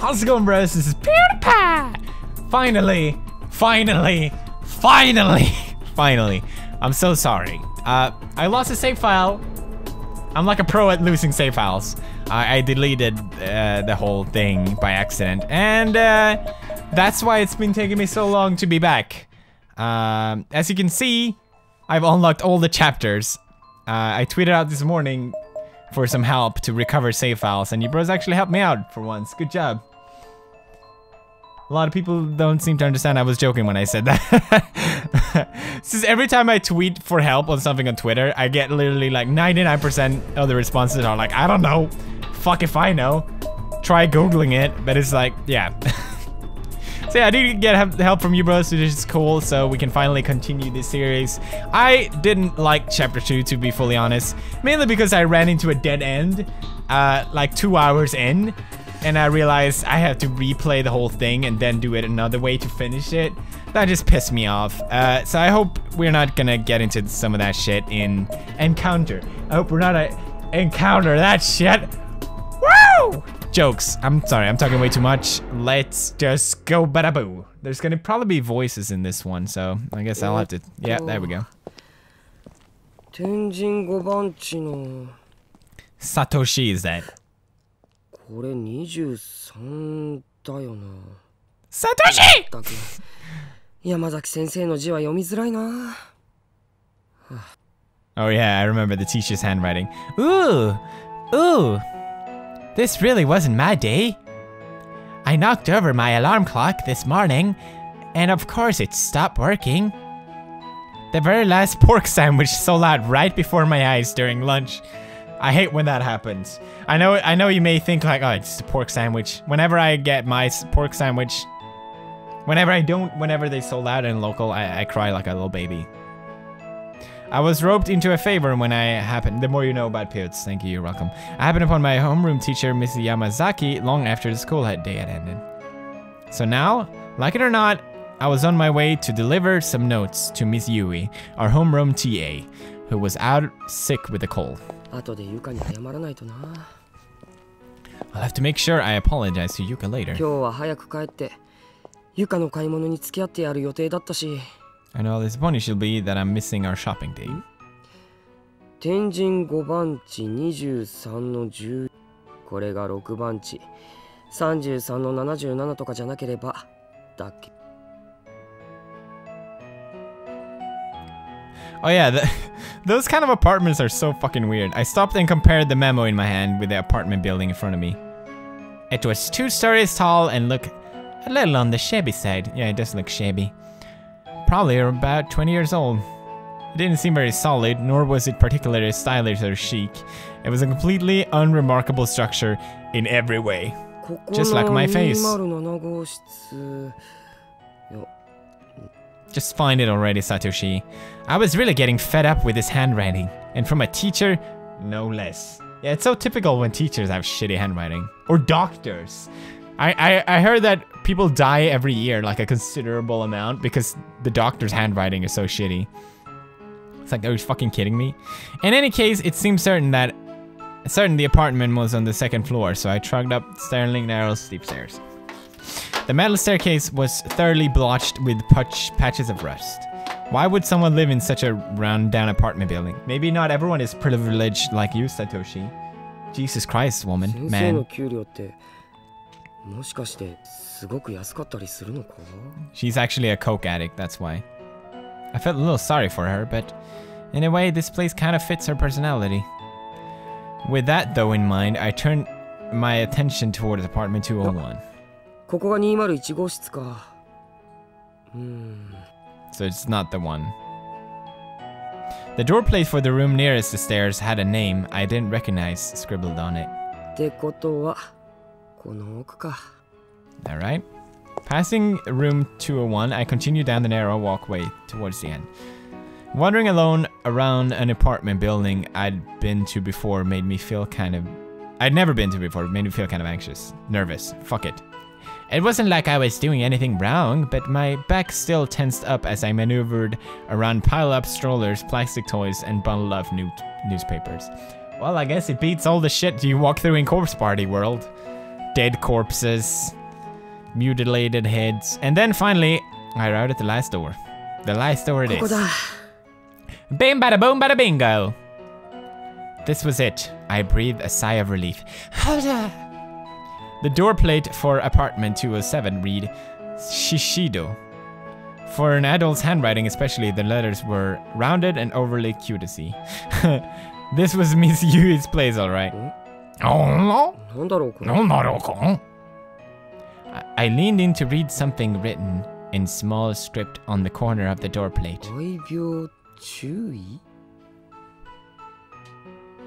How's it going, bros? This is PewDiePie! Finally! I'm so sorry. I lost a save file. I'm like a pro at losing save files. I deleted the whole thing by accident. And that's why it's been taking me so long to be back. As you can see, I've unlocked all the chapters. I tweeted out this morning for some help to recover save files, and you bros actually helped me out for once. Good job. A lot of people don't seem to understand I was joking when I said that. Since every time I tweet for help on something on Twitter, I get literally like 99% of the responses are like, I don't know. Fuck if I know. Try Googling it, but it's like, yeah. So yeah, I did get help from you bros, which is cool, so we can finally continue this series. I didn't like chapter 2, to be fully honest, mainly because I ran into a dead end, like 2 hours in, and I realized I had to replay the whole thing and then do it another way to finish it. That just pissed me off. So I hope we're not gonna get into some of that shit in Encounter. I hope we're not encounter that shit. Woo! Jokes. I'm sorry, I'm talking way too much. Let's just go bada-boo. There's gonna probably be voices in this one, so I guess I'll have to... Yeah, there we go. Satoshi is that? Satoshi! Oh yeah, I remember the teacher's handwriting. Ooh! This really wasn't my day. I knocked over my alarm clock this morning, and of course it stopped working. The very last pork sandwich sold out right before my eyes during lunch. I hate when that happens. I know you may think like, oh, it's just a pork sandwich. Whenever I get my pork sandwich, whenever they sold out in local, I cry like a little baby. I was roped into a favor when I happened. The more you know about PewDs. Thank you, you're welcome. I happened upon my homeroom teacher, Miss Yamazaki, long after the school day had ended. So now, like it or not, I was on my way to deliver some notes to Miss Yui, our homeroom TA, who was out sick with a cold. I'll have to make sure I apologize to Yuka later. I know how disappointed she'll be that I'm missing our shopping date. Oh yeah, those kind of apartments are so fucking weird. I stopped and compared the memo in my hand with the apartment building in front of me. It was 2 stories tall and looked a little on the shabby side. Yeah, it does look shabby. Probably about 20 years old. It didn't seem very solid, nor was it particularly stylish or chic. It was a completely unremarkable structure in every way. Just like my face. Just find it already, Satoshi. I was really getting fed up with this handwriting. And from a teacher, no less. Yeah, it's so typical when teachers have shitty handwriting. Or doctors. I heard that people die every year, like a considerable amount, because the doctor's handwriting is so shitty. It's like, are you fucking kidding me? In any case, it seems certain the apartment was on the 2nd floor, so I trudged up sterling narrow steep stairs. The metal staircase was thoroughly blotched with patches of rust. Why would someone live in such a run-down apartment building? Maybe not everyone is privileged like you, Satoshi. Jesus Christ, woman, man. She's actually a coke addict, that's why. I felt a little sorry for her, but in a way, this place kind of fits her personality. With that, though, in mind, I turned my attention towards apartment 201. So it's not the one. The door plate for the room nearest the stairs had a name I didn't recognize scribbled on it. Alright. Passing room 201, I continued down the narrow walkway towards the end. Wandering alone around an apartment building I'd been to before made me feel kind of... I'd never been to before, made me feel kind of anxious. Nervous. Fuck it. It wasn't like I was doing anything wrong, but my back still tensed up as I maneuvered around pile-up strollers, plastic toys, and bundled up newspapers. Well, I guess it beats all the shit you walk through in Corpse Party World. dead corpses, mutilated heads, and then finally, I arrived at the last door. The last door it is. Bing bada boom bada bingo. This was it. I breathed a sigh of relief. The door plate for apartment 207 read Shishido. For an adult's handwriting especially, the letters were rounded and overly cute to see. This was Miss Yui's place, alright. I leaned in to read something written in small script on the corner of the door plate.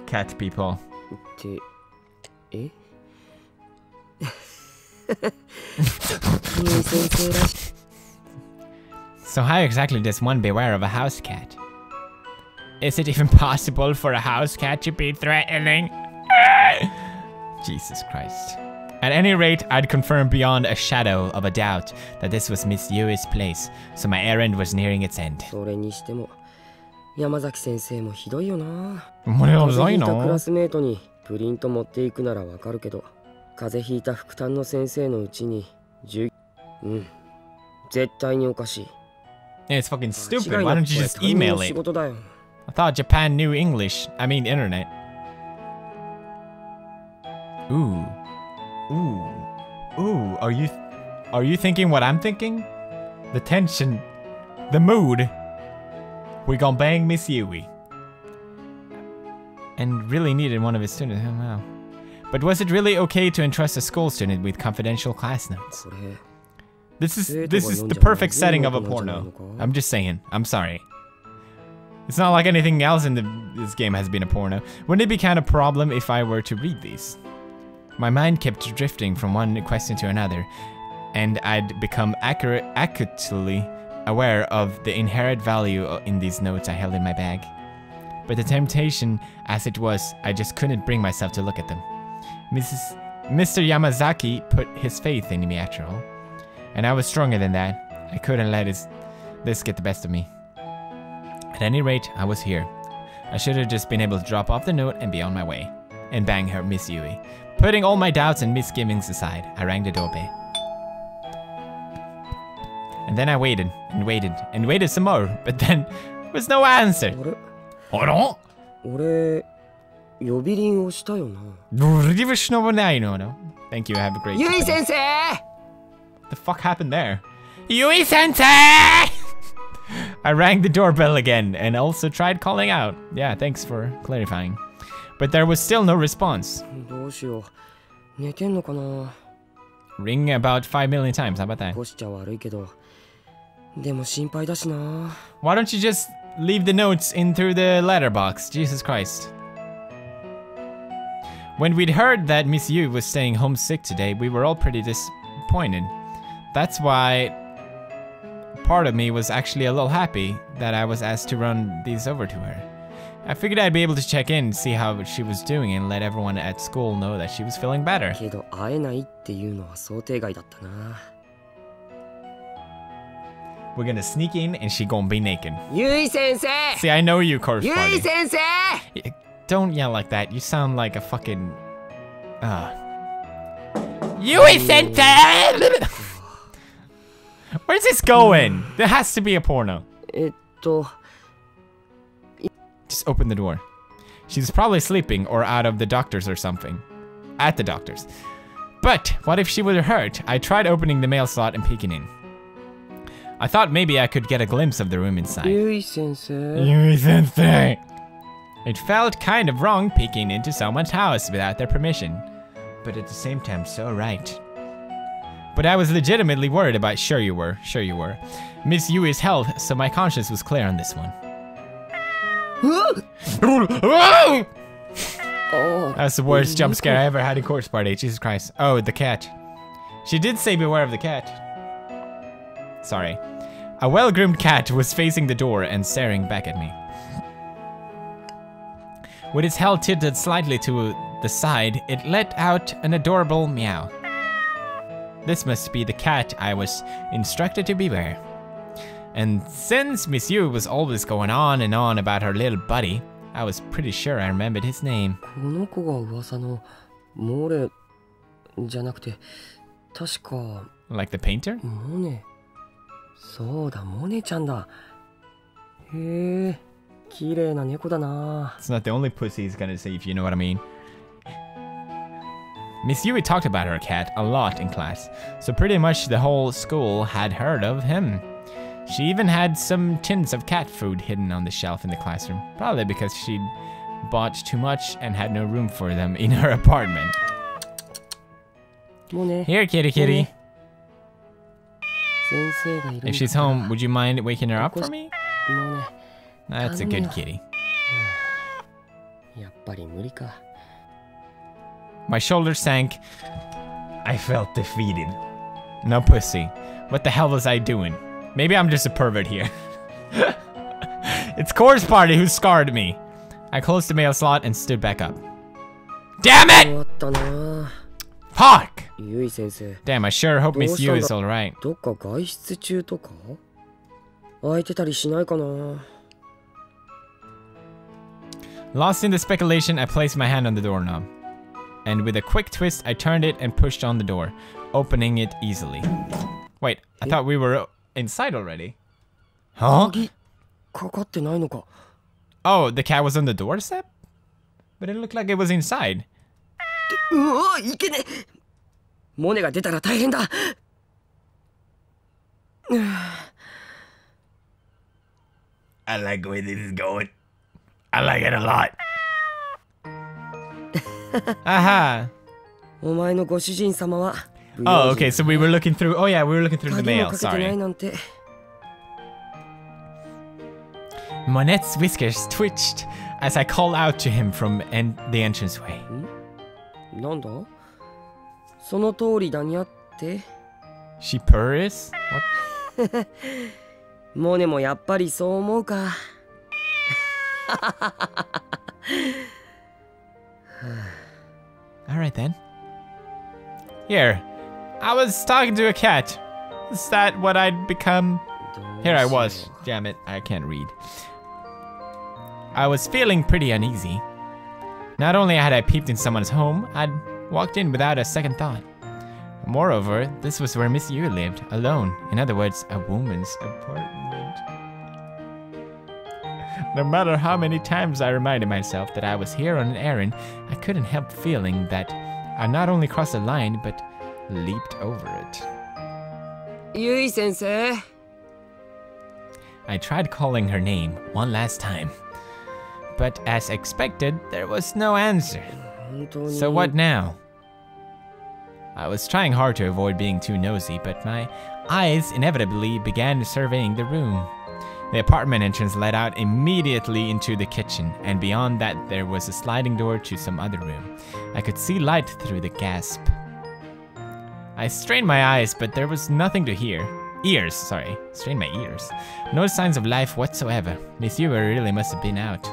Cat people. So how exactly does one beware of a house cat? Is it even possible for a house cat to be threatening? Jesus Christ. At any rate, I'd confirmed beyond a shadow of a doubt that this was Miss Yui's place, so my errand was nearing its end. What else do I know? It's fucking stupid. Why don't you just email it? I thought Japan knew English. I mean, internet. Ooh. Are you thinking what I'm thinking? The tension, the mood. We gon' bang Miss Yui. And really needed one of his students. Oh, wow. But was it really okay to entrust a school student with confidential class notes? This is the perfect setting of a porno. I'm just saying. I'm sorry. It's not like anything else in this game has been a porno. Wouldn't it be kind of a problem if I were to read these? My mind kept drifting from one question to another, and I'd become acutely aware of the inherent value in these notes I held in my bag. But the temptation, as it was, I just couldn't bring myself to look at them. Mr. Yamazaki put his faith in me after all. And I was stronger than that. I couldn't let this get the best of me. At any rate, I was here. I should have just been able to drop off the note and be on my way. And bang her Miss Yui. Putting all my doubts and misgivings aside, I rang the doorbell. And then I waited, and waited, and waited some more, but then there was no answer. Thank you, have a great day. Yui-sensei! What the fuck happened there? Yui-sensei! I rang the doorbell again, and also tried calling out. Yeah, thanks for clarifying. But there was still no response. Ring about 5 million times, how about that? Why don't you just leave the notes in through the letterbox? Jesus Christ. When we'd heard that Miss Yu was staying home sick today, we were all pretty disappointed. That's why part of me was actually a little happy that I was asked to run these over to her. I figured I'd be able to check in, see how she was doing, and let everyone at school know that she was feeling better. We're gonna sneak in and she gonna be naked. Yui-sensei! See, I know you, Corpse Party. Yui-sensei! Don't yell like that. You sound like a fucking... Yui-sensei! Where's this going? There has to be a porno. Just open the door. She's probably sleeping or out of the doctor's or something. At the doctor's. But what if she were hurt? I tried opening the mail slot and peeking in. I thought maybe I could get a glimpse of the room inside. Yui-sensei. Yui-sensei. It felt kind of wrong peeking into someone's house without their permission. But at the same time, so right. But I was legitimately worried about sure you were. Miss Yui's health, so my conscience was clear on this one. That's the worst jump scare I ever had in Corpse Party, Jesus Christ. Oh, the cat. She did say beware of the cat. Sorry. A well-groomed cat was facing the door and staring back at me. With its head tilted slightly to the side, it let out an adorable meow. This must be the cat I was instructed to beware. And since Miss Yu was always going on and on about her little buddy, I was pretty sure I remembered his name. じゃなくて、確か Like the painter? モネ。そうだ、モネちゃんだ。へえ、綺麗な猫だな。 It's not the only pussy he's gonna see, if you know what I mean. Miss Yui talked about her cat a lot in class, so pretty much the whole school had heard of him. She even had some tins of cat food hidden on the shelf in the classroom, probably because she'd bought too much and had no room for them in her apartment. Here, kitty kitty. If she's home, would you mind waking her up for me? That's a good kitty. My shoulders sank. I felt defeated. No pussy. What the hell was I doing? Maybe I'm just a pervert here. It's Core's party who scarred me. I closed the mail slot and stood back up. Damn it! Fuck! Damn, I sure hope Miss Yu is alright. Lost in the speculation, I placed my hand on the doorknob. And with a quick twist, I turned it and pushed on the door, opening it easily. Wait, I thought we were inside already. Huh? Oh, the cat was on the doorstep? But it looked like it was inside. I like the way this is going. I like it a lot. Aha. Oh, okay, so we were looking through. Oh, yeah, we were looking through the mail. Sorry. Monette's whiskers twitched as I called out to him from the entranceway. She purrs? What? Alright then. Here, I was talking to a cat. Is that what I'd become? Here I was. Damn it, I can't read. I was feeling pretty uneasy. Not only had I peeped in someone's home, I'd walked in without a second thought. Moreover, this was where Miss Yu lived, alone. In other words, a woman's apartment. No matter how many times I reminded myself that I was here on an errand, I couldn't help feeling that I not only crossed the line, but leaped over it. Yui-sensei. I tried calling her name one last time, but as expected, there was no answer. So what now? I was trying hard to avoid being too nosy, but my eyes inevitably began surveying the room. The apartment entrance led out immediately into the kitchen, and beyond that there was a sliding door to some other room. I could see light through the gasp. I strained my eyes, but there was nothing to hear. Strained my ears. No signs of life whatsoever. Miss Yu really must have been out.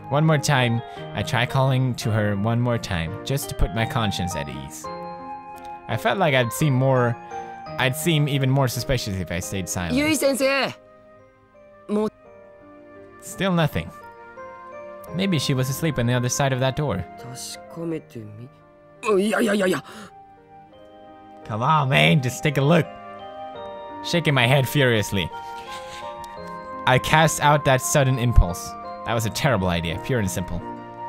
One more time, I tried calling to her one more time, just to put my conscience at ease. I felt like I'd seem even more suspicious if I stayed silent. Yui-sensei! Still nothing. Maybe she was asleep on the other side of that door. Come on, man, just take a look. Shaking my head furiously, I cast out that sudden impulse. That was a terrible idea, pure and simple.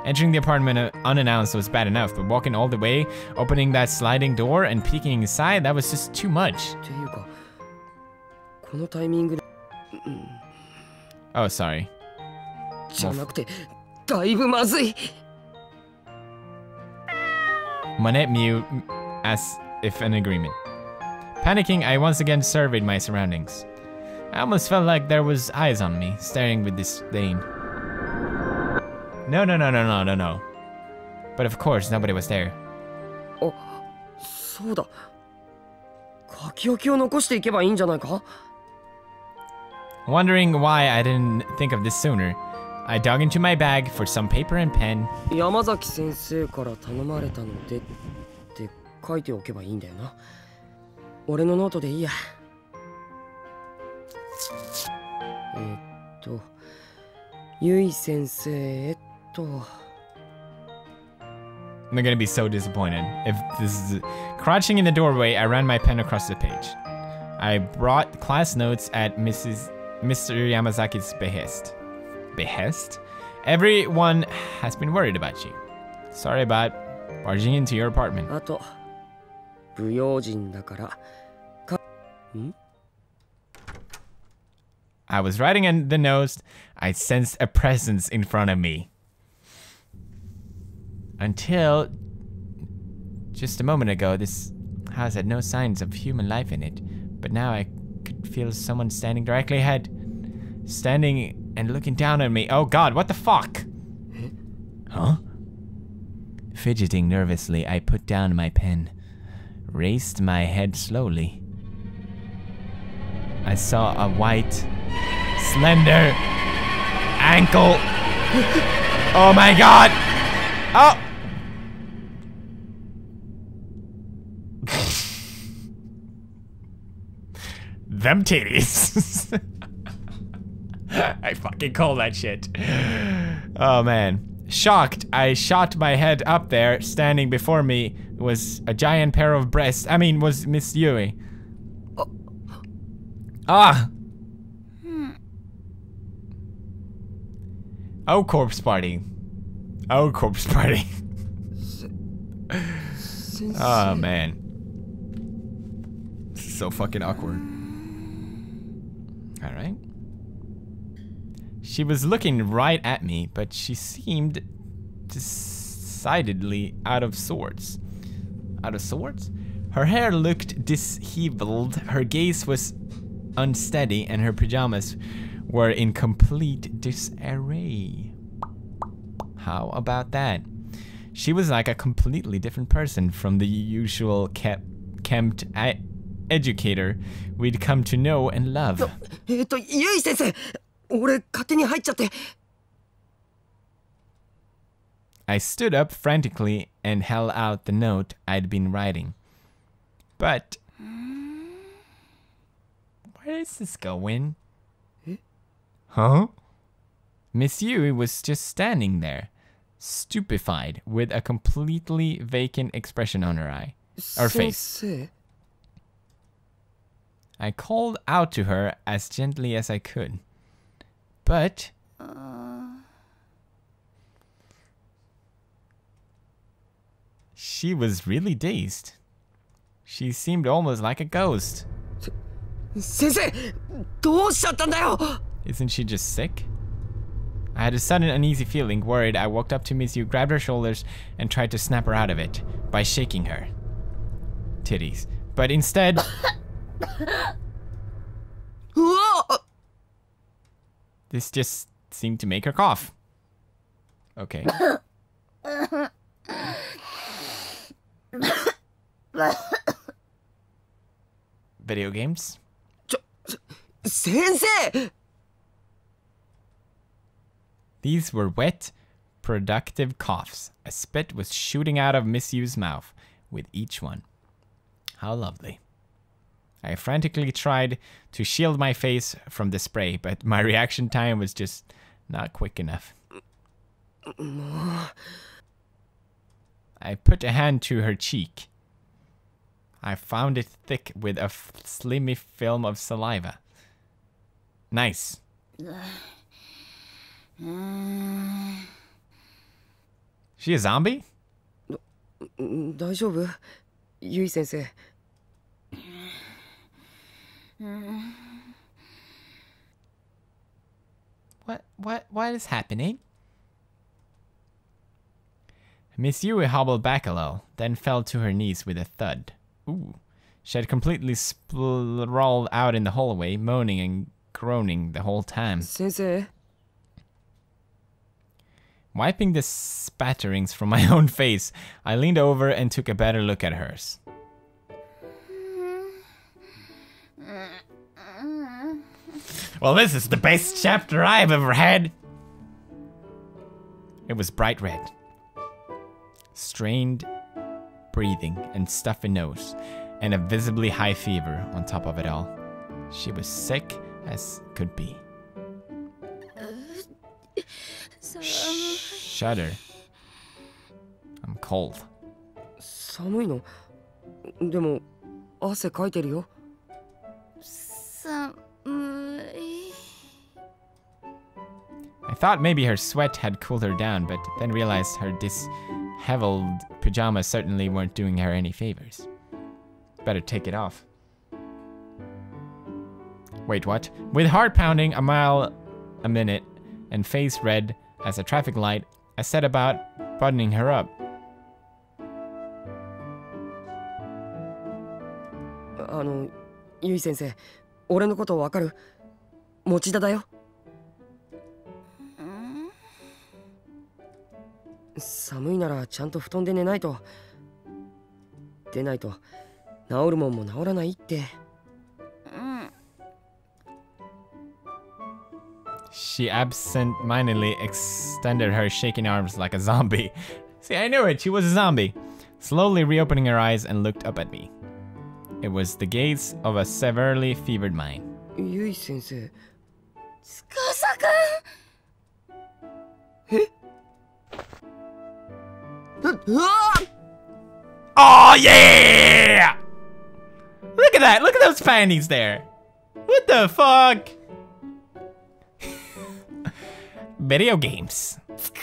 Entering the apartment unannounced was bad enough, but walking all the way, opening that sliding door and peeking inside, that was just too much. Oh, sorry. Monette mewed as if in agreement. Panicking, I once again surveyed my surroundings. I almost felt like there was eyes on me, staring with disdain. No. But of course, nobody was there. Wondering why I didn't think of this sooner, I dug into my bag for some paper and pen. I'm gonna be so disappointed if this is... Crouching in the doorway, I ran my pen across the page. I brought class notes at Mr. Yamazaki's behest. Behest? Everyone has been worried about you. Sorry about barging into your apartment. あと、不用心だから。I was writing in the notes. I sensed a presence in front of me. Until just a moment ago, this house had no signs of human life in it. But now I could feel someone standing directly ahead. Standing and looking down at me. Oh god, what the fuck? Huh? Fidgeting nervously, I put down my pen. Raised my head slowly. I saw a white, slender ankle. Oh my god! Oh! Them titties. I fucking call that shit. Oh man. Shocked, I shot my head up there. Standing before me was a giant pair of breasts. I mean, was Miss Yui. Ah! Oh, corpse party. Oh, corpse party. Oh man. This is so fucking awkward. Alright. She was looking right at me, but she seemed decidedly out of sorts. Out of sorts? Her hair looked disheveled, her gaze was unsteady, and her pajamas were in complete disarray. How about that? She was like a completely different person from the usual kempt educator we'd come to know and love. Yui sensei! 俺勝手に入っちゃって。 I stood up frantically and held out the note I'd been writing. But where is this going? Huh? Miss Yui was just standing there, stupefied, with a completely vacant expression on her face. I called out to her as gently as I could. But she was really dazed. She seemed almost like a ghost. Sensei! どうしちゃったんだよ! Isn't she just sick? I had a sudden uneasy feeling. Worried, I walked up to Miss Yu, grabbed her shoulders, and tried to snap her out of it by shaking her. Titties. But instead... This just seemed to make her cough. Okay. Video games? Sensei! These were wet, productive coughs. A spit was shooting out of Miss Yu's mouth with each one. How lovely. I frantically tried to shield my face from the spray, but my reaction time was just not quick enough. I put a hand to her cheek. I found it thick with a slimy film of saliva. Nice. She a zombie? 大丈夫? Yui sensei. What is happening? Miss Yui hobbled back a little, then fell to her knees with a thud. Ooh. She had completely sprawled out in the hallway, moaning and groaning the whole time. Sensei? Wiping the spatterings from my own face, I leaned over and took a better look at hers. Well, this is the best chapter I've ever had. It was bright red. Strained breathing and stuffy nose, and a visibly high fever on top of it all. She was sick as could be. Shudder. I'm cold. 寒いの？でも汗かいてるよ。寒い。 I thought maybe her sweat had cooled her down, but then realized her disheveled pajamas certainly weren't doing her any favors. Better take it off. Wait, what? With heart pounding a mile a minute and face red as a traffic light, I set about buttoning her up. ゆい先生、俺のことわかる？持田だよ。寒いならちゃんと布団で寝ないと。出ないと治るもんも治らないって。She absent-mindedly extended her shaking arms like a zombie. See, I knew it, she was a zombie. Slowly reopening her eyes and looked up at me. It was the gaze of a severely fevered mind. ゆい先生。司くん。えOh yeah! Look at that! Look at those panties there! What the fuck? Video games. 司くん。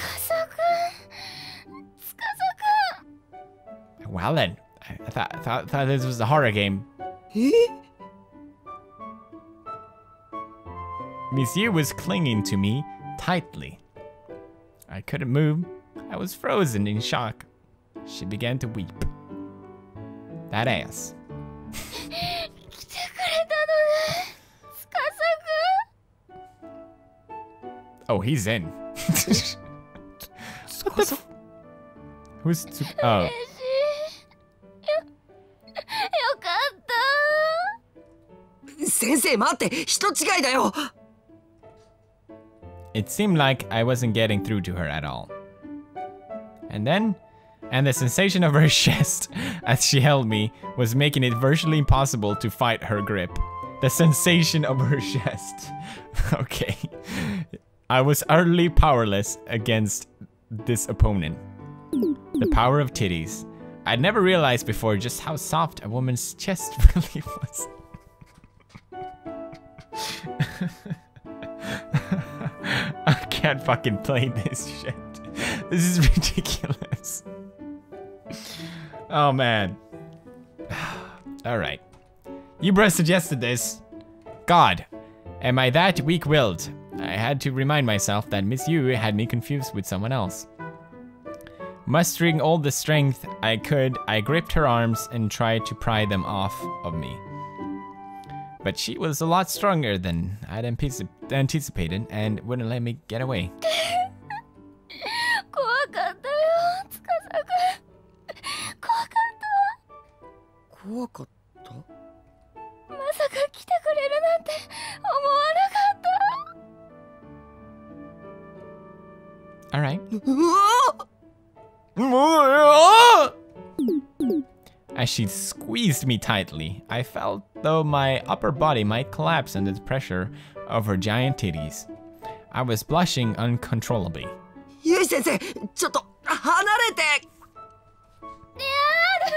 Well then, I thought this was a horror game. え？ Miss Yu was clinging to me tightly. I couldn't move. I was frozen in shock. She began to weep. That ass. 来てくれたのね。司くん。 Oh, he's in. What the f- Who's to- Oh. よかった。先生待って、人違いだよ。It seemed like I wasn't getting through to her at all. And the sensation of her chest as she held me was making it virtually impossible to fight her grip. The sensation of her chest. Okay. I was utterly powerless against this opponent. The power of titties. I'd never realized before just how soft a woman's chest really was. I can't fucking play this shit. This is ridiculous. Oh man. Alright. Ubra suggested this. God, am I that weak-willed? I had to remind myself that Miss Yu had me confused with someone else. Mustering all the strength I could, I gripped her arms and tried to pry them off of me. But she was a lot stronger than I'd anticipated and wouldn't let me get away. 怖かったよ、司くん。怖かった。怖かった？まさか来てくれるなんて思わなかった。 Alright. うわ！ As she squeezed me tightly, I felt though my upper body might collapse under the pressure of her giant titties. I was blushing uncontrollably. ゆい先生、ちょっと離れて。やだ。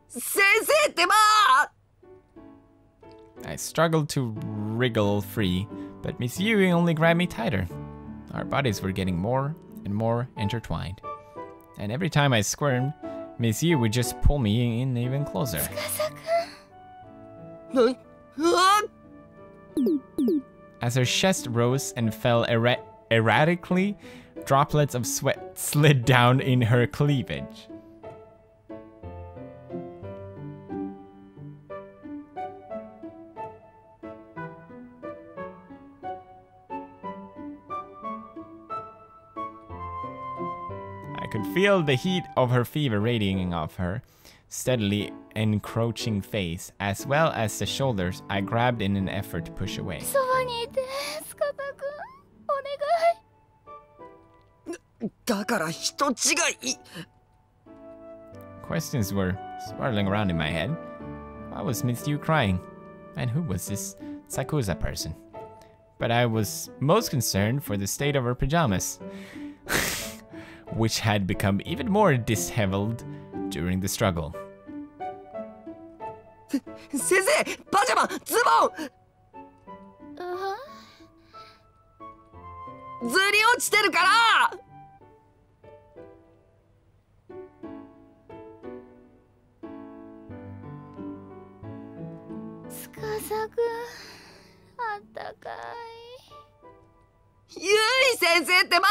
先生ってば。 I struggled to wriggle free, but Miss Yu only grabbed me tighter. Our bodies were getting more and more intertwined. And every time I squirmed, Miss Yu would just pull me in even closer. うわ！ As her chest rose and fell erratically, droplets of sweat slid down in her cleavage. I could feel the heat of her fever radiating off her steadily encroaching face, as well as the shoulders I grabbed in an effort to push away. そばにいて、司くん。お願い。だから人違い。 Questions were swirling around in my head. Why was Miss Yu crying? And who was this Sakusa person? But I was most concerned for the state of her pajamas. which had become even more disheveled during the struggle. 先生、パジャマ、ズボン、ずり落ちてるから。司くん、あったかい。ゆい先生ってばー。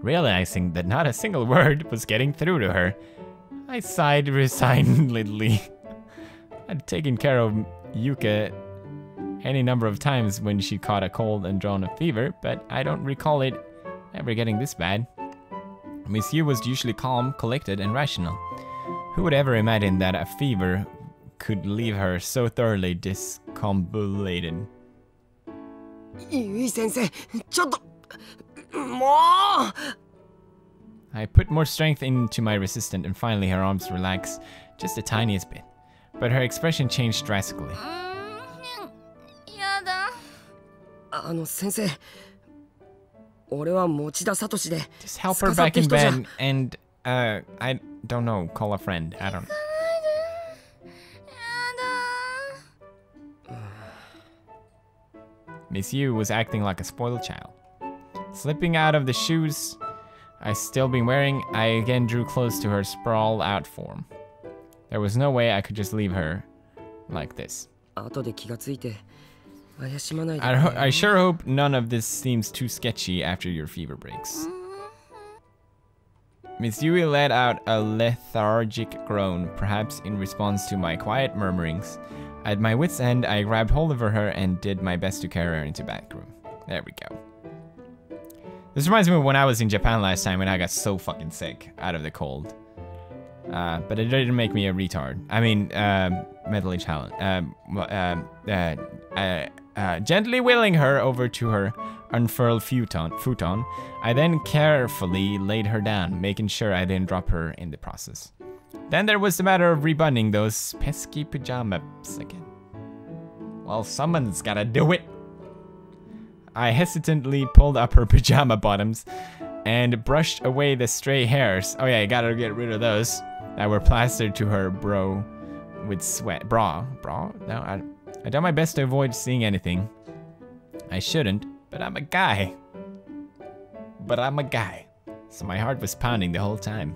Realizing that not a single word was getting through to her, I sighed resignedly. I'd taken care of Yuka any number of times when she caught a cold and drawn a fever, but I don't recall it ever getting this bad. Miss Yu was usually calm, collected, and rational. Who would ever imagine that a fever could leave her so thoroughly discombobulated? ゆい先生、ちょっと、もう。I put more strength into my resistant and finally her arms relaxed just the tiniest bit. But her expression changed drastically. やだ。先生、俺は持田聡で。Just help her back in bed and, I don't know, call a friend. I don't know. Miss Yu was acting like a spoiled child. Slipping out of the shoes I still been wearing, I again drew close to her sprawled out form. There was no way I could just leave her like this. I sure hope none of this seems too sketchy after your fever breaks. Miss Yui let out a lethargic groan, perhaps in response to my quiet murmurings. At my wit's end, I grabbed hold of her and did my best to carry her into the bathroom. There we go. This reminds me of when I was in Japan last time when I got so fucking sick out of the cold. But it didn't make me a retard. I mean, mentally challenged. Gently wheeling her over to her unfurled futon, I then carefully laid her down, making sure I didn't drop her in the process. Then there was the matter of rebuttoning those pesky pajamas again. Well, someone's gotta do it. I hesitantly pulled up her pajama bottoms and brushed away the stray hairs. Oh yeah, you gotta get rid of those that were plastered to her bra with sweat. Bra? No, I done my best to avoid seeing anything. I shouldn't, but I'm a guy. So my heart was pounding the whole time.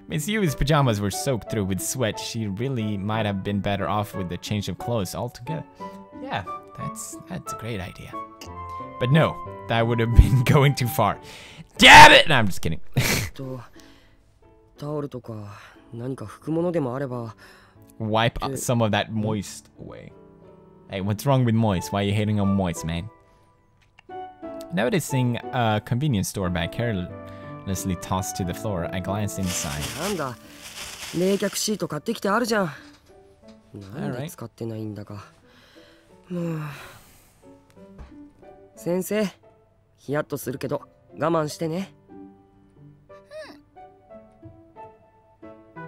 Miss Yui's pajamas were soaked through with sweat. She really might have been better off with the change of clothes altogether. Yeah, that's a great idea. But no, that would have been going too far. Damn it! No, I'm just kidding. Wipe some of that moist away. Hey, what's wrong with moist? Why are you hating on moist, man? Noticing a convenience store bag carelessly tossed to the floor, I glanced inside. Alright. 先生、ヒヤッとするけど我慢してね。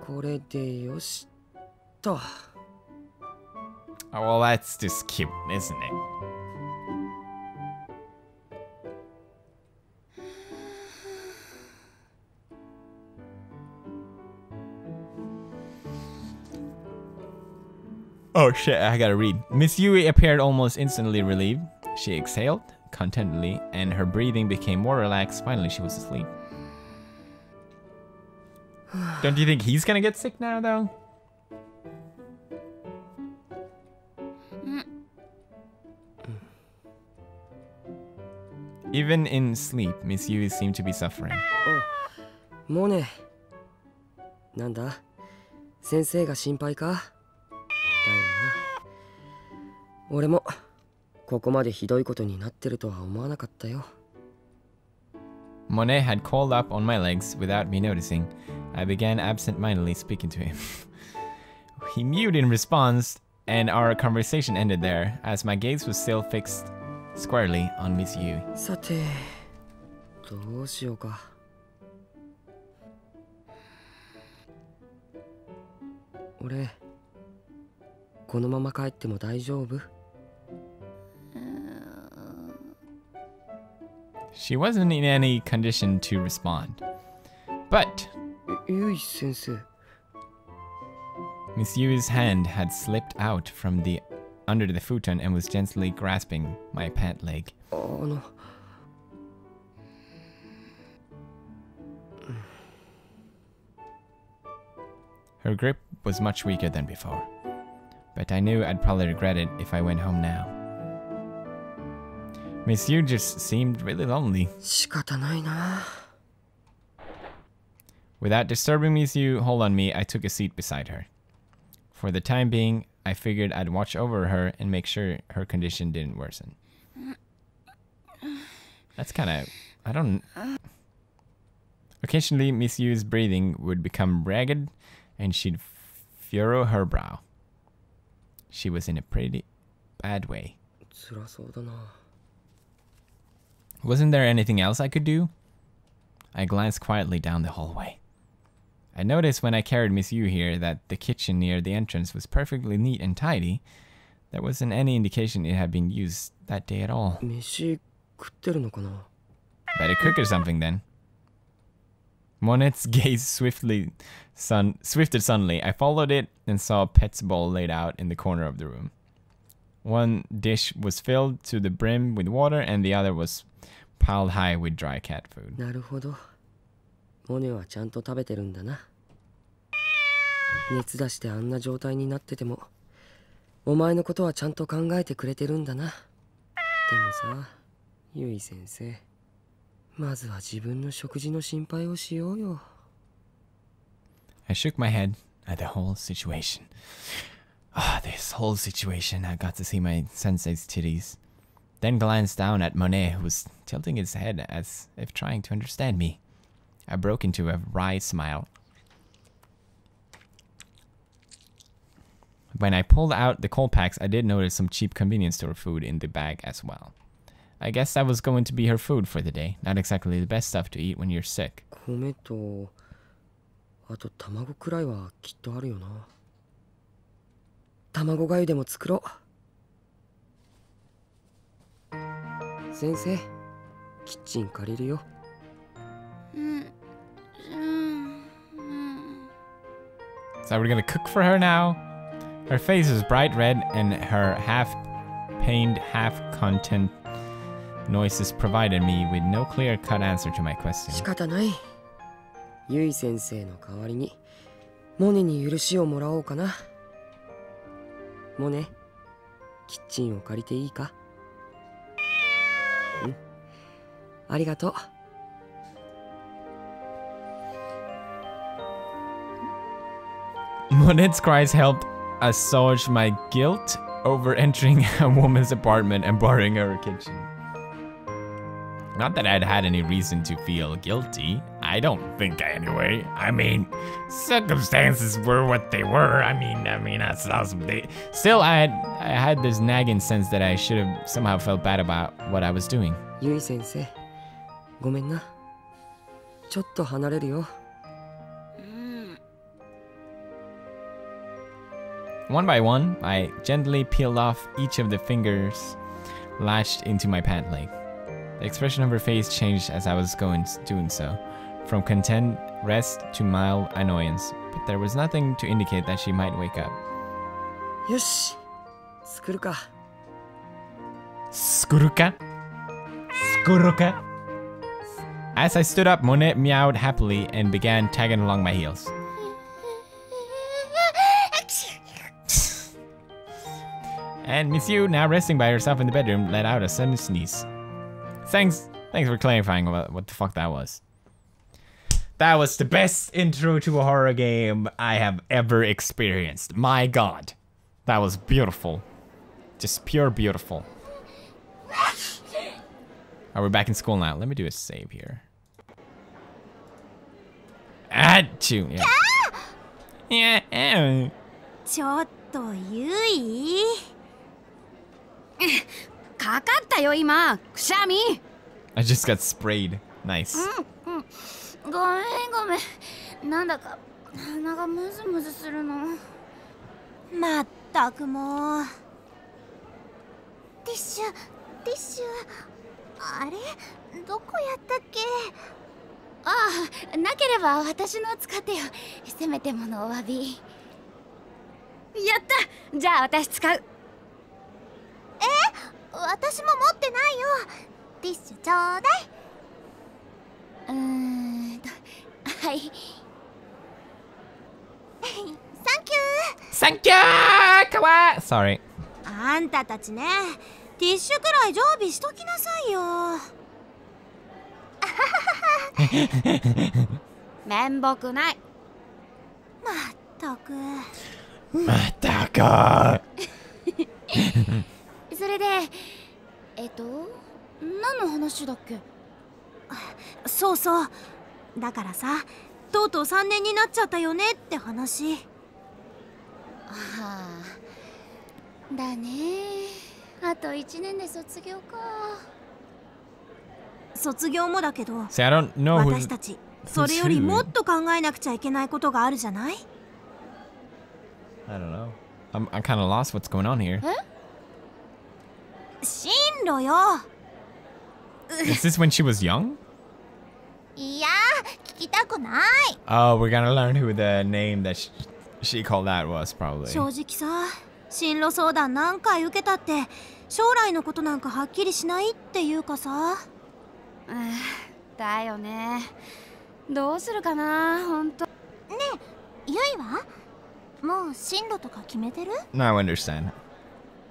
これでよしと。Oh, well, that's just cute, isn't it? Oh shit, I gotta read. Miss Yui appeared almost instantly relieved. She exhaled contentedly, and her breathing became more relaxed. Finally, she was asleep. Don't you think he's gonna get sick now, though? Even in sleep, Miss Yui seemed to be suffering. Mone. なんだ? 先生が心配か? だよな。俺もここまでひどいことになってるとは思わなかったよ。Monet had crawled up on my legs without me noticing. I began absent-mindedly speaking to him. He mewed in response, and our conversation ended there, as my gaze was still fixed squarely on Miss Yu. さて、どうしようか。俺、このまま帰っても大丈夫？ She wasn't in any condition to respond. But Yui sensei. Miss Yu's hand had slipped out from under the futon and was gently grasping my pant leg. Her grip was much weaker than before, but I knew I'd probably regret it if I went home now. Miss Yu just seemed really lonely. Without disturbing Miss Yu hold on me, I took a seat beside her. For the time being, I figured I'd watch over her and make sure her condition didn't worsen. That's kind of... I don't... Occasionally, Miss Yu's breathing would become ragged and she'd furrow her brow. She was in a pretty bad way. Wasn't there anything else I could do? I glanced quietly down the hallway. I noticed when I carried Miss Yu here that the kitchen near the entrance was perfectly neat and tidy. There wasn't any indication it had been used that day at all. Better cook or something then. Monet's gaze swifted suddenly. I followed it and saw a pet's bowl laid out in the corner of the room. One dish was filled to the brim with water and the other was piled high with dry cat food. I shook my head at the whole situation. This whole situation. I got to see my sensei's titties. Then glanced down at Monet, who was tilting his head as if trying to understand me. I broke into a wry smile. When I pulled out the cold packs, I did notice some cheap convenience store food in the bag as well. I guess that was going to be her food for the day. Not exactly the best stuff to eat when you're sick. Sensei, kitchen 借りるよ. So we're gonna cook for her now? Her face was bright red and her half-pained, half-content noises provided me with no clear-cut answer to my question. 仕方ない. Yui sensei の代わりにモネに許しをもらおうかな。モネ、キッチンを借りていいか？ありがとう。Monet's cries helped assuage my guilt over entering a woman's apartment and borrowing her kitchen. Not that I'd had any reason to feel guilty. I don't think anyway. I mean, circumstances were what they were. I mean, that's awesome. Still, I had this nagging sense that I should have somehow felt bad about what I was doing. Yui sensei, ごめんな。ちょっと離れるよ。One by one, I gently peeled off each of the fingers lashed into my pant leg. The expression of her face changed as I was doing so, from content, rest, to mild annoyance, but there was nothing to indicate that she might wake up. よし、作るか。作るか? As I stood up, Monet meowed happily and began tagging along my heels. And Miss Yu, now resting by herself in the bedroom, let out a sudden sneeze. Thanks for clarifying about what the fuck that was. That was the best intro to a horror game I have ever experienced. My god. That was beautiful. Just pure beautiful. Alright, we're back in school now. Let me do a save here. Achoo! Yeah. Yeah. ちょっとゆいかかったよ今くしゃみ I just got sprayed. Nice. ごめんなんだか鼻がムズムズするのまったくもうティッシュあれどこやったっけ？ああ、なければ私の使ってよ。せめてものお詫び。やった。じゃあ私使う。私も持ってないよ。ティッシュちょうだい。はい。サンキュー。Thank you! かわいい Sorry. あんたたちね、ティッシュくらい常備しときなさいよ。面目ない。まったく。またか。それで、何の話だっけ？そうそう。だからさ、とうとう3年になっちゃったよねって話。はあ。だね。あと1年で卒業か。卒業もだけど、 See, I don't know 私たちそれよりもっと考えなくちゃいけないことがあるじゃない？ I don't know. I'm kind of lost what's going on here. 進路よ。Is this when she was young? いや、聞きたくない。Oh, we're gonna learn who the name that she called that was, probably. 正直さ、進路相談何回受けたって将来のことなんかはっきりしないっていうかさ。だよね。どうするかな、ほんと。ねえ、ゆいはもう進路とか決めてる？ No, I understand.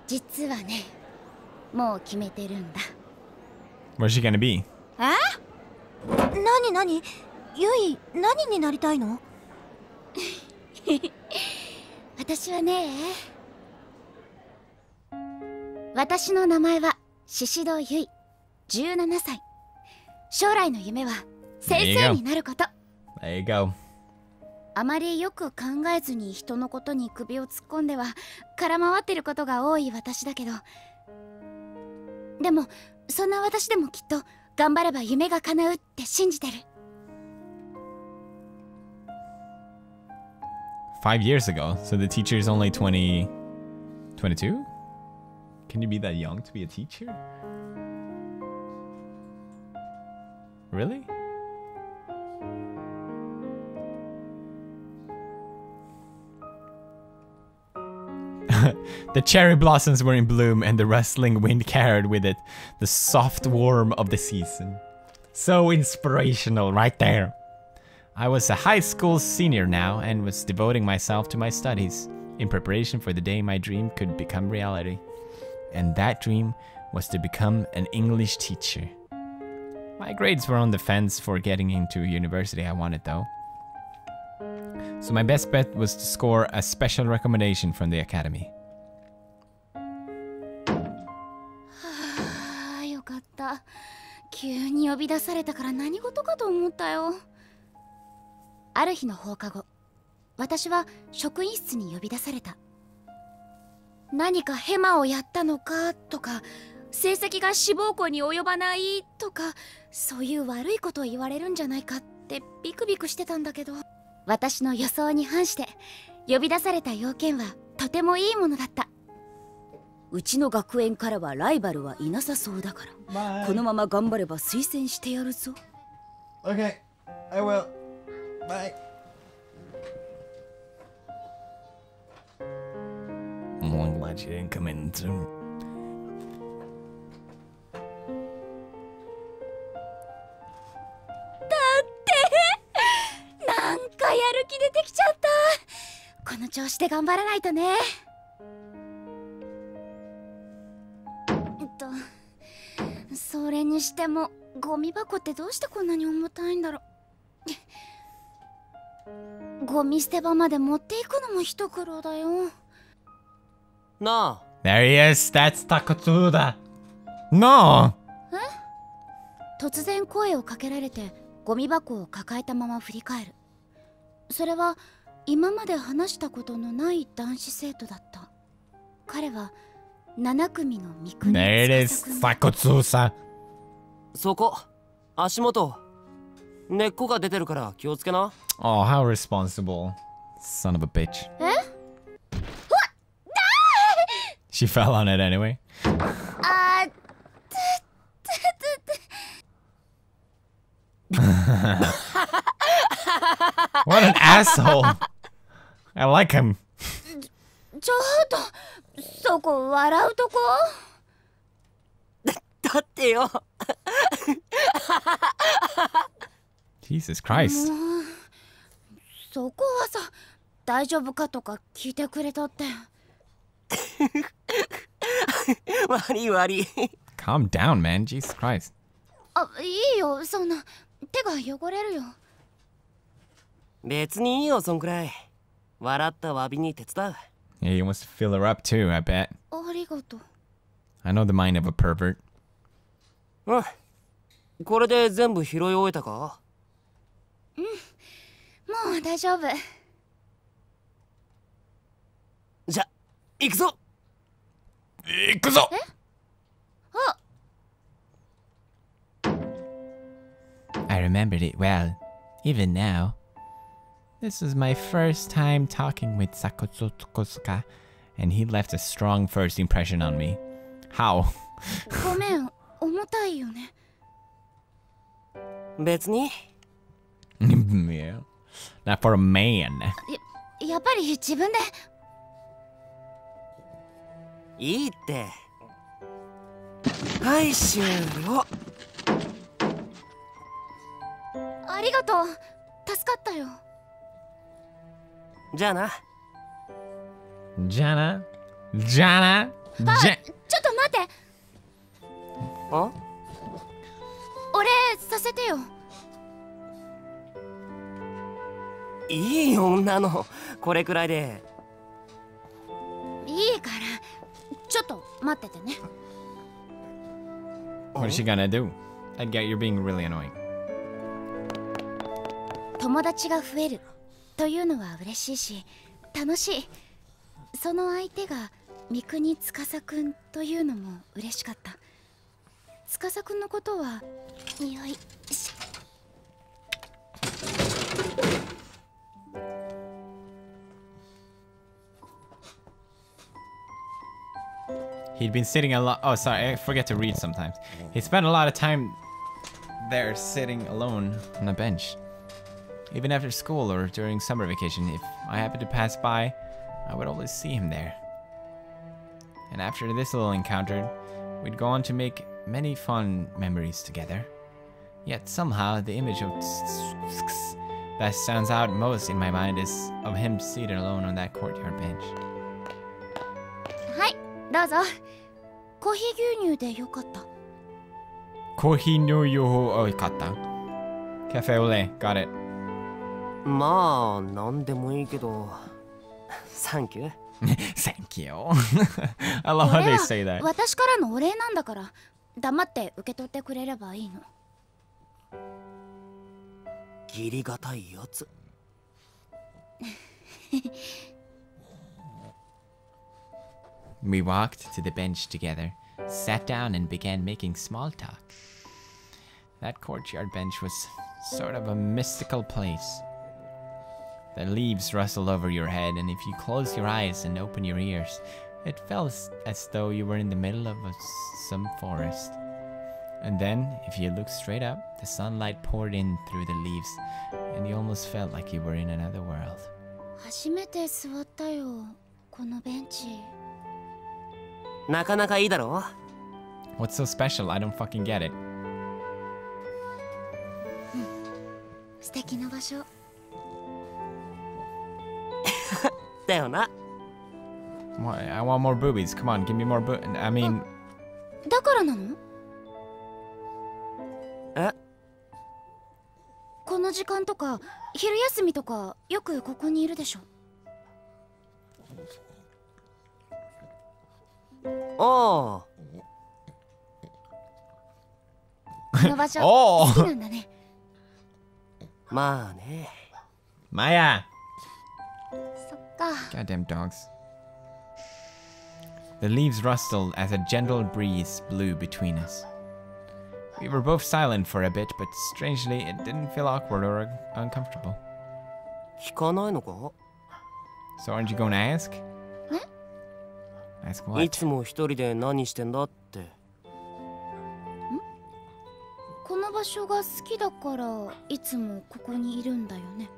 実はね、もう決めてるんだ。 Where's she gonna be? なにゆい、何になりたいの？私はね、私の名前は宍戸ゆい、17歳。将来の夢は先生になること。 There you go. あまりよく考えずに人のことに首を突っ込んでは空回ってることが多い私だけど、でもそんな私でもきっと頑張れば夢が叶うって信じてる。 5 years ago, so the teacher is only 22? Can you be that young to be a teacher? Really? The cherry blossoms were in bloom and the rustling wind carried with it the soft warmth of the season. So inspirational right there. I was a high school senior now and was devoting myself to my studies in preparation for the day my dream could become reality. And that dream was to become an English teacher. My grades were on the fence for getting into university I wanted though. So my best bet was to score a special recommendation from the academy. はあ、よかった。急に呼び出されたから何事かと思ったよ。ある日の放課後、私は職員室に呼び出された。何かヘマをやったのかとか、成績が志望校に及ばないとか、そういう悪いことを言われるんじゃないかってビクビクしてたんだけど、私の予想に反して呼び出された要件はとてもいいものだった。うちの学園からはライバルはいなさそうだから、このまま頑張れば推薦してやるぞ。 Okay, I will. Bye. I'm glad you didn't come in soon. なんかやる気出てきちゃった。この調子で頑張らないとね。それにしてもゴミ箱ってどうしてこんなに重たいんだろう。ゴミ捨て場まで持っていくのも一苦労だよ。なあ。 There he is. That's Takotsuda. No. 突然声をかけられてゴミ箱を抱えたまま振り返る。それは今まで話したことのない男子生徒だった。彼は7組の三國 There it is. Takotsuda. そこ、足元。根っこが出てるから気をつけな。Oh, how responsible. Son of a bitch. She fell on it anyway. What an asshole. I like him. ちょっとそこ笑うとこ。だってよ。Jesus Christ. そこはさ、大丈夫かとか聞いてくれたって。悪い悪い。Calm down, man. Jesus Christ. あ、いいよ、そんな手が汚れるよ。別にいいよ、そんくらい。笑った詫びに手伝う。Yeah, he wants to fill her up too, I bet. ありがとう。 I know the mind of a pervert. うん。これで全部拾い終えたか？もう大丈夫。じゃ、行くぞ。行くぞ。あ、I remembered it well, even now. This was my first time talking with Sakotsuka, and he left a strong first impression on me. How? ごめん、重たいよね。別に。Yeah. Not for a man. やっぱり自分で。いいって。はい終了。ありがとう。助かったよ。じゃあな。Jana? Jana? ちょっと待って。あ？お礼させてよ。いい女のこれくらいで。いいからちょっと待っててね。What is she gonna do? I get you're being really annoying. 友達が増えるというのは嬉しいし楽しい。その相手が三國司くんというのも嬉しかった。司くんのことはよいし。He'd been sitting a lot. Oh, sorry, I forget to read sometimes. He spent a lot of time there sitting alone on a bench. Even after school or during summer vacation, if I happened to pass by, I would always see him there. And after this little encounter, we'd go on to make many fond memories together. Yet somehow, the image of that stands out most in my mind is of him seated alone on that courtyard bench. はい、どうぞ。コーヒー牛乳でよかった。コーヒーの用法を買った。カフェオレ、got it. まあ、なんでもいいけど。サンキュー。Thank you. I love how they say that. 私からのお礼なんだから、黙って受け取ってくれればいいの。義理がたいやつ。We walked to the bench together, sat down and began making small talk. That courtyard bench was sort of a mystical place. The leaves rustled over your head, and if you close your eyes and open your ears, it felt as though you were in the middle of some forest. And then, if you looked straight up, the sunlight poured in through the leaves, and you almost felt like you were in another world. 初めて座ったよ、このベンチ。なかなかいいだろ。 What's so special? I don't fucking get it. 素敵な場所。だよな。I want more boobies. Come on, give me more I mean... だからなの？え？この時間とか昼休みとかよくここにいるでしょ。ああ。この場所好きなんだね。まあね。Maya! そっか。 Goddamn dogs. The leaves rustled as a gentle breeze blew between us. We were both silent for a bit, but strangely, it didn't feel awkward or uncomfortable. 聞かないのか？ So aren't you going to ask? ね？ Ask what? いつも一人で何してんだって。このの場所が好きだからいつもここにいるんだよね。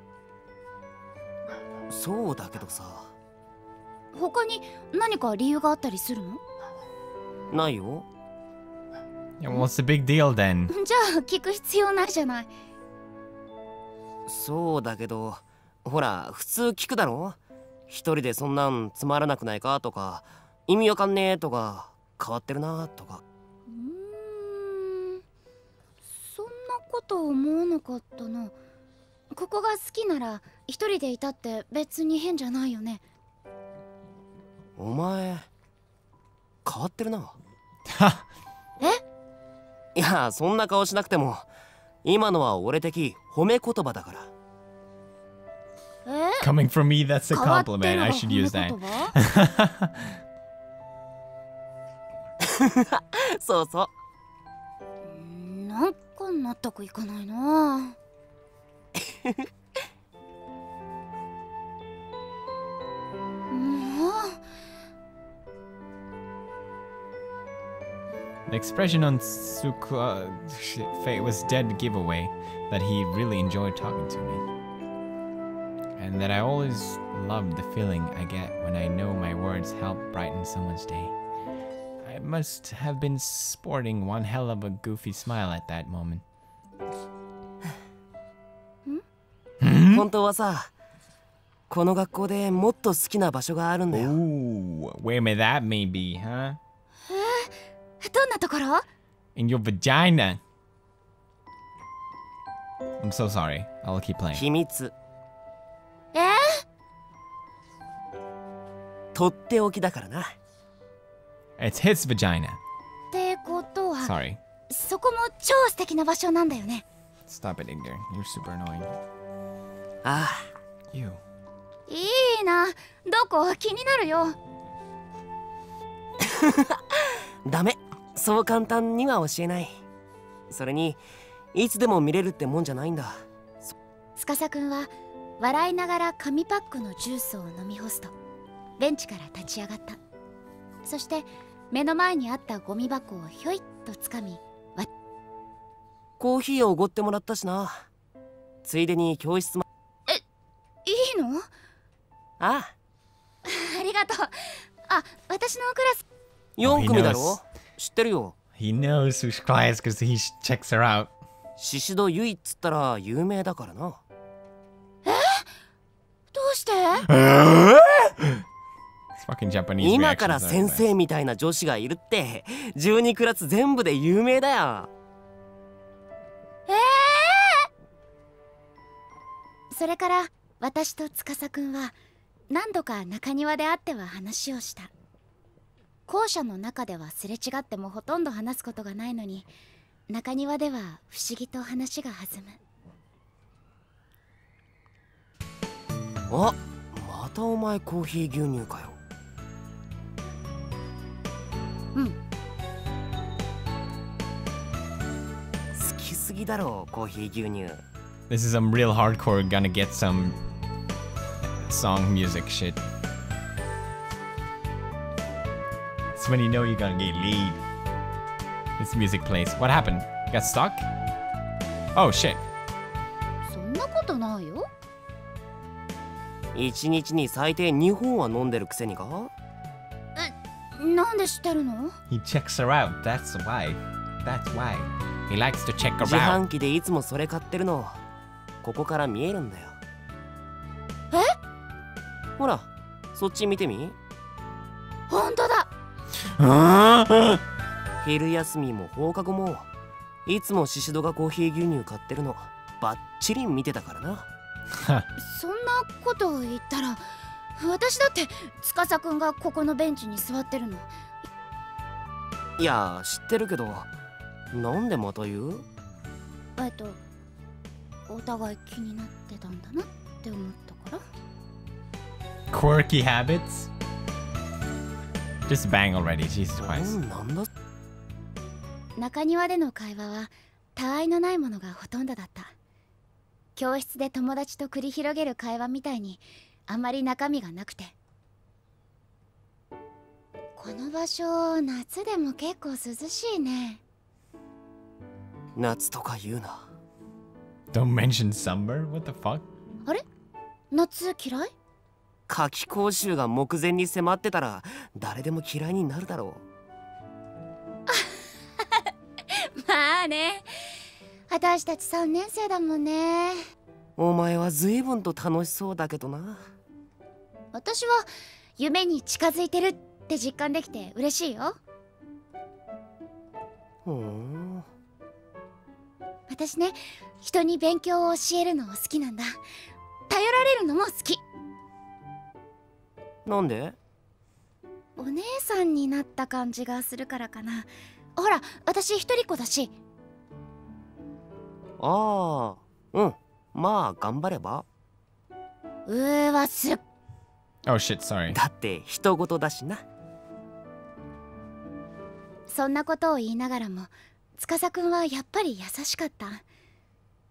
そうだけどさ。他に何か理由があったりするの？ないよ。Yeah, what's the big deal then? じゃあ聞く必要ないじゃない。そうだけど、ほら普通聞くだろ。一人でそんなんつまらなくないかとか、意味わかんねえとか、変わってるなとか。そんなこと思わなかったな。ここが好きなら一人でいたって別に変じゃないよね。お前変わってるな。いや、そんな顔しなくても、今のは俺的褒め言葉だから。Coming from me, that's a compliment. I should use that. そうそう。なんか納得いかないな。The expression on Suku's face was dead giveaway that he really enjoyed talking to me. And that I always loved the feeling I get when I know my words help brighten someone's day. I must have been sporting one hell of a goofy smile at that moment. 本当はさ、この学校でもっと好きな場所があるんだよ。Ooh, where may that may be, huh? どんなところ？ In your vagina. I'm so sorry. I'll keep playing. 秘密。とっておきだからな。It's his vagina. ってことは、Sorry. そこも超素敵な場所なんだよね。Stop it, Igor. You're super annoying. ああ。You. いいな。どこ？気になるよ。ダメ。そう簡単には教えない。それにいつでも見れるってもんじゃないんだ。司くんは笑いながら紙パックのジュースを飲み干すとベンチから立ち上がった。そして目の前にあったゴミ箱をひょいっとつかみ、コーヒーをおごってもらったしな。ついでに教室も。いいの？ああ。ありがとう。あ、私のクラス4組だろ。知ってるよ。He knows who's class because he checks her out. シシドユイっつったら有名だからな。どうして？ Fucking Japanese 今から reactions 先生みたいな女子がいるって12クラス全部で有名だよ。それから私と司くんは何度か中庭で会っては話をした。校舎の中ではすれ違ってもほとんど話すことがないのに、中庭では不思議と話が弾む。あ、またお前コーヒー牛乳かよ。うん。好きすぎだろコーヒー牛乳。This is some real hardcore gonna get some song music shit. It's when you know you're gonna get laid. This music plays. What happened? Got stuck? Oh shit. そんなことないよ。1日に最低2本は飲んでるくせにか。なんで知ってるの？ He checks her out. That's why. That's why. He likes to check her 自 out. 販機でいつもそれ買ってるのここから見えるんだよ。ほらそっち見てみ。本当だ。昼休みも放課後もいつもシシドがコーヒー牛乳買ってるのバッチリ見てたからな。そんなことを言ったら私だって司くんがここのベンチに座ってるの。いや知ってるけどなんでまた言う？お互い気になってたんだなって思ったから。Quirky habits? Just bang already, Jesus Christ. なんだ？中庭での会話はたわいのないものがほとんどだった。教室で友達と繰り広げる会話みたいにあんまり中身がなくて。この場所夏でも結構涼しいね。夏とか言うな。 Don't mention summer? What the fuck? あれ、夏嫌い？夏期講習が目前に迫ってたら誰でも嫌いになるだろまあね、私たち3年生だもんね。う。お前は随分と楽しそうだけどな。私は夢に近づいてるって実感できて嬉しいよ。ふん。私ね、人に勉強を教えるの好きなんだ。頼られるのも好き。なんで？お姉さんになった感じがするからかな。ほら、私一人っ子だし。ああ、うん。まあ頑張れば。わ、すっ。 Oh shit, sorry. だって人事だしな。そんなことを言いながらも司くんはやっぱり優しかった。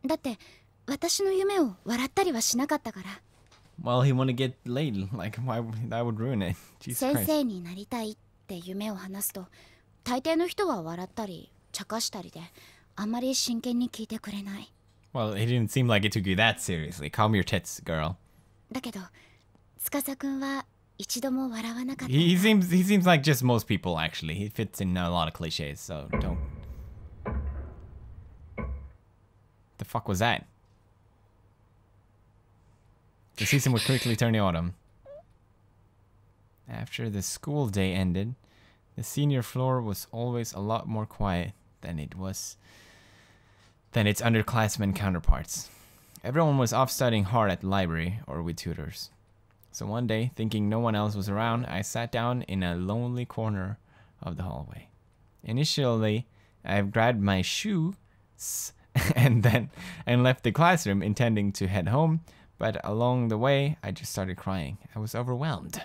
だって私の夢を笑ったりはしなかったから。 Well, he wanna get laid. Like, why that would ruin it? Jesus 先 Christ. 生になりたいって夢を話すと大抵の人は笑ったり茶化したりであんまり真剣に聞いてくれない。 Well, it didn't seem like it took you that seriously. Calm your tits, girl. だけど司くんは一度も笑わなかった。 He seems like just most people actually. He fits in a lot of cliches, so don't. The fuck was that? The season would quickly turn to autumn. After the school day ended, the senior floor was always a lot more quiet than its underclassmen counterparts. Everyone was off studying hard at the library or with tutors. So one day, thinking no one else was around, I sat down in a lonely corner of the hallway. Initially, I grabbed my shoes and left the classroom intending to head home, but along the way, I just started crying. I was overwhelmed.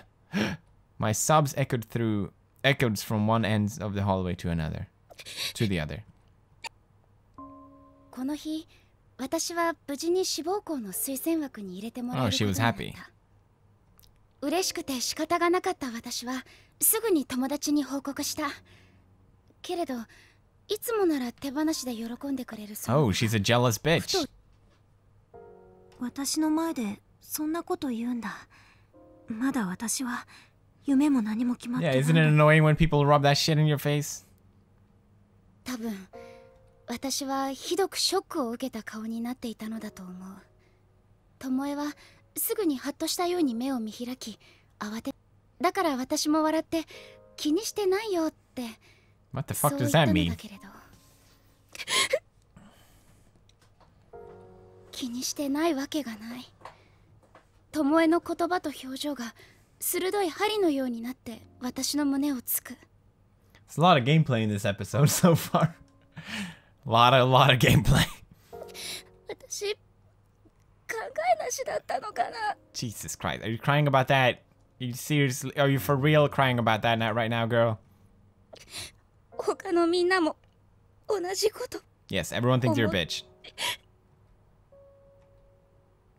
My sobs echoed from one end of the hallway to the other. この日、私は無事に志望校の推薦枠に入れてもらえ Oh, るこ she とに was なった。 happy. 嬉しくて仕方がなかった私はすぐに友達に報告した。けれどいつもなら手放しで喜んでくれるそう。 Oh, she's a jealous bitch. 私の前でそんなこと言うんだ。まだ私は夢も何も決まってな Yeah, い。 isn't it annoying when people rub that shit in your face? 多分私はひどくショックを受けた顔になっていたのだと思う。巴はすぐにハッとしたように目を見開き慌て、だから私も笑って気にしてないよって What the そう fuck 言 does った that の mean? だけれど気にしてないわけがない。巴の言葉と表情が鋭い針のようになって私の胸をつく。 There's a lot of gameplay in this episode so far. A lot of gameplay. 私考えなしだったのかな。 Jesus Christ. Are you crying about that? Are you for real crying about that right now, girl? 他のみんなも同じこと。 Yes, everyone thinks you're a bitch.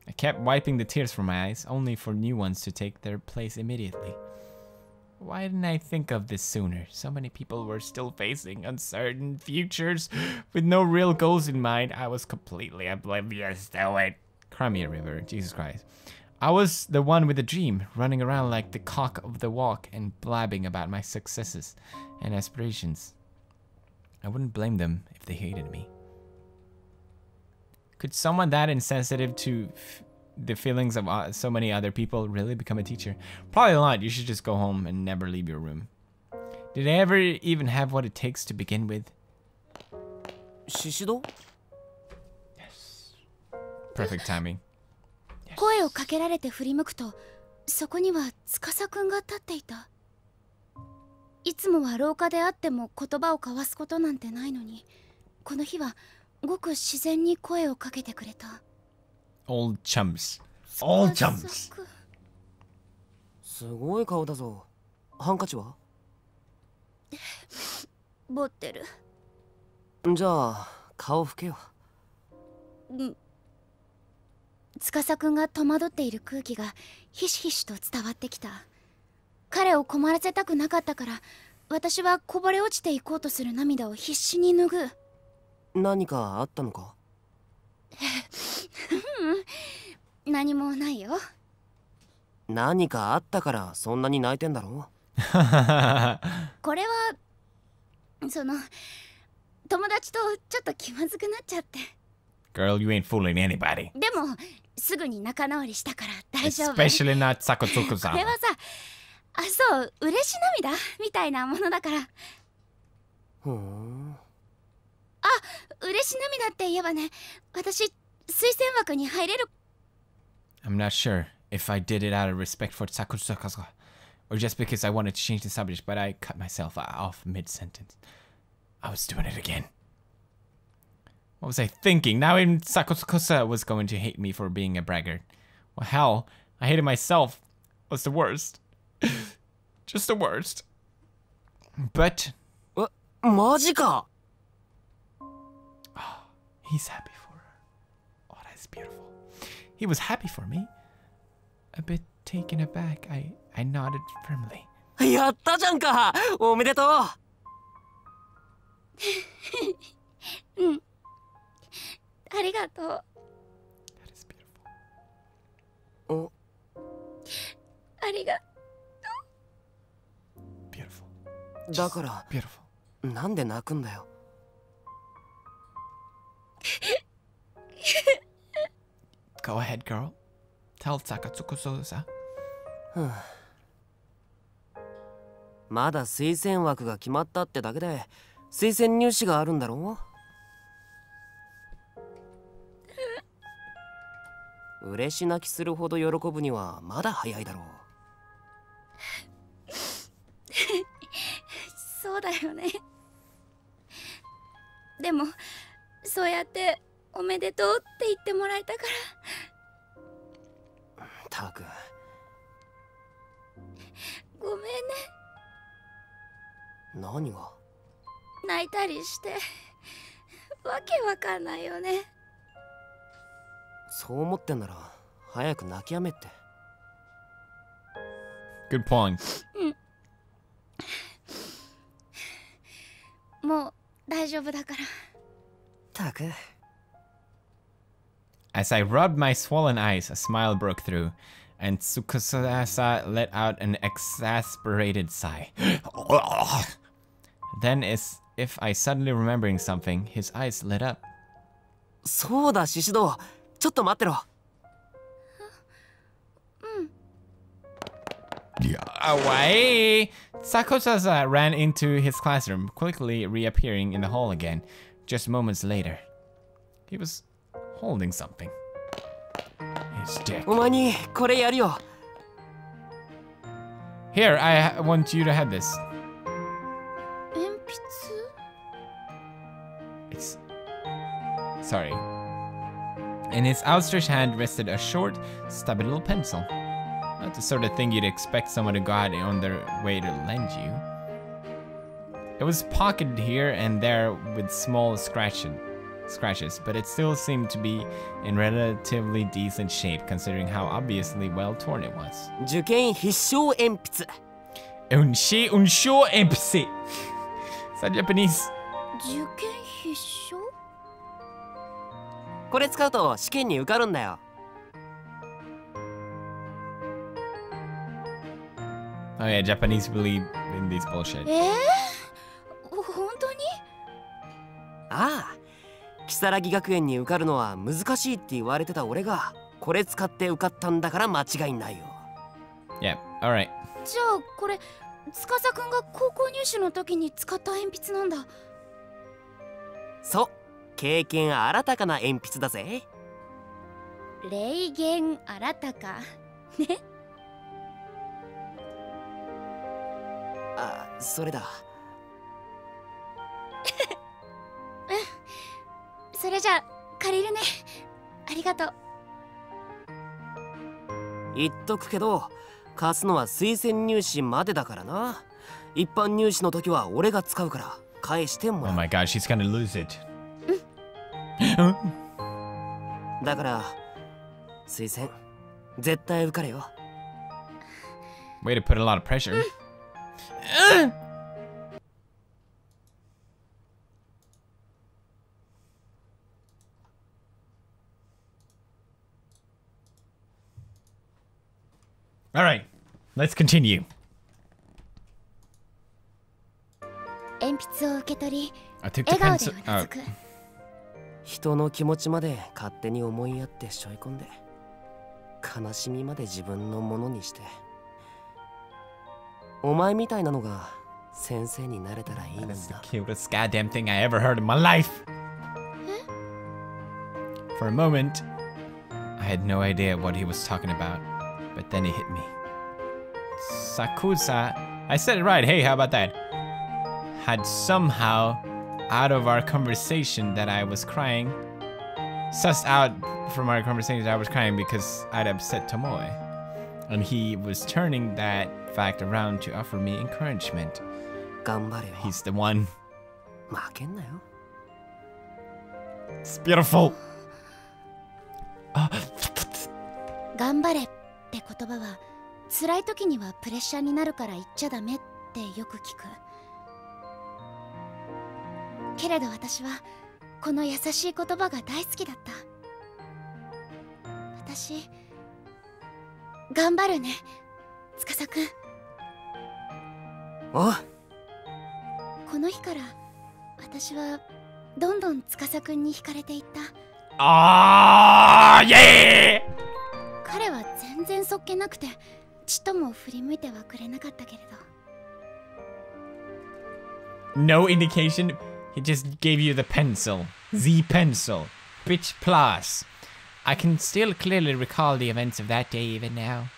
I kept wiping the tears from my eyes, only for new ones to take their place immediately. Why didn't I think of this sooner? So many people were still facing uncertain futures with no real goals in mind. I was completely oblivious to it. Cry me a river, Jesus Christ. I was the one with the dream, running around like the cock of the walk and blabbing about my successes and aspirations. I wouldn't blame them if they hated me. Could someone that insensitive to the feelings of so many other people really become a teacher? Probably not. You should just go home and never leave your room. Did I ever even have what it takes to begin with? シシド？ Yes. Perfect timing. 声をかけられて振り向くとそこには司くんが立っていた。いつもは廊下であっても言葉を交わすことなんてないのに、この日はごく自然に声をかけてくれた。 Old chums. Old chums. すごい顔だぞ。ハンカチは？持ってる。じゃあ顔拭けよ。司くんが戸惑っている空気がひしひしと伝わってきた。彼を困らせたくなかったから私はこぼれ落ちていこうとする涙を必死に拭う。何かあったのか？何もないよ。何かあったからそんなに泣いてんだろ？これはその友達とちょっと気まずくなっちゃって。 Girl, you ain't fooling anybody. でもすぐに仲直りしたから大丈夫。 Especially not こ Sakotsuku-san. れはさ、あ、そう嬉し涙みたいなものだから。ふん。あ、嬉し涙って言えばね、私推薦枠に入れる。 I'm not sure if I did it out of respect for Sakotsuka or just because I wanted to change the subject, but I cut myself off mid-sentence. I was doing it again. What was I thinking? Now even Sakotsuka was going to hate me for being a braggart. Well, hell, I hated myself. Was the worst. Just the worst. But... マジか。 He's happy for her. Oh, that's beautiful. He was happy for me. A bit taken aback, I nodded firmly. やったじゃんか。おめでとう。うん。ありがとう。That is beautiful. お。ありが。Beautiful. だから。Beautiful. なんで泣くんだよ。Go ahead, girl. Tell Sakotsuka-san. まだ推薦枠が決まったってだけで推薦入試があるんだろう。嬉し泣きするほど喜ぶにはまだ早いだろう。そうだよね。でもそうやっておめでとうって言ってもらえたから。たく。ごめんね。何が？泣いたりしてわけわかんないよね。そう思ってんなら早く泣きやめって。 Good point. もう大丈夫だから。たく。 As I rubbed my swollen eyes, a smile broke through, and Tsukasa let out an exasperated sigh. Then, as if I suddenly remembering something, his eyes lit up. そうだ、シシド。ちょっと待ってろ。Away! Sakotsuka ran into his classroom, quickly reappearing in the hall again, just moments later. He was holding something. His dick. お前にこれやるよ。 Here, I want you to have this. 鉛筆？ It's... Sorry. In his outstretched hand rested a short, stubby little pencil. Not the sort of thing you'd expect someone to go out on their way to lend you. It was pocketed here and there with small scratches, but it still seemed to be in relatively decent shape considering how obviously well torn it was. 受験必勝鉛筆。Unsho empathy. Is that Japanese? 受験必勝？これ使うと試験に受かるんだよ。Oh yeah, Japanese believe in these bullshit. 本当に？ああ、如月学園に受かるのは難しいって言われてた俺がこれ使って受かったんだから間違いないよ。Yeah, alright. じゃあこれ司くんが高校入試の時に使った鉛筆なんだ。そう、経験新たかな鉛筆だぜ。霊言新たかね。あ、それだ。それじゃあ借りるね。ありがとう。言っとくけど、貸すのは推薦入試までだからな。一般入試の時は俺が使うから返してもらう。Oh my god, she's gonna lose it. だから推薦絶対受かれよ。 Way to put a lot of pressure. Alright, let's continue. 鉛筆を受け取り I took the 笑顔で pencil. うなずく、人の気持ちまで勝手に思いやって背負い込んで悲しみまで自分のものにして、お前みたいなのが先生になれたらいいの That に is the な。 cutest goddamn thing I ever heard in my life. For a moment, I had no idea what he was talking about, but then it hit me. Sakusa, I said it right, hey, how about that? Had somehow, out of our conversation that I was crying, sussed out from our conversation that I was crying because I'd upset Tomoe. And he was turning that fact around to offer me encouragement. 頑張れよ。 He's the one. 負けんなよ。 It's beautiful. 頑張れって言葉は辛い時にはプレッシャーになるから言っちゃダメってよく聞く。けれど私はこの優しい言葉が大好きだった。私頑張るね、司くん。おう。この日から私はどんどん司くんに惹かれていった。 Ah, yeah! 彼は全然そっけなくてちっとも振り向いてはくれなかったけれど。 No indication. He just gave you the pencil. The pencil. Bitch plus. I can still clearly recall the events of that day even now.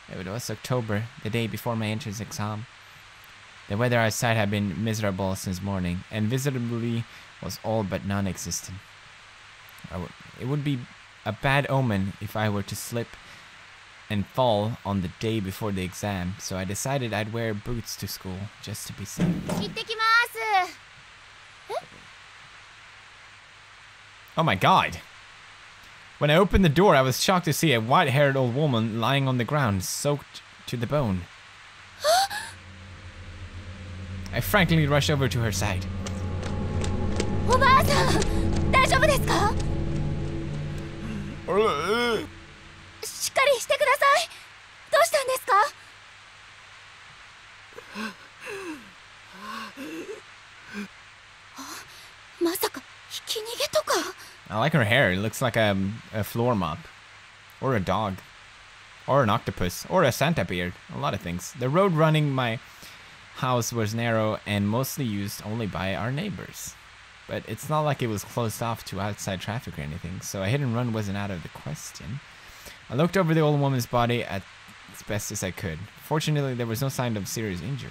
It was October, the day before my entrance exam. The weather outside had been miserable since morning, and visibility was all but non-existent. It would be a bad omen if I were to slip and fall on the day before the exam, so I decided I'd wear boots to school just to be safe. 行ってきます。 Oh my god! When I opened the door, I was shocked to see a white-haired old woman lying on the ground, soaked to the bone. I frankly rushed over to her side. おばあさん、大丈夫ですか？しっかりしてください。どうしたんですか？ まさかひき逃げとか？ I like her hair. It looks like a floor mop. Or a dog. Or an octopus. Or a Santa beard. A lot of things. The road running my house was narrow and mostly used only by our neighbors. But it's not like it was closed off to outside traffic or anything, so a hit and run wasn't out of the question. I looked over the old woman's body as best as I could. Fortunately, there was no sign of serious injury.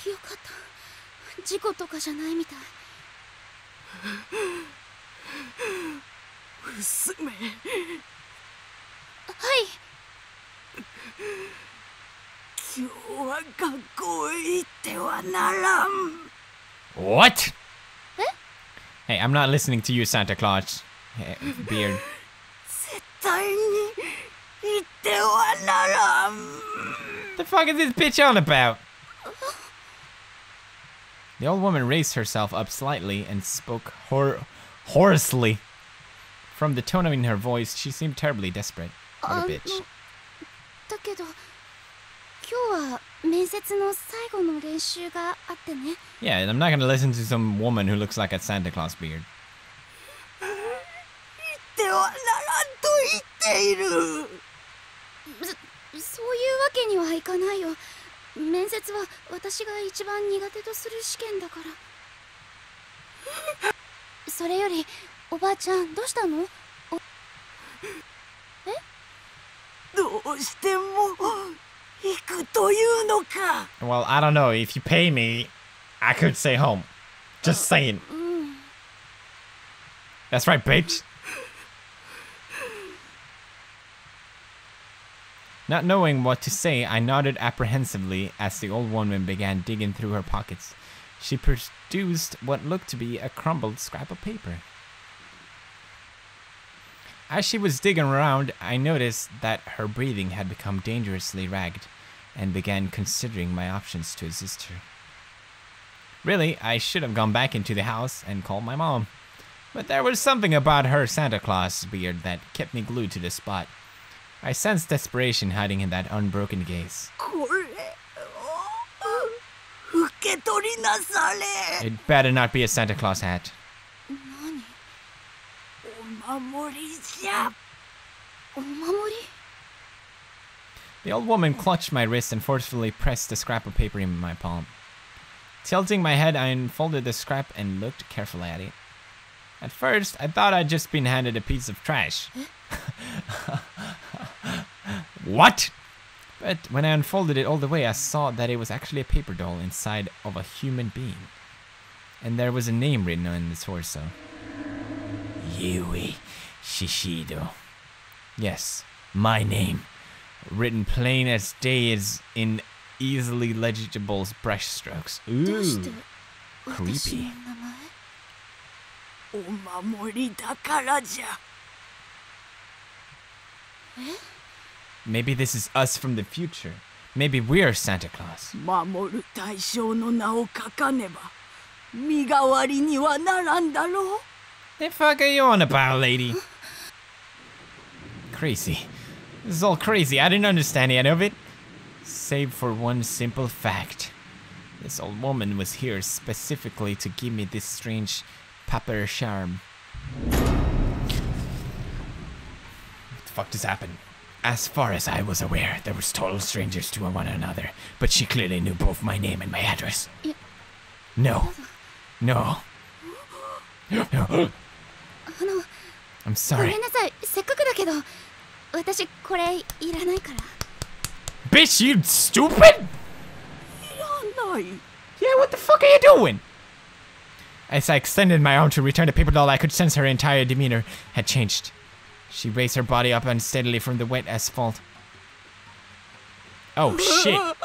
よかった。事故とかじゃないみたい。娘。はい。今日は学校へ行ってはならん。 What? Hey, I'm not listening to you, Santa Claus. Hey, beard. 絶対に行ってはならん。 The fuck is this bitch on about? The old woman raised herself up slightly and spoke hoarsely. From the tone in her voice, she seemed terribly desperate. What a bitch. だけど今日は面接の最後の練習があってね。 Yeah, I'm not gonna listen to some woman who looks like a Santa Claus beard. 行ってはならんと言っている。そういうわけにはいかないよ。面接は私が一番苦手とする試験だから。それよりおばあちゃんどうしたの？どうしても行くというのか。 Well, I don't know. If you pay me, I could stay home. Just saying. That's right, bitch. Not knowing what to say, I nodded apprehensively as the old woman began digging through her pockets. She produced what looked to be a crumpled scrap of paper. As she was digging around, I noticed that her breathing had become dangerously ragged and began considering my options to assist her. Really, I should have gone back into the house and called my mom. But there was something about her Santa Claus beard that kept me glued to the spot. I sense desperation hiding in that unbroken gaze. これを受け取りなされ。 It better not be a Santa Claus hat. お守りじゃ。お守り？ The old woman clutched my wrist and forcefully pressed the scrap of paper in my palm. Tilting my head, I unfolded the scrap and looked carefully at it. At first, I thought I'd just been handed a piece of trash. What? But when I unfolded it all the way, I saw that it was actually a paper doll inside of a human being. And there was a name written on the torso. Yui Shishido. Yes, my name. Written plain as day is in easily legible brushstrokes. Ooh, creepy. お守りだからじゃ。 Maybe this is us from the future. Maybe we're Santa Claus. 守る対象の名を書かねば身代わりにはならんだろう。 The fuck are you on about, lady? Crazy. This is all crazy. I didn't understand any of it. Save for one simple fact. This old woman was here specifically to give me this strange paper charm. What the fuck just happened? As far as I was aware, there was total strangers to one another, but she clearly knew both my name and my address. No. No. I'm ご sorry. めんなさい。せっかくだけど、私これいらないから。 Bitch, you stupid! いらない。 Yeah, what the fuck are you doing? As I extended my arm to return the paper doll, I could sense her entire demeanor had changed. She raised her body up unsteadily from the wet asphalt. Oh, shit. ど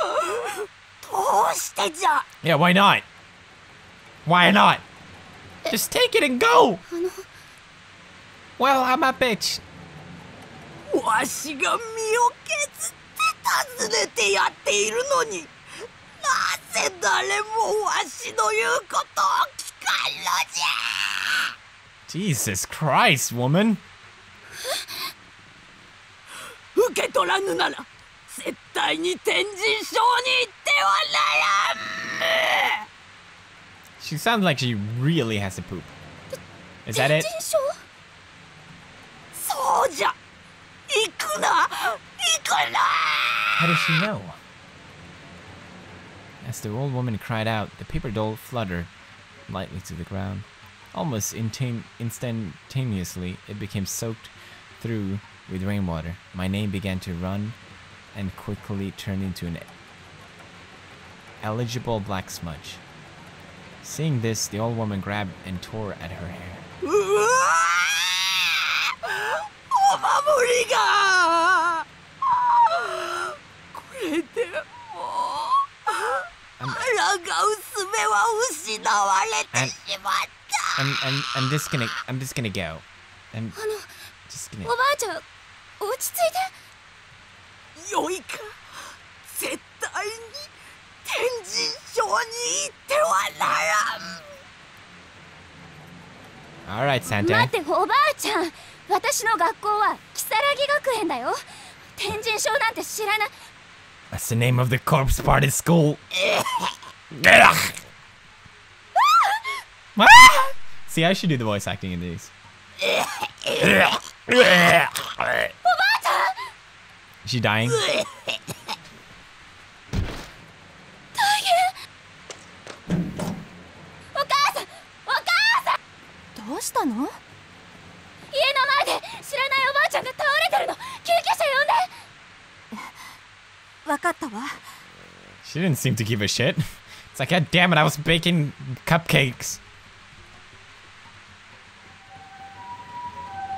うしてじゃ。 Yeah, why not? Why not? Just take it and go! Well, I'm a bitch. わしが身を削って訪ねてやっているのに、なぜ誰もわしの言うことを聞かんのじゃ。 Jesus Christ, woman. 受け取らぬなら絶対に天神賞に行ってはならん。 She sounds like she really has to poop. Is that it? 天神賞？そうじゃ。行くな、行くな。 How does she know? As the old woman cried out, the paper doll fluttered lightly to the ground. Almost instantaneously, it became soaked through with rainwater. My name began to run and quickly turned into an eligible black smudge. Seeing this, the old woman grabbed and tore at her hair. うわー、お守りが。これでもう抗う術は失われてしまった。 I'm just gonna go. I'm just gonna. おばあちゃん、落ち着いて。よいか、絶対に天神賞に行ってはならん。 Alright, Santa. 待って、おばあちゃん。私の学校は如月学園だよ。天神賞なんて知らない。 That's the name of the corpse party school. See, I should do the voice acting in these. Is she dying? どうしたの？家の前で知らないおばあちゃんが倒れてるの。救急車呼んで。わかったわ。 She didn't seem to give a shit. It's like, God damn it, I was baking cupcakes.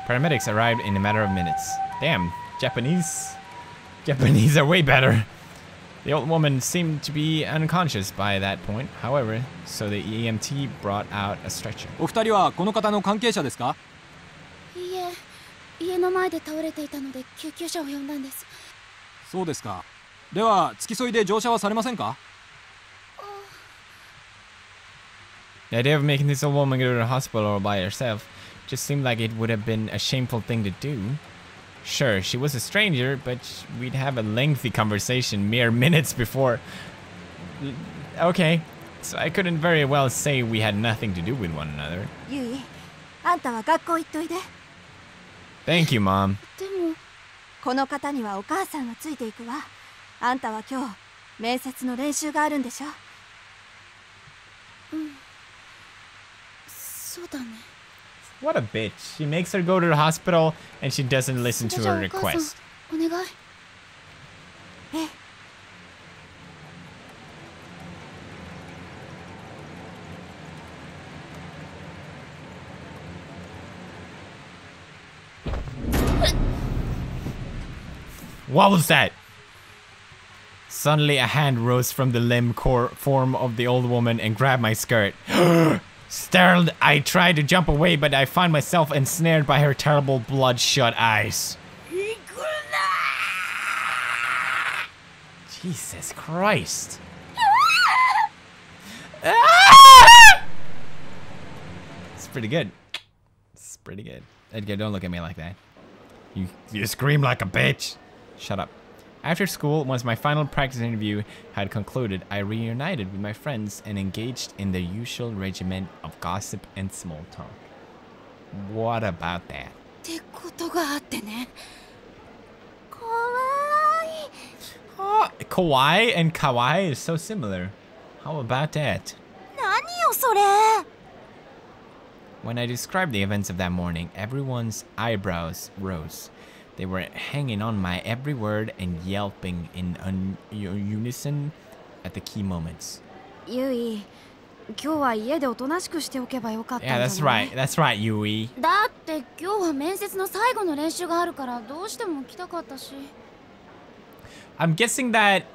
Paramedics arrived in a matter of minutes. Damn, Japanese are way better. The old woman seemed to be unconscious by that point, however, so the EMT brought out a stretcher. お二人はこの方の関係者ですか？いいえ、家の前で倒れていたので救急車を呼んだんです。そうですか。では付き添いで乗車はされませんか？ The idea of making this old woman go to the hospital all by herself just seemed like it would have been a shameful thing to do. Sure, she was a stranger, but we'd have a lengthy conversation mere minutes before. Okay, so I couldn't very well say we had nothing to do with one another. ゆい、あんたは学校行っといで。 Thank you, Mom. でもこの方にはお母さんがついていくわ。あんたは今日面接の練習があるんでしょ。そうだね。 What a bitch. She makes her go to the hospital and she doesn't listen そ to れじゃ her あお母 request. さんお願い。ええ。 What was that? Suddenly a hand rose from the limb form of the old woman and grabbed my skirt. Startled, I tried to jump away, but I found myself ensnared by her terrible bloodshot eyes. Jesus Christ. It's pretty good. It's pretty good. Edgar, don't look at me like that. You scream like a bitch. Shut up. After school, once my final practice interview had concluded, I reunited with my friends and engaged in the usual regimen of gossip and small talk. What about that? ってことがあってね。かわいい。 Oh, kawaii and kawaii is so similar. How about that? 何よそれ。 When I described the events of that morning, everyone's eyebrows rose. They were hanging on my every word and yelping in unison at the key moments. ゆい、今日は家でおとなしくしておけばよかったん Yeah, じゃ that's ない right. That's right, Yui. だって今日は面接の最後の練習があるからどうしても来たかったし。I'm guessing that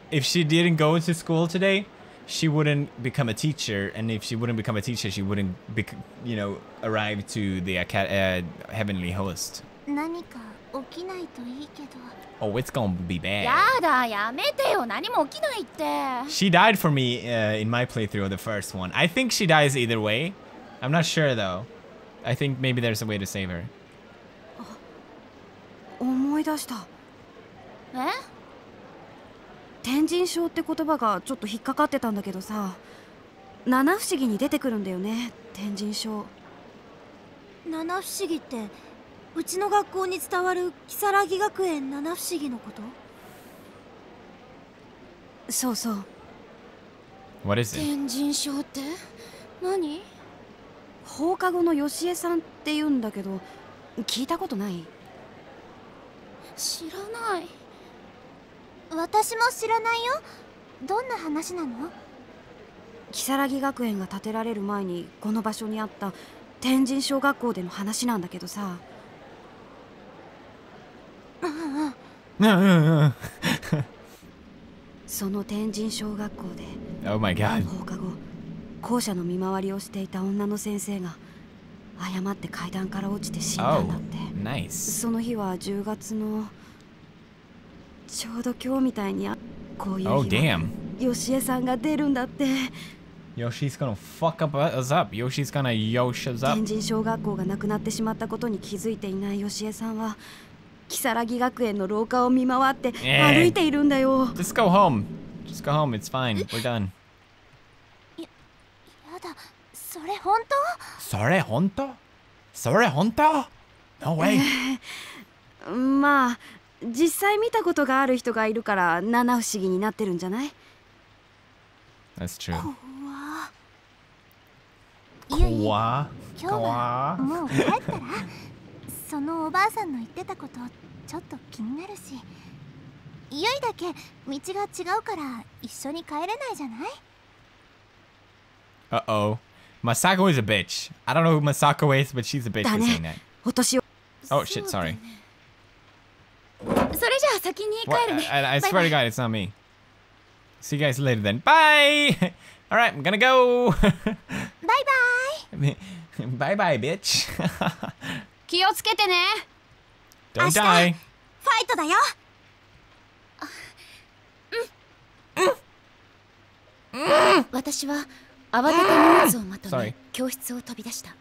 if she didn't go to school today, she wouldn't become a teacher, and if she wouldn't become a teacher, she wouldn't, arrive to the heavenly host. 何か起きないといいけど。 Oh, it's gonna be bad. やだ、やめてよ。何も起きないって。 She died for me in my playthrough of the first one. I think she dies either way. I'm not sure though. I think maybe there's a way to save her. 思い出した。え？天神症って言葉がちょっと引っかかってたんだけどさ、七不思議に出てくるんだよね、天神症。七不思議ってうちの学校に伝わる如月学園七不思議のこと？そうそう。 What is it? 天神症って何？放課後のよしえさんって言うんだけど、聞いたことない？知らない。私も知らないよ。どんな話なの？如月学園が建てられる前にこの場所にあった天神小学校での話なんだけどさ。その天神小学校で Oh my god. 放課後校舎の見回りをしていた女の先生が誤って階段から落ちて死んだんだって。Oh, nice. その日は10月のちょうど今日みたいにこういう Oh 日は damn. よしえさんが出るんだって。 Yoshi's gonna fuck us up. Yoshi's gonna yosh us up. 天神小学校がなくなってしまったことに気づいていないよしえさんは如月学園の廊下を見回って歩いているんだよ。Just go home. Just go home. It's fine. We're done. やだ、それ本当？それ本当？それ本当？ No way. まあ実際見たことがある人がいるから七不思議になってるんじゃない？ That's true. ゆい、怖今日はもう帰ったらそのおばあさんの言ってたことちょっと気になるし、ゆいだけ道が違うから一緒に帰れないじゃない？ Uh-oh. Masako is a bitch. I don't know who Masako is, but she's a bitch for saying that. お年を。 Oh shit, sorry. それじゃあ先に帰 What? るね。 I swear to God, it's not me. See you guys later then. Bye! Alright, I'm gonna go! バイバイ。 Bye bye, bitch. 気をつけてね。 Don't die. ファイトだよ。私は慌てて荷物をまとめ Sorry. 教室を飛び出した。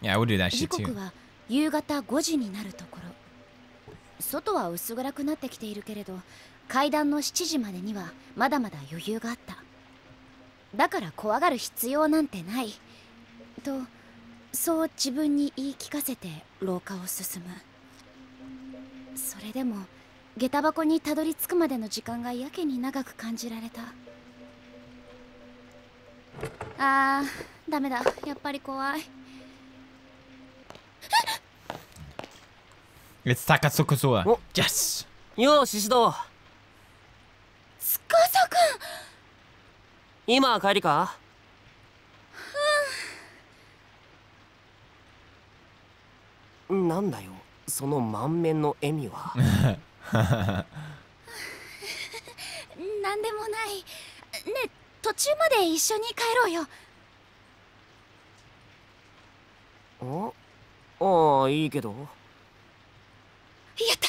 Yeah, I would do that 時 shit too. 刻は夕方5時になるところ。外は薄暗くなってきているけれど、階段の7時までにはまだまだ余裕があった。だから怖がる必要なんてないと、そう自分に言い聞かせて廊下を進む。それでも下駄箱にたどり着くまでの時間がやけに長く感じられた。ダメだ、やっぱり怖い。It's Takatsukusuwa. お Yes! よう、シシド。司くん。今帰りか？なんだよ、その満面の笑みは。なんでもない。ねえ、途中まで一緒に帰ろうよ。ああ、いいけど。やった。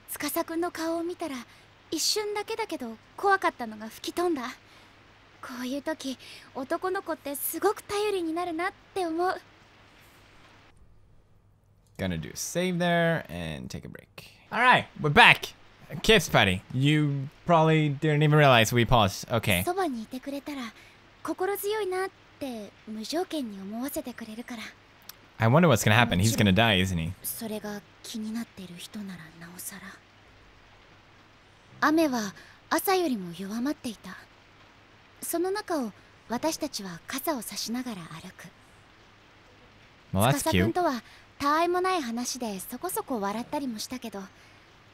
司くんの顔を見たら一瞬だけだけど怖かったのが吹き飛んだ。こういう時男の子ってすごく頼りになるなって思う。Gonna do a save there and take a break. Alright, we're back! Kiss Patty, you probably didn't even realize we paused. Okay. そばにいてくれたら心強いなって無条件に思わせてくれるから。I wonder what's gonna happen. He's gonna die, isn't he? それが気になっている人ならなおさら。雨は朝よりも弱まっていた。その中を私たちは傘を差しながら歩く。 Well, that's 司くん cute. とはたわいもない話でそこそこ笑ったりもしたけど、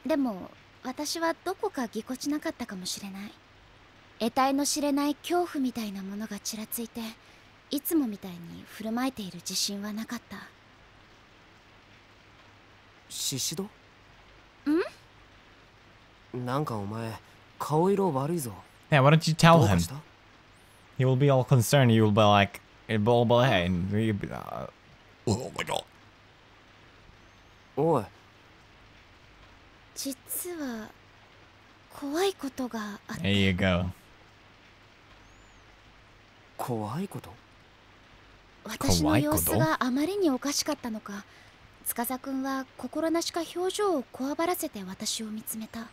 でも私はどこかぎこちなかったかもしれない。得体の知れない恐怖みたいなものがちらついて、いつもみたいに振る舞えている自信はなかった。シシド？なんかお前顔色悪いぞ。 Yeah, why don't you tell どうか him? した？ He will be all concerned. You will be like, blah blah, and you'll be, oh my god. おい、実は怖いことがあって。 There you go. 怖いこと？私の様子があまりにおかしかったのか、司くんは心なしか表情をこわばらせて私を見つめた。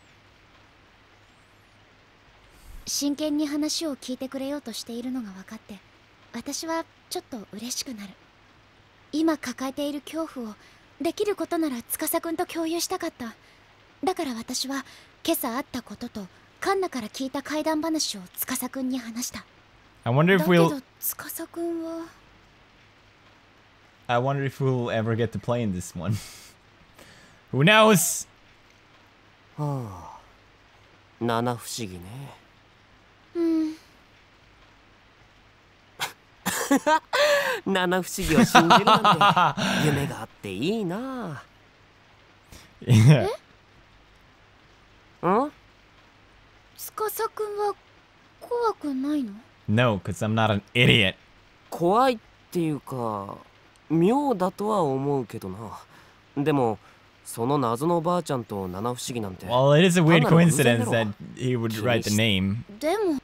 真剣に話を聞いてくれようとしているのが分かって、私はちょっと嬉しくなる。今抱えている恐怖をできることなら司くんと共有したかった。だから私は今朝あったこととカンナから聞いた怪談話を司くんに話した。 I wonder だ if け we'll. ど司くんは I wonder if we'll ever get to play in this one. Who knows? はあ、七不思議ね。七不思議を信じるなんて夢があっていいな。Yeah. ん？司くんは怖くないの？ No, because I'm not an idiot. 怖いっていうか妙だとは思うけどな。でもその謎のばあちゃんと七不思議なんて Well, it is a weird 単なる偶然 coincidence だろ。 that he would write the name. でも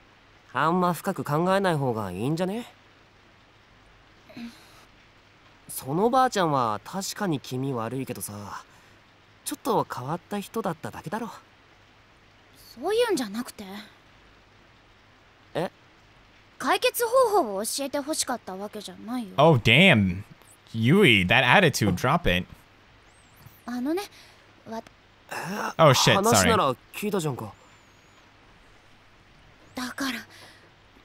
あんま深く考えない方がいいんじゃね？そのばあちゃんは確かに気味悪いけどさ、ちょっと変わった人だっただけだろ。そういうんじゃなくて。え？解決方法を教えてほしかったわけじゃないよ。 Oh, damn. Yui, that attitude, drop it. あのね、Oh, shit, 話 sorry. なら聞いたじゃんか。だから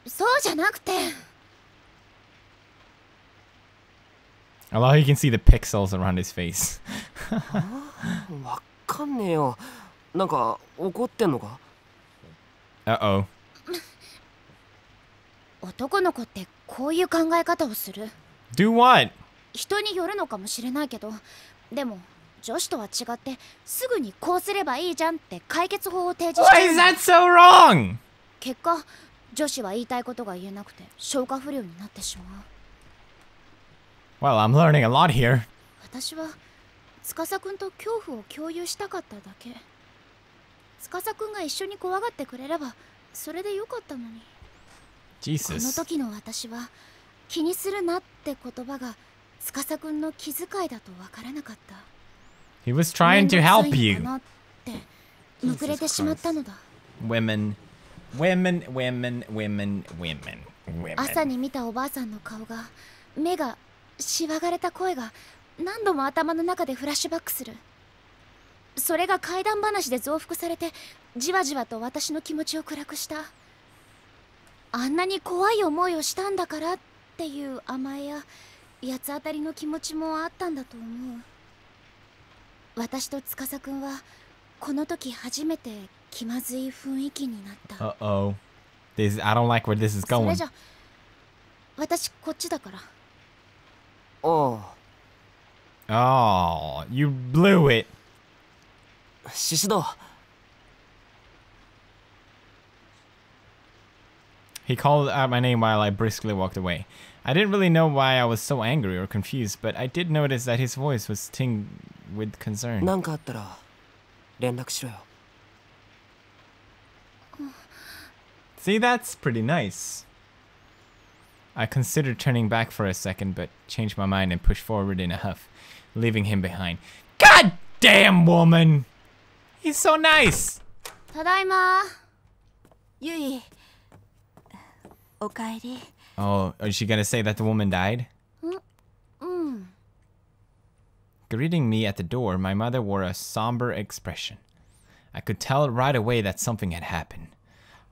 そうじゃなくて。 I love how you can see the pixels around his face. わかんねえよ。なんか怒ってんのか？ Uh-oh. 男の子ってこういう考え方をする。 Do what? 人によるのかもしれないけど、でも女子とは違ってすぐにこうすればいいじゃんって解決法を提示し Why て is る。 that so wrong? 結果女子は言いたいことが言えなくて消化不良になってしまう。 Well, I'm learning a lot here. 私は司くんと恐怖を共有したかっただけ。司くんが一緒に怖がってくれればそれでよかったのに。この Jesus. 時の私は気にするなって言葉が司くんの気遣いだとわからなかった。 He was trying to help you. めんどくさいのかなってむくれてしまったのだ。 Women. Women, women, women, women, women. 朝に見たおばあさんの顔が、目が、しわがれた声が何度も頭の中でフラッシュバックする。それが怪談話で増幅されて、じわじわと私の気持ちを暗くした。あんなに怖い思いをしたんだからっていう甘えや八つ当たりの気持ちもあったんだと思う。私と司くんはこの時初めて気まずい雰囲気になった。Uh-oh. I don't like where this is それ going. じゃ私こっちだから。おう。 Oh, you blew it. シシド。 He called out my name while I briskly walked away. I didn't really know why I was so angry or confused, but I did notice that his voice was tinged with concern. なんかあったら連絡しろよ。 See, that's pretty nice. I considered turning back for a second, but changed my mind and pushed forward in a huff, leaving him behind. God damn, woman! He's so nice! ただいま。ゆい、おかえり。 Oh, is she gonna say that the woman died? うん。 Greeting me at the door, my mother wore a somber expression. I could tell right away that something had happened.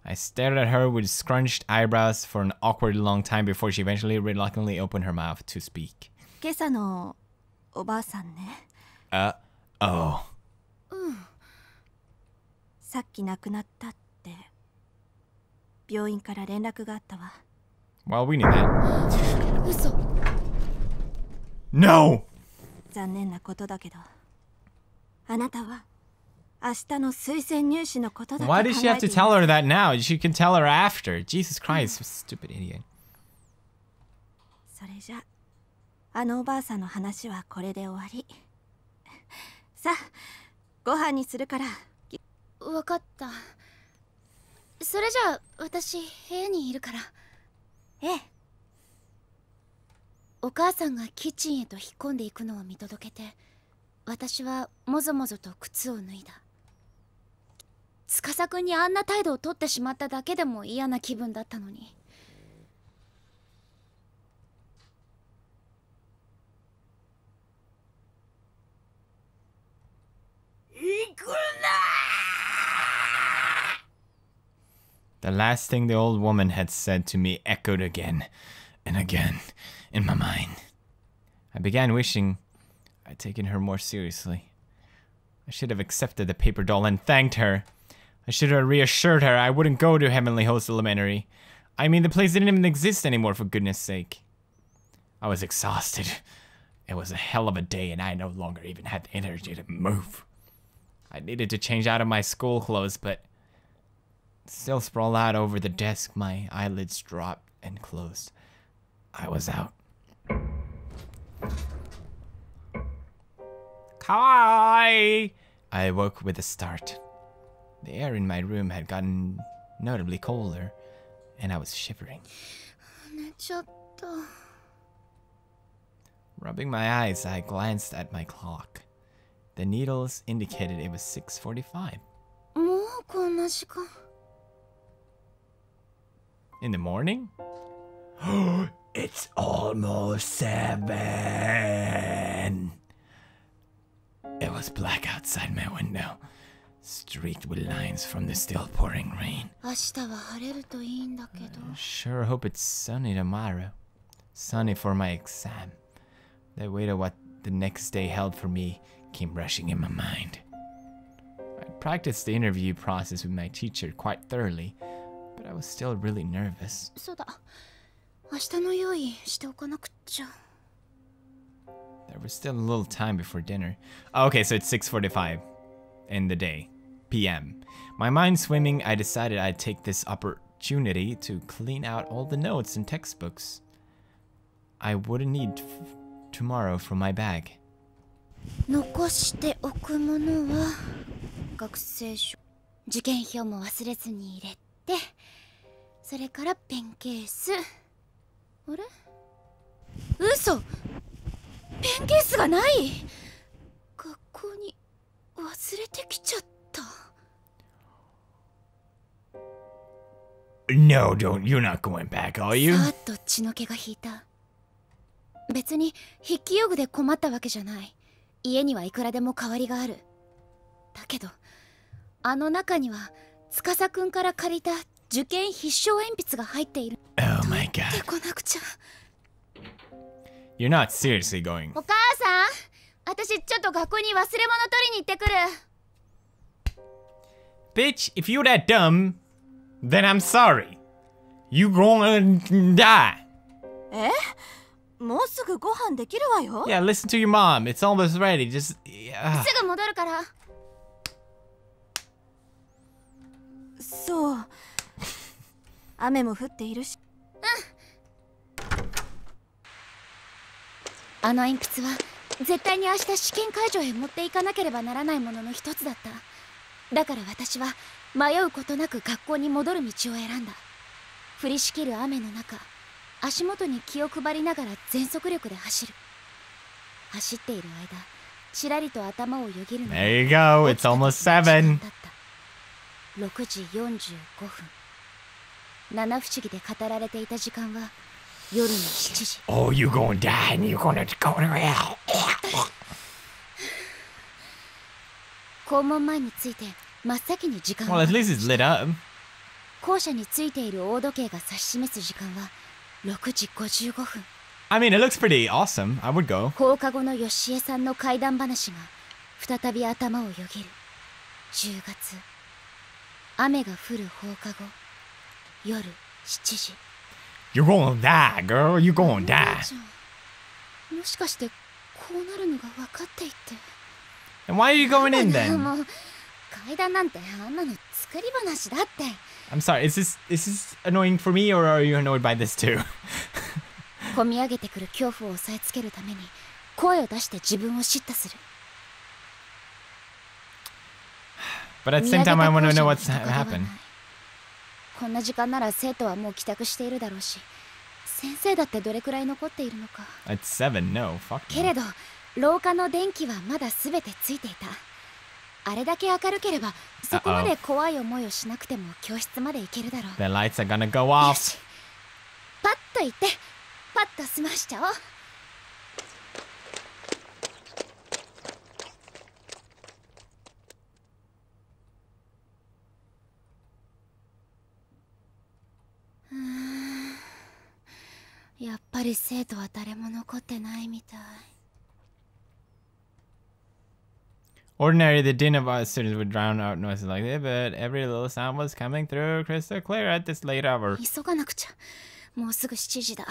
I stared at her with scrunched eyebrows for an awkwardly long time before she eventually reluctantly opened her mouth to speak. 今朝のおばあさんね。Oh. さっき亡くなったって病院から連絡があったわ。 Well, we knew that. 嘘。 No! 残念なことだけど、あなたは明日の推薦入試のことだけ考 Why えて does she have to い tell ます。 her that now? She can tell her after. Jesus Christ, stupid idiot. それじゃあのおばあさんの話はこれで終わり。さあ、ご飯にするから。わかった。それじゃあ私部屋にいるから。ええ。お母さんがキッチンへと引っ込んでいくのを見届けて、私はもぞもぞと靴を脱いだ。司くんにあんな態度をとってしまっただけでも嫌な気分だったのに。行くな。 The last thing the old woman had said to me echoed again and again in my mind. I began wishing I'd taken her more seriously. I should have accepted the paper doll and thanked her. I should have reassured her I wouldn't go to Heavenly Host Elementary. I mean, the place didn't even exist anymore, for goodness sake. I was exhausted. It was a hell of a day, and I no longer even had the energy to move. I needed to change out of my school clothes, but still sprawled out over the desk, my eyelids dropped and closed. I was out. Kai! I awoke with a start. The air in my room had gotten notably colder, and I was shivering. 寝ちゃった。 Rubbing my eyes, I glanced at my clock. The needles indicated it was 6:45. もうこんな時間。 In the morning? It's almost 7. It was black outside my window, streaked with lines from the still pouring rain. 明日は晴れるといいんだけど。 Sure hope it's sunny tomorrow. Sunny for my exam. The weight of what the next day held for me came rushing in my mind. I practiced the interview process with my teacher quite thoroughly, but I was still really nervous. そうだ。明日の用意しておかなくっちゃ。 There was still a little time before dinner. Okay, so it's 6:45 in the day, PM. My mind swimming, I decided I'd take this opportunity to clean out all the notes and textbooks I wouldn't need tomorrow from my bag. 残しておくものは学生証、受験票も忘れずに入れて、それからペンケース。あれ？嘘！ペンケースがない。学校に忘れてきちゃった。 No, don't. You're not going back, are you? さーっと血の気が引いた。別に筆記用具で困ったわけじゃない。家にはいくらでも代わりがある。だけどあの中には司くんから借りた受験必勝鉛筆が入っている。 Oh my god. 取ってこなくちゃ。 You're not seriously going. お母さん、私ちょっと学校に忘れ物取りに行ってくる。 Bitch, if you're that dumb, then I'm sorry. You gonna die. え？もうすぐご飯できるわよ。 Yeah, listen to your mom. It's almost ready. Just... Yeah. すぐ戻るから。そう。雨も降っているし。あの鉛筆は絶対に明日試験会場へ持っていかなければならないものの一つだった。だから私は迷うことなく学校に戻る道を選んだ。降りしきる雨の中、足元に気を配りながら全速力で走る。走っている間、ちらりと頭をよぎるのが There you go. It's almost 7. 6時45分。七不思議で語られていた時間は夜の7時。 Oh, you're gonna die and you're gonna go to hell. 校門前について真っ先に時間 Well, at least it's lit up. 校舎についている大時計が指し示す時間は6時55分。 I mean, it looks pretty awesome. I would go. 放課後のよしえさんの怪談話が再び頭をよぎる。10月、雨が降る放課後、夜7時。 You're gonna die, girl. You're gonna die. もしかしてこうなるのが分かっていて。 And why are you going in も then? う怪談なんてあんなの作り話だって。 I'm sorry. Is this annoying for me, or are you annoyed by this too? 込み上げてくる恐怖を抑えつけるために声を出して自分を叱咤する。 But at the same time, I want to know what's happened. こんな時間なら生徒はもう帰宅しているだろうし、先生だってどれくらい残っているのか。 At 7, no. Fuck け no. れど廊下の電気はまだ全てついていた。あれだけ明るければそこまで怖い思いをしなくても教室まで行けるだろう。 The lights are gonna go よ off. し、パッと行ってパッと済ましちゃおう。やっぱり生徒は誰も残ってないみたい。 Ordinarily, the din of our students would drown out noises like this, but every little sound was coming through crystal clear at this late hour. 急がなくちゃ。もうすぐ7時だ。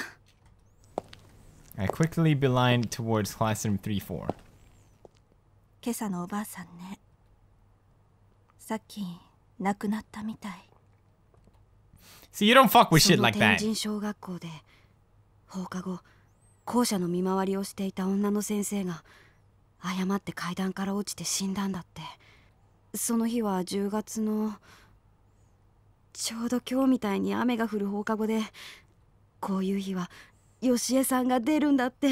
I quickly beelined towards classroom 3-4. 今朝のおばあさんね。さっき亡くなったみたい。 See, you don't fuck with そ shit の like 天 that. 神小学校で放課後校舎の見回りをしていた女の先生が誤って階段から落ちて死んだんだって。その日は10月のちょうど今日みたいに雨が降る放課後で、こういう日はよしえさんが出るんだって。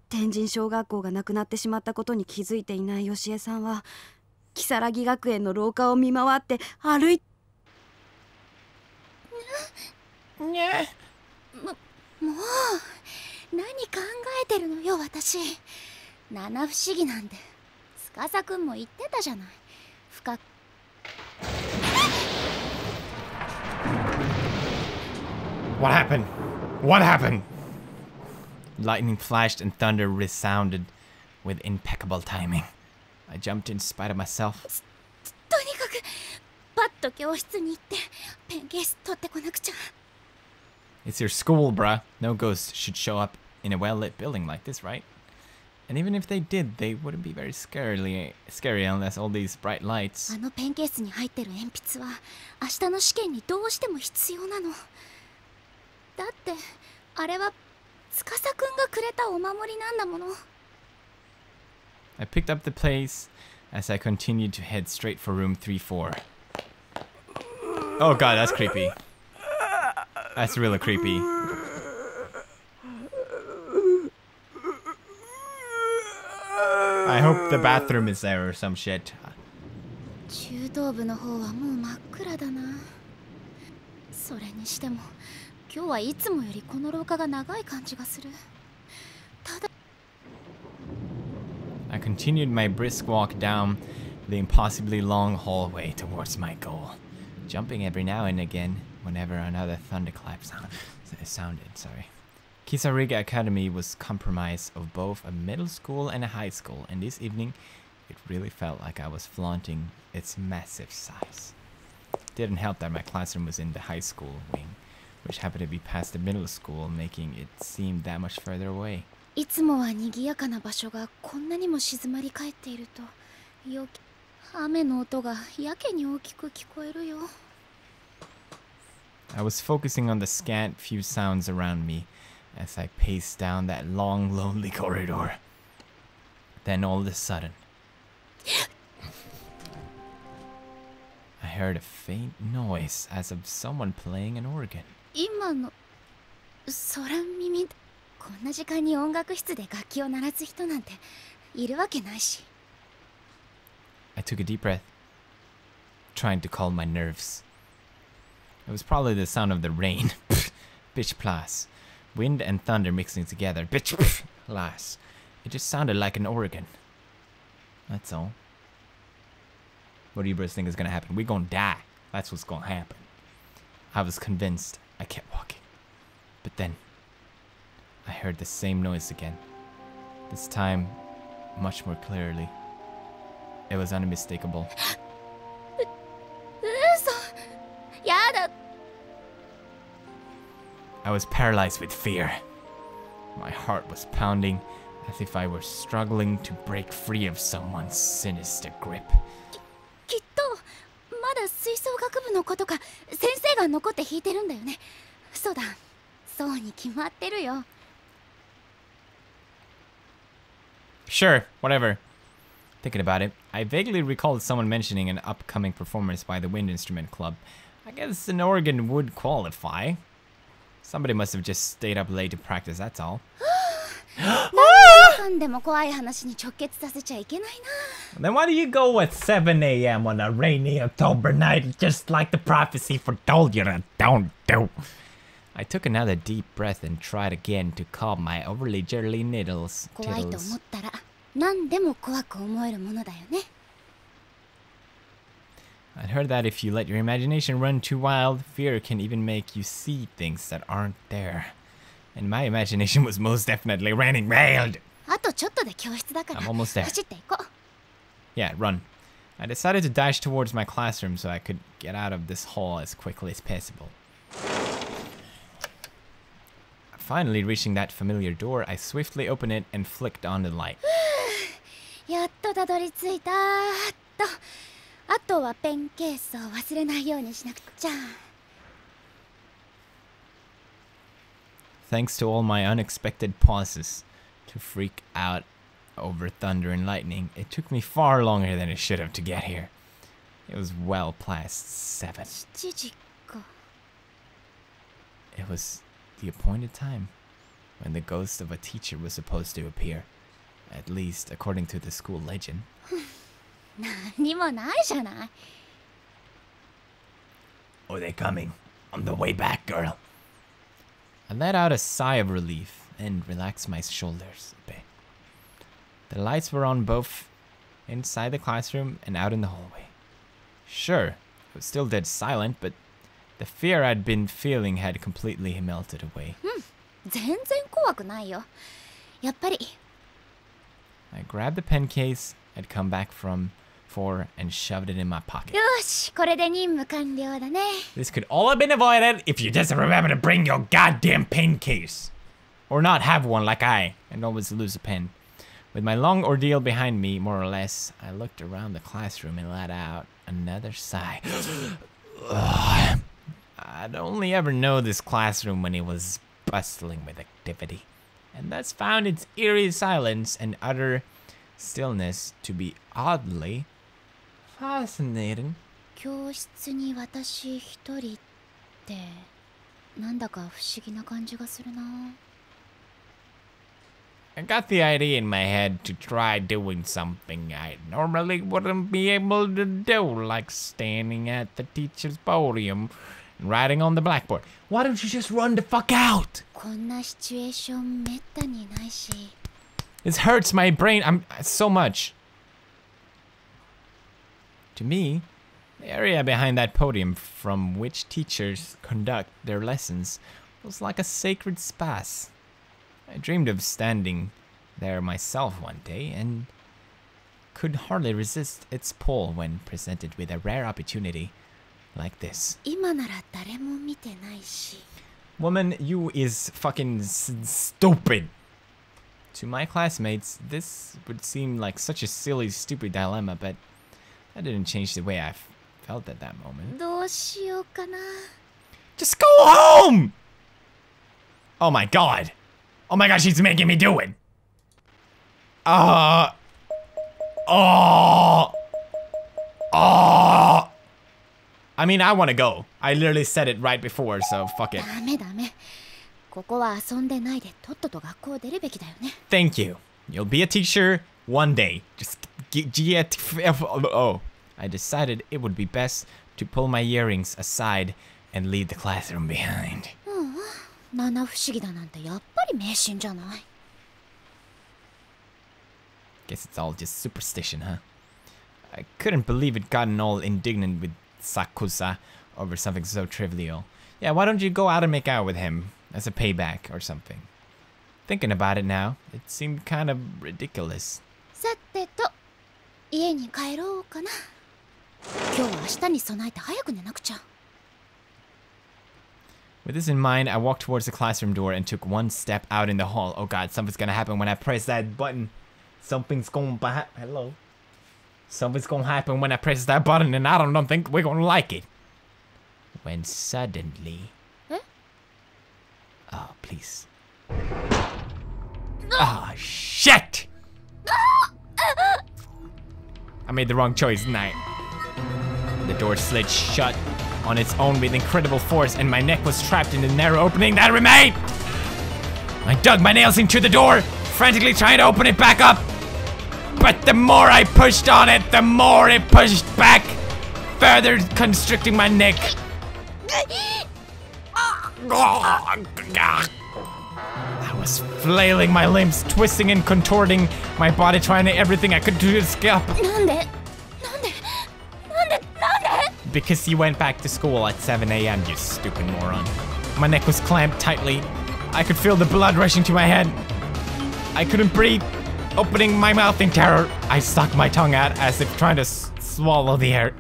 天神小学校がなくなってしまったことに気づいていないよしえさんは如月学園の廊下を見回って歩いて、もう何考えてるのよ私。七不思議なんて司くんも言ってたじゃない。深く What happened? What happened? Lightning flashed and thunder resounded with impeccable timing. I jumped in spite of myself. とにかくパッと教室に行ってペンケース取ってこなくちゃ。 It's your school, bruh. No ghosts should show up in a well-lit building like this, right? And even if they did, they wouldn't be very scary unless all these bright lights. あのペンケースに入ってる鉛筆は明日の試験にどうしても必要なの。だってあれは司くんがくれたお守りなんだもの。 I picked up the pace as I continued to head straight for room 3-4. Oh god, that's creepy. That's really creepy. hope the bathroom is there or some shit. 中等部の方はもう真っ暗だな。それにしても今日はいつもよりこの廊下が長い感じがする。ただ I continued my brisk walk down the impossibly long hallway towards my goal, jumping every now and again whenever another thunderclap sounded. Kisariga Academy was comprised of both a middle school and a high school, and this evening it really felt like I was flaunting its massive size. Didn't help that my classroom was in the high school wing, which happened to be past the middle school, making it seem that much further away. いつもは賑やかな場所がこんなにも静まり返っていると雨の音がやけに大きく聞こえるよ。I was focusing on the scant few sounds around me as I paced down that long, lonely corridor. Then all of a sudden, I heard a faint noise as of someone playing an organ. 今の空耳、こんな時間に音楽室で楽器を鳴らす人なんているわけないし。I took a deep breath, trying to calm my nerves. It was probably the sound of the rain. Bitch plus. Wind and thunder mixing together. Bitch plus. It just sounded like an organ. That's all. What do you boys think is gonna happen? We're gonna die. That's what's gonna happen. I was convinced. I kept walking. But then, I heard the same noise again. This time, much more clearly. It was unmistakable. 嘘。やだ。I was paralyzed with fear. My heart was pounding as if I were struggling to break free of someone's sinister grip. きっとまだ吹奏楽部の子とか先生が残って弾いてるんだよね。そうだ、そうに決まってるよ。Sure, whatever. Thinking about it, I vaguely recalled someone mentioning an upcoming performance by the Wind Instrument Club. I guess an organ would qualify. Somebody must have just stayed up late to practice, that's all. なんでも怖い話に直結させちゃいけないな。 Then why do you go at 7 a.m. on a rainy October night, just like the prophecy foretold you to don't do? I took another deep breath and tried again to calm my overly jelly needles. 怖いと思ったら何でも怖く思えるものだよね。 I'd heard that if you let your imagination run too wild, fear can even make you see things that aren't there. And my imagination was most definitely running wild. あとちょっとで教室だから I'm almost there. 走っていこう。 Yeah, run. I decided to dash towards my classroom so I could get out of this hall as quickly as possible. Finally reaching that familiar door, I swiftly opened it and flicked on the light. やっとたどり着いた。あとはペンケースを忘れないようにしなくちゃ。 Thanks to all my unexpected pauses to freak out over thunder and lightning, it took me far longer than it should have to get here. It was well past 7. 7時か。 It was the appointed time when the ghost of a teacher was supposed to appear, at least according to the school legend. 何もないじゃない。 Oh, they're coming. On the way back, girl. I let out a sigh of relief and relaxed my shoulders a bit. The lights were on both inside the classroom and out in the hallway. Sure, it was still dead silent, but the fear I'd been feeling had completely melted away. 全然怖くないよ。やっぱり。 I grabbed the pen case I'd come back for and shoved it in my pocket. よし、これで任務完了だね。 This could all have been avoided if you just remember to bring your goddamn pen case. Or not have one like I, and always lose a pen. With my long ordeal behind me, more or less, I looked around the classroom and let out another sigh. I'd only ever known this classroom when it was bustling with activity, and thus found its eerie silence and utter stillness to be oddly fascinating. 教室に私一人ってなんだか不思議な感じがするな。I got the idea in my head to try doing something I normally wouldn't be able to do, like standing at the teacher's podium and writing on the blackboard. Why don't you just run the fuck out? こんなシチュエーションめったにないし。 This hurts my brain. So much. To me, the area behind that podium from which teachers conduct their lessons was like a sacred space. I dreamed of standing there myself one day and could hardly resist its pull when presented with a rare opportunity like this. 今なら誰も見てないし。 Woman, you is fucking stupid. To my classmates, this would seem like such a silly, stupid dilemma, but that didn't change the way I felt at that moment. どうしようかな。 Just go home! Oh my god. Oh my god, she's making me do it. I mean, I want to go. I literally said it right before, so fuck it. ダメダメ。ここは遊んでないでとっとと学校出るべきだよね。 Thank you. You'll be a teacher one day. Just get. Oh. I decided it would be best to pull my earrings aside and leave the classroom behind. 七不思議だなんてやっぱり迷信じゃない。 Guess it's all just superstition, huh? I couldn't believe it gotten all indignant with Sakusa over something so trivial. Yeah, why don't you go out and make out with him as a payback or something? Thinking about it now, it seemed kind of ridiculous. さてと、家に帰ろうかな。今日は明日に備えて早く寝なくちゃ。 With this in mind, I walked towards the classroom door and took one step out in the hall. Oh god, something's gonna happen when I press that button. Something's gonna happen. Hello. Something's gonna happen when I press that button, and I don't think we're gonna like it. When suddenly... Eh? Oh, please. Oh, shit! I made the wrong choice, didn't I? The door slid shut on its own with incredible force, and my neck was trapped in the narrow opening that remained. I dug my nails into the door, frantically trying to open it back up. But the more I pushed on it, the more it pushed back, further constricting my neck. I was flailing my limbs, twisting and contorting my body, trying everything I could do to escape. なんで Because you went back to school at 7 a.m., you stupid moron. My neck was clamped tightly. I could feel the blood rushing to my head. I couldn't breathe. Opening my mouth in terror, I stuck my tongue out as if trying to swallow the air.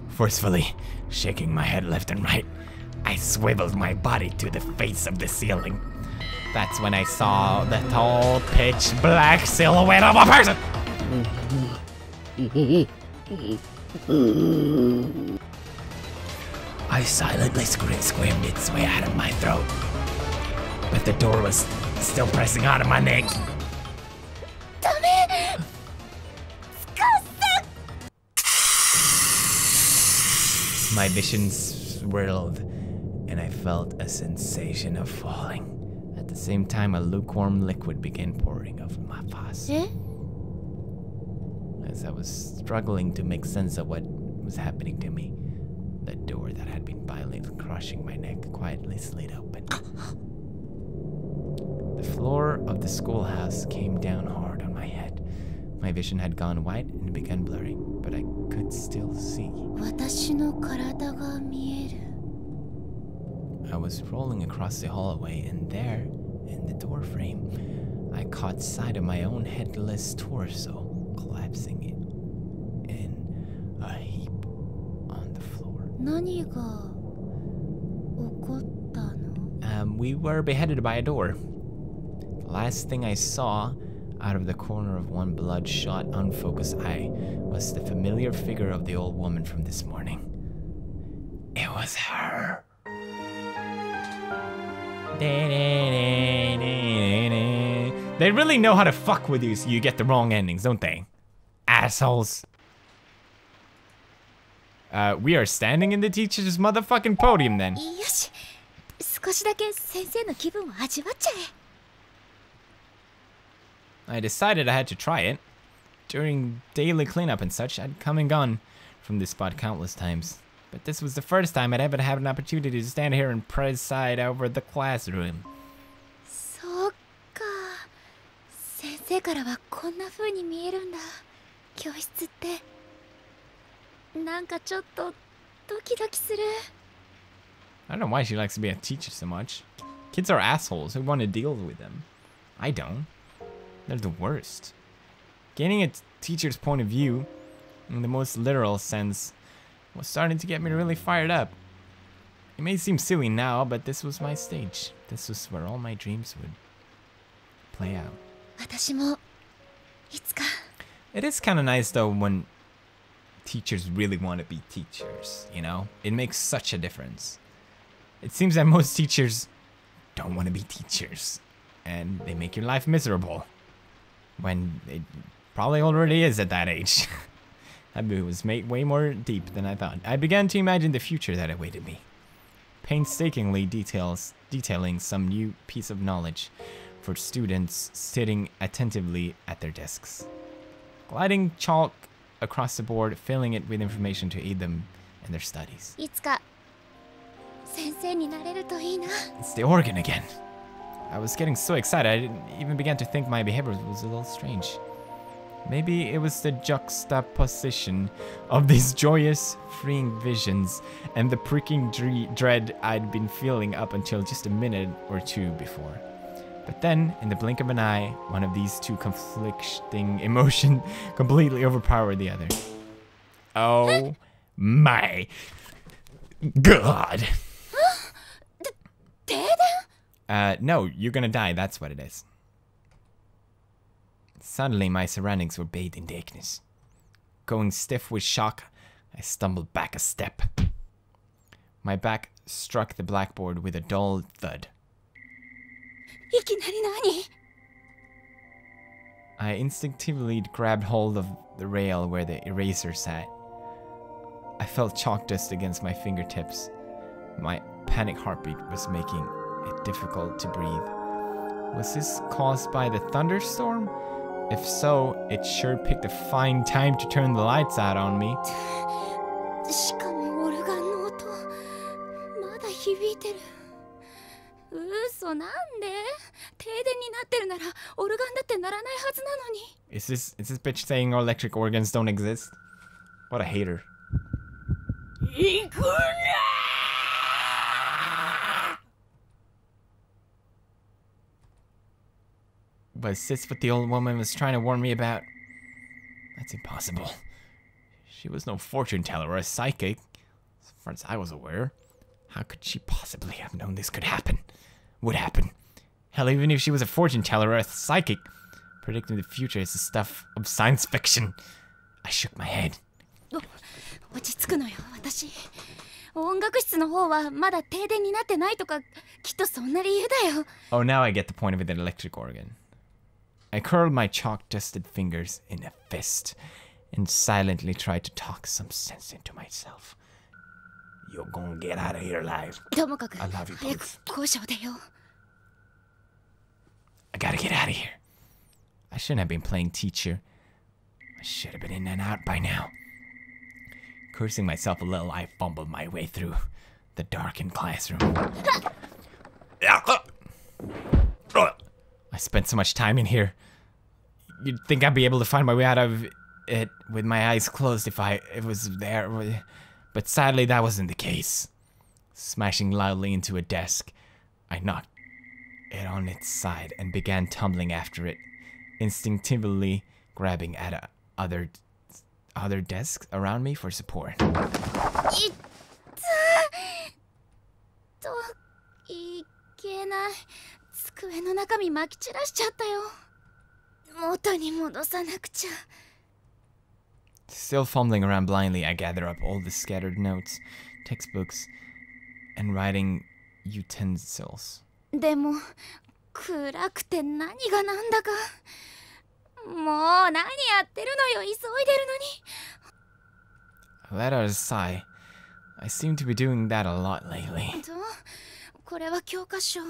Forcefully, shaking my head left and right, I swiveled my body to the face of the ceiling. That's when I saw the tall, pitch black silhouette of a person. I silently screamed its way out of my throat, but the door was still pressing out of my neck. My vision swirled, and I felt a sensation of falling. At the same time, a lukewarm liquid began pouring over my face. Eh? As I was struggling to make sense of what was happening to me, the door that had been violently crushing my neck quietly slid open. The floor of the schoolhouse came down hard on my head. My vision had gone white and began blurring, but I could still see. 私の体が見える。 I was rolling across the hallway, and there, in the doorframe, I caught sight of my own headless torso, collapsing in a heap on the floor. 何が起こったの？ We were beheaded by a door. The last thing I saw, out of the corner of one bloodshot, unfocused eye, was the familiar figure of the old woman from this morning. It was her. They really know how to fuck with you so you get the wrong endings, don't they? Assholes. We are standing in the teacher's motherfucking podium then. よし、少しだけ先生の気分を味わっちゃえ。 I decided I had to try it. During daily cleanup and such, I'd come and gone from this spot countless times. But this was the first time I'd ever had an opportunity to stand here and preside over the classroom. そうか。先生からはこんな風に見えるんだ。教室って。なんかちょっとドキドキする。 I don't know why she likes to be a teacher so much. Kids are assholes who want to deal with them. I don't. They're the worst. Gaining a teacher's point of view, in the most literal sense, was starting to get me really fired up. It may seem silly now, but this was my stage. This was where all my dreams would play out. 私もいつか。 It is kind of nice though when teachers really want to be teachers, you know? It makes such a difference. It seems that most teachers don't want to be teachers, and they make your life miserable. When it probably already is at that age. That movie was made way more deep than I thought. I began to imagine the future that awaited me. Painstakingly detailing some new piece of knowledge for students sitting attentively at their desks. Gliding chalk across the board, filling it with information to aid them in their studies. いつか先生になれるといいな。 It's the organ again. I was getting so excited I even began to think my behavior was a little strange. Maybe it was the juxtaposition of these joyous, freeing visions and the pricking dread I'd been feeling up until just a minute or two before. But then, in the blink of an eye, one of these two conflicting emotions completely overpowered the other. Oh my god! No, you're gonna die, that's what it is. Suddenly, my surroundings were bathed in darkness. Going stiff with shock, I stumbled back a step. My back struck the blackboard with a dull thud. いきなり何？ I instinctively grabbed hold of the rail where the eraser sat. I felt chalk dust against my fingertips. My panic heartbeat was making it difficult to breathe. Was this caused by the thunderstorm? If so, it sure picked a fine time to turn the lights out on me. しかもオルガンの音まだ響いてる。嘘なんで？停電になってるならオルガンだって鳴らないはずなのに。Is this bitch saying electric organs don't exist? What a hater. 行くな！ Was this what the old woman was trying to warn me about? That's impossible. She was no fortune teller or a psychic, as far as I was aware. How could she possibly have known this could happen? Would happen? Hell, even if she was a fortune teller or a psychic, predicting the future is the stuff of science fiction. I shook my head. 落ち着くのよ、私。音楽室の方はまだ停電になってないとか、きっとそんな理由だよ。 Oh, now I get the point of it, an electric organ. I curled my chalk-dusted fingers in a fist and silently tried to talk some sense into myself. You're gonna get out of here alive. ともかく、 I love you 早く both. 校舎を出よう。 I gotta get out of here. I shouldn't have been playing teacher. I should have been in and out by now. Cursing myself a little, I fumbled my way through the darkened classroom. I spent so much time in here. You'd think I'd be able to find my way out of it with my eyes closed if it was there. But sadly, that wasn't the case. Smashing loudly into a desk, I knocked it on its side and began tumbling after it, instinctively grabbing at other desks around me for support. いけない。机の中身まき散らしちゃったよ。元に戻さなくちゃ。 Still fumbling around blindly, I gather up all the scattered notes, textbooks, and writing utensils. でも暗くて何がなんだか。もう何やってるのよ、急いでるのに。let out a sigh. I seem to be doing that a lot lately. これは教科書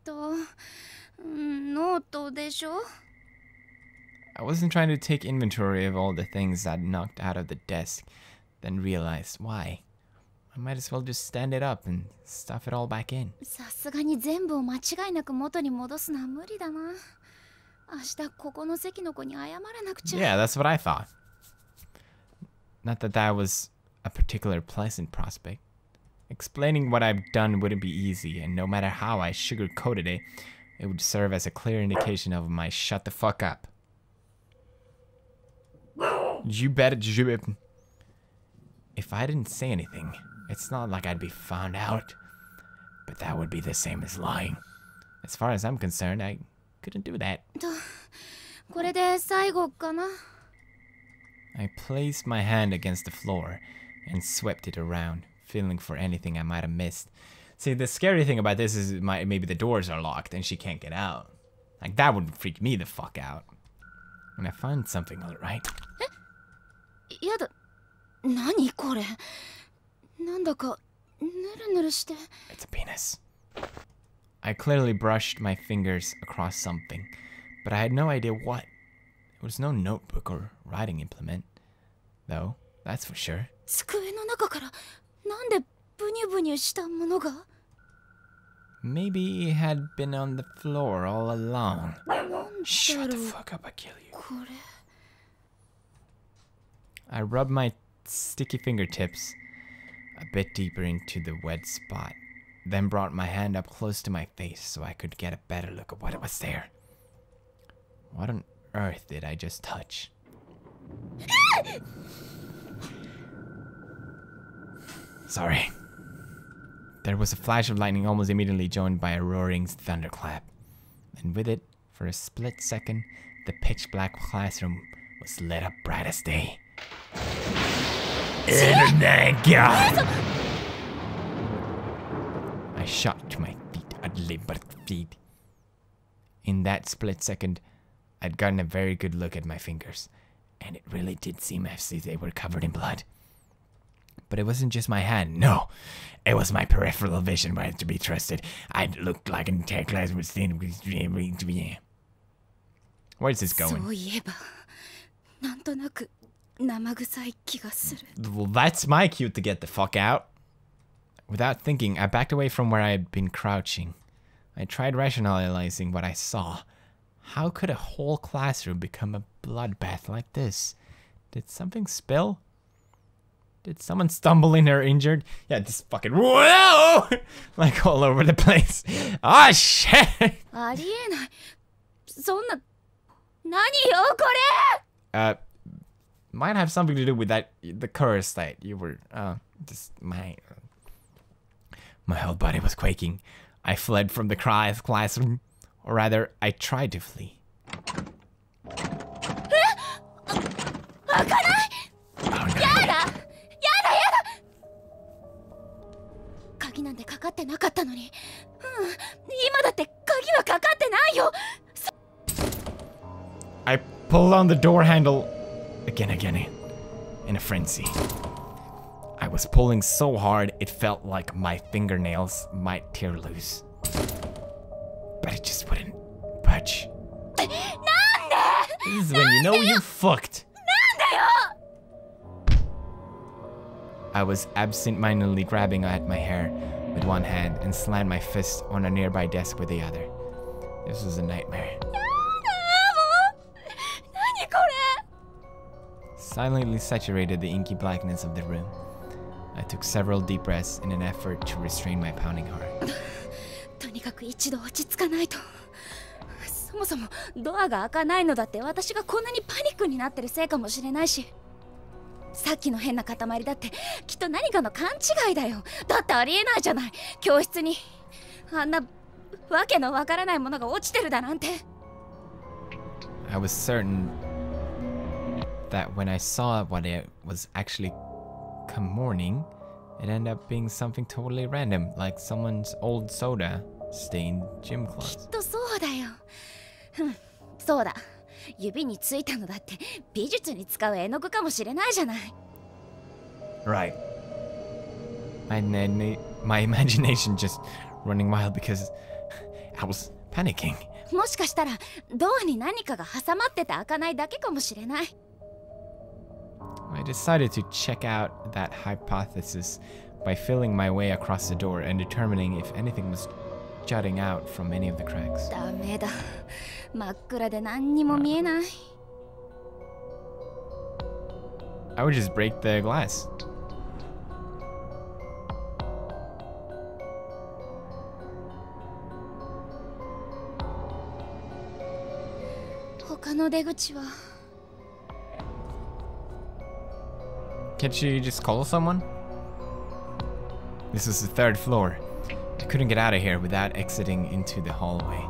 とノートでしょ? I wasn't trying to take inventory of all the things I'd knocked out of the desk, then realized why. I might as well just stand it up and stuff it all back in. さすがに全部を間違いなく元に戻すのは無理だな。明日ここの席の子に謝らなくちゃ。 Yeah, that's what I thought. Not that that was a particular pleasant prospect. Explaining what I've done wouldn't be easy, and no matter how I sugarcoated it, it would serve as a clear indication of my shut the fuck up. You bet it. If I didn't say anything, it's not like I'd be found out. But that would be the same as lying. As far as I'm concerned, I couldn't do that. これで最後かな。 I placed my hand against the floor and swept it around, feeling for anything I might have missed. See, the scary thing about this is maybe the doors are locked and she can't get out. Like, that would freak me the fuck out. And I found something, alright? やだ。何これ。なんだかぬるぬるして。 It's a penis. I clearly brushed my fingers across something, but I had no idea what. It was no notebook or writing implement, though, that's for sure. 机の中からなんでブニュブニュしたものが? Maybe it had been on the floor all along. Shut the fuck up, I kill you. これ I rubbed my sticky fingertips a bit deeper into the wet spot, then brought my hand up close to my face so I could get a better look at what was there. What on earth did I just touch? Sorry. There was a flash of lightning almost immediately joined by a roaring thunderclap. And with it, for a split second, the pitch black classroom was lit up bright as day. Internet God! I shot to my feet, limbered feet. In that split second, I'd gotten a very good look at my fingers, and it really did seem as if they were covered in blood. But it wasn't just my hand, no. It was my peripheral vision right to be trusted. I looked like an entire class was thin. Where is this going? そういえばなんとなく生臭い気がする。 Well, that's my cue to get the fuck out. Without thinking, I backed away from where I had been crouching. I tried rationalizing what I saw. How could a whole classroom become a bloodbath like this? Did something spill? Did someone stumble in or injured? Yeah, just fucking whoa! Like all over the place. Ah, shit! ありえない。そんな何よこれ? Might have something to do with that, the curse that you were, just my whole body was quaking. I fled from the classroom, or rather, I tried to flee. 開かない。 Oh, no. やだ。鍵なんてかかってなかったのに。今だって鍵はかかってないよ。 I pulled on the door handle again, in a frenzy. I was pulling so hard it felt like my fingernails might tear loose. But it just wouldn't budge. なんで? This is when you know you fucked. なんだよ! I was absent-mindedly grabbing at my hair with one hand and slammed my fist on a nearby desk with the other. This was a nightmare. Silently saturated the inky blackness of the room. I took several deep breaths in an effort to restrain my pounding heart. とにかく一度落ち着かないと。そもそもドアが開かないのだって私がこんなにパニックになってるせいかもしれないし。さっきの変な塊だってきっと何かの勘違いだよ。だってありえないじゃない。教室にあんなわけのわからないものが落ちてるだなんて。I was certain that when I saw what it was actually come morning, it ended up being something totally random, like someone's old soda stained gym き clothes. っとそうだよ。そうだ。指についたのだって美術に使う絵の具かもしれないじゃない。Right. My imagination just running wild because I was panicking. もしかしたらドアに何かが挟まってて開かないだけかもしれない。I decided to check out that hypothesis by feeling my way across the door and determining if anything was jutting out from any of the cracks. ダメだ。真っ暗で何にも見えない。I would just break the glass. 他の出口は。Can't you just call someone? This is the 3rd floor. I couldn't get out of here without exiting into the hallway.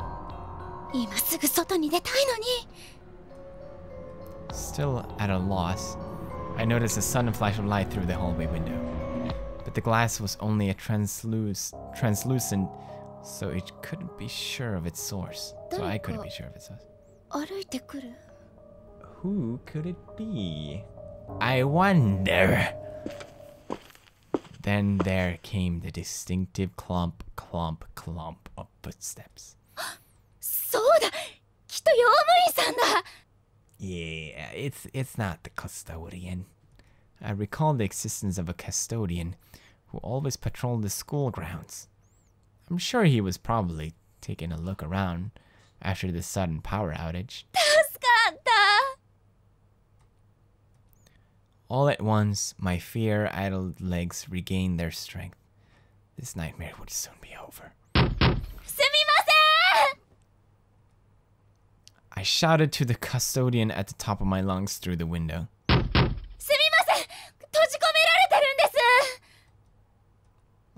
今すぐ外に出たいのに。Still at a loss, I noticed a sudden flash of light through the hallway window. But the glass was only a translucent, so it couldn't be sure of its source. So I couldn't be sure of its source. 歩いてくる。Who could it be? I wonder. Then there came the distinctive clump, clump, clump of footsteps. そうだ、きっと用務員さんだ。Yeah, it's not the custodian. I recall the existence of a custodian who always patrolled the school grounds. I'm sure he was probably taking a look around after the sudden power outage. 助かった。All at once, my fear-addled legs regained their strength. This nightmare would soon be over. すみません。I shouted to the custodian at the top of my lungs through the window. すみません。閉じ込められてるんです。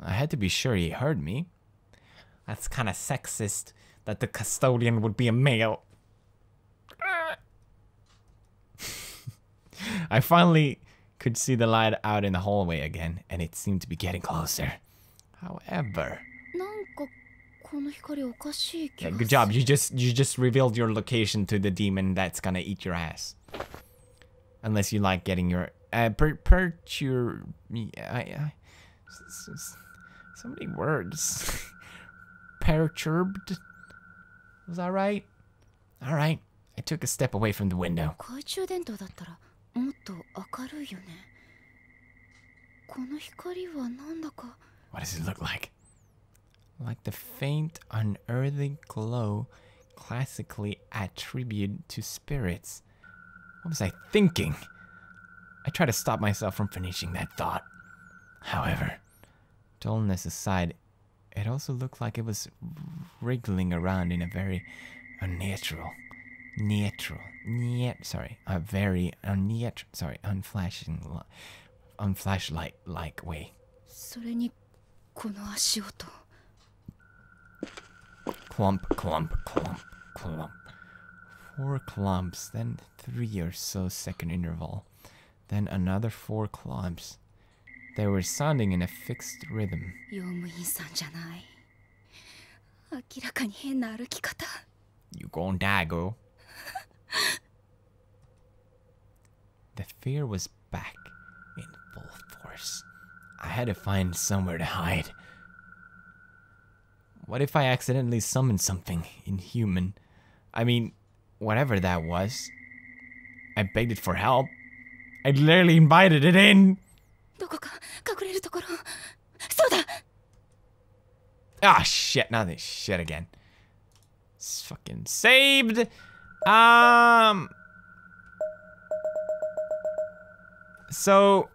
I had to be sure he heard me. That's kind of sexist that the custodian would be a male. I finally could see the light out in the hallway again, and it seemed to be getting closer. However, なんかこの光おかしい気 yeah, が good job. You just revealed your location to the demon that's gonna eat your ass. Unless you like getting your so many words. Perturbed. Was that right? All right. I took a step away from the window. 懐中電灯だったらもっと明るいよね。この光はなんだか。What does it look like? Like the faint, unearthly glow classically attributed to spirits. What was I thinking? I tried to stop myself from finishing that thought. However, dullness aside, it also looked like it was wriggling around in a very unflashing unflashlight-like way. それにこの足音。Clump, clump, clump, clump. 4 clumps, then 3 or so second interval, then another 4 clumps. They were sounding in a fixed rhythm. 用務員さんじゃない。明らかに変な歩き方。You gon' die, girl. The fear was back in full force. I had to find somewhere to hide. What if I accidentally summoned something inhuman? I mean, whatever that was. I begged it for help. I literally invited it in. どこか隠れるところ。そうだ。Ah, shit. Not this shit again. It's fucking saved. So,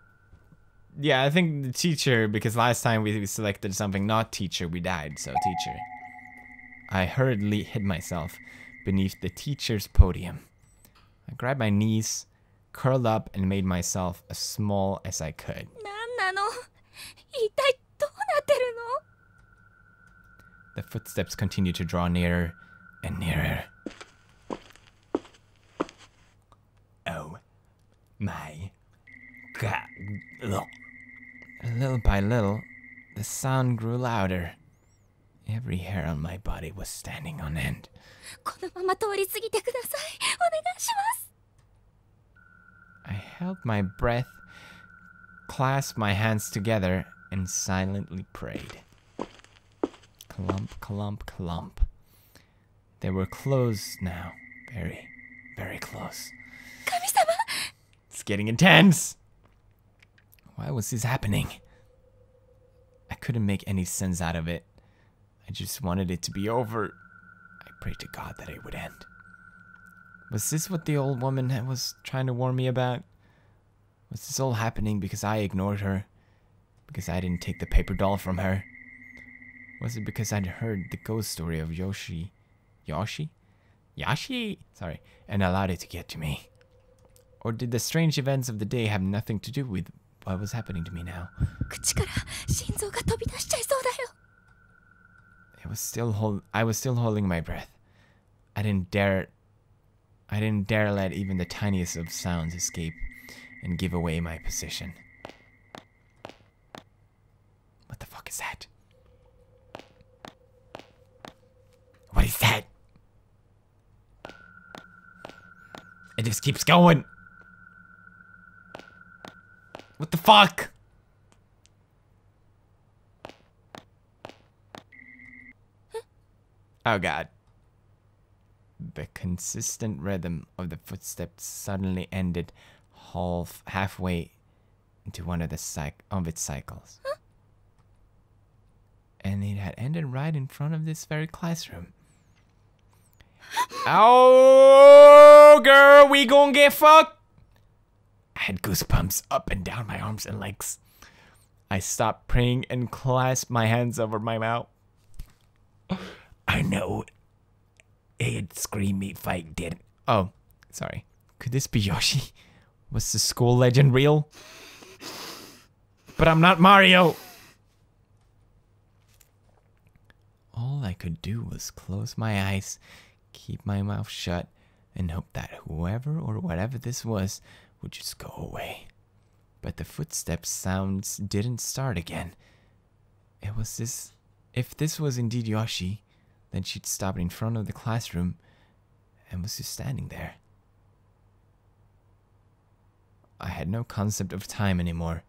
yeah, I think the teacher, because last time we selected something not teacher, we died, so teacher. I hurriedly hid myself beneath the teacher's podium. I grabbed my knees, curled up, and made myself as small as I could. なんなの？一体どうなってるの？ The footsteps continued to draw nearer and nearer. Oh my God. Little by little, the sound grew louder. Every hair on my body was standing on end. このまま通り過ぎてください。お願いします。 I held my breath, clasped my hands together and silently prayed. Clump, clump, clump. They were close now. Very, very close. It's getting intense! Why was this happening? I couldn't make any sense out of it. I just wanted it to be over. I prayed to God that it would end. Was this what the old woman was trying to warn me about? Was this all happening because I ignored her? Because I didn't take the paper doll from her? Was it because I'd heard the ghost story of Yashi? Sorry, and allowed it to get to me? Or did the strange events of the day have nothing to do with what was happening to me now? I was still holding my breath. I didn't dare let even the tiniest of sounds escape and give away my position. What the fuck is that? What is that? It just keeps going. What the fuck? Oh god. The consistent rhythm of the footsteps suddenly ended halfway into one of its cycles. And it had ended right in front of this very classroom. Oh, girl, we gonna get fucked. I had goosebumps up and down my arms and legs. I stopped praying and clasped my hands over my mouth. I know it'd scream me if I didn't. Oh, sorry. Could this be Yoshi? Was the school legend real? But I'm not Mario. All I could do was close my eyes, keep my mouth shut, and hope that whoever or whatever this was would just go away. But the footsteps sounds didn't start again. If this was indeed Yoshi, then she'd stopped in front of the classroom and was just standing there. I had no concept of time anymore.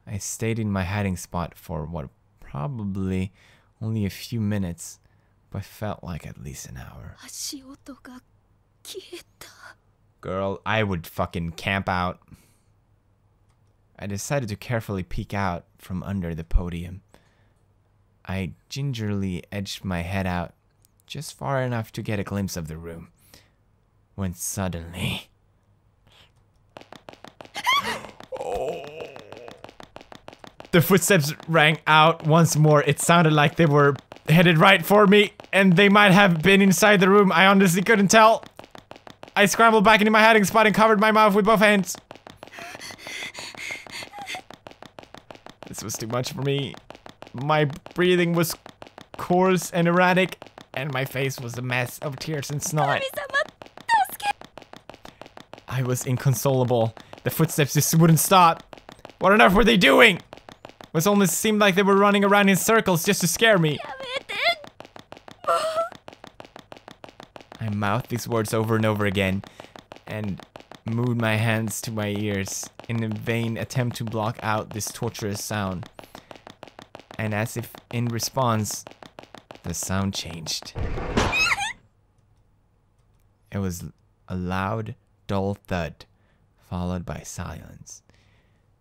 I stayed in my hiding spot for what probably only a few minutes, but felt like at least an hour. Girl, I would fucking camp out. I decided to carefully peek out from under the podium. I gingerly edged my head out just far enough to get a glimpse of the room, when suddenly... Oh. The footsteps rang out once more. It sounded like they were headed right for me, and they might have been inside the room. I honestly couldn't tell. I scrambled back into my hiding spot and covered my mouth with both hands. This was too much for me. My breathing was coarse and erratic, and my face was a mess of tears and snot. I was inconsolable. The footsteps just wouldn't stop. What on earth were they doing? It almost seemed like they were running around in circles just to scare me. I mouthed these words over and over again, and moved my hands to my ears in a vain attempt to block out this torturous sound. And as if in response, the sound changed. It was a loud, dull thud, followed by silence.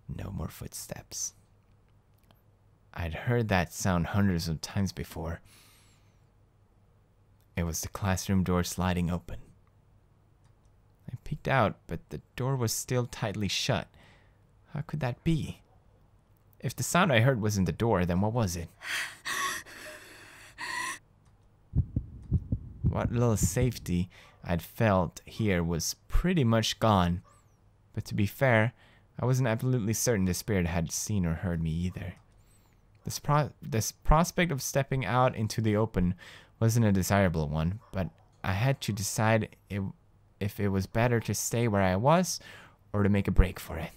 No more footsteps. I'd heard that sound hundreds of times before. It was the classroom door sliding open. I peeked out, but the door was still tightly shut. How could that be? If the sound I heard wasn't the door, then what was it? What little safety I'd felt here was pretty much gone. But to be fair, I wasn't absolutely certain the spirit had seen or heard me either. This prospect of stepping out into the open wasn't a desirable one, but I had to decide if it was better to stay where I was or to make a break for it.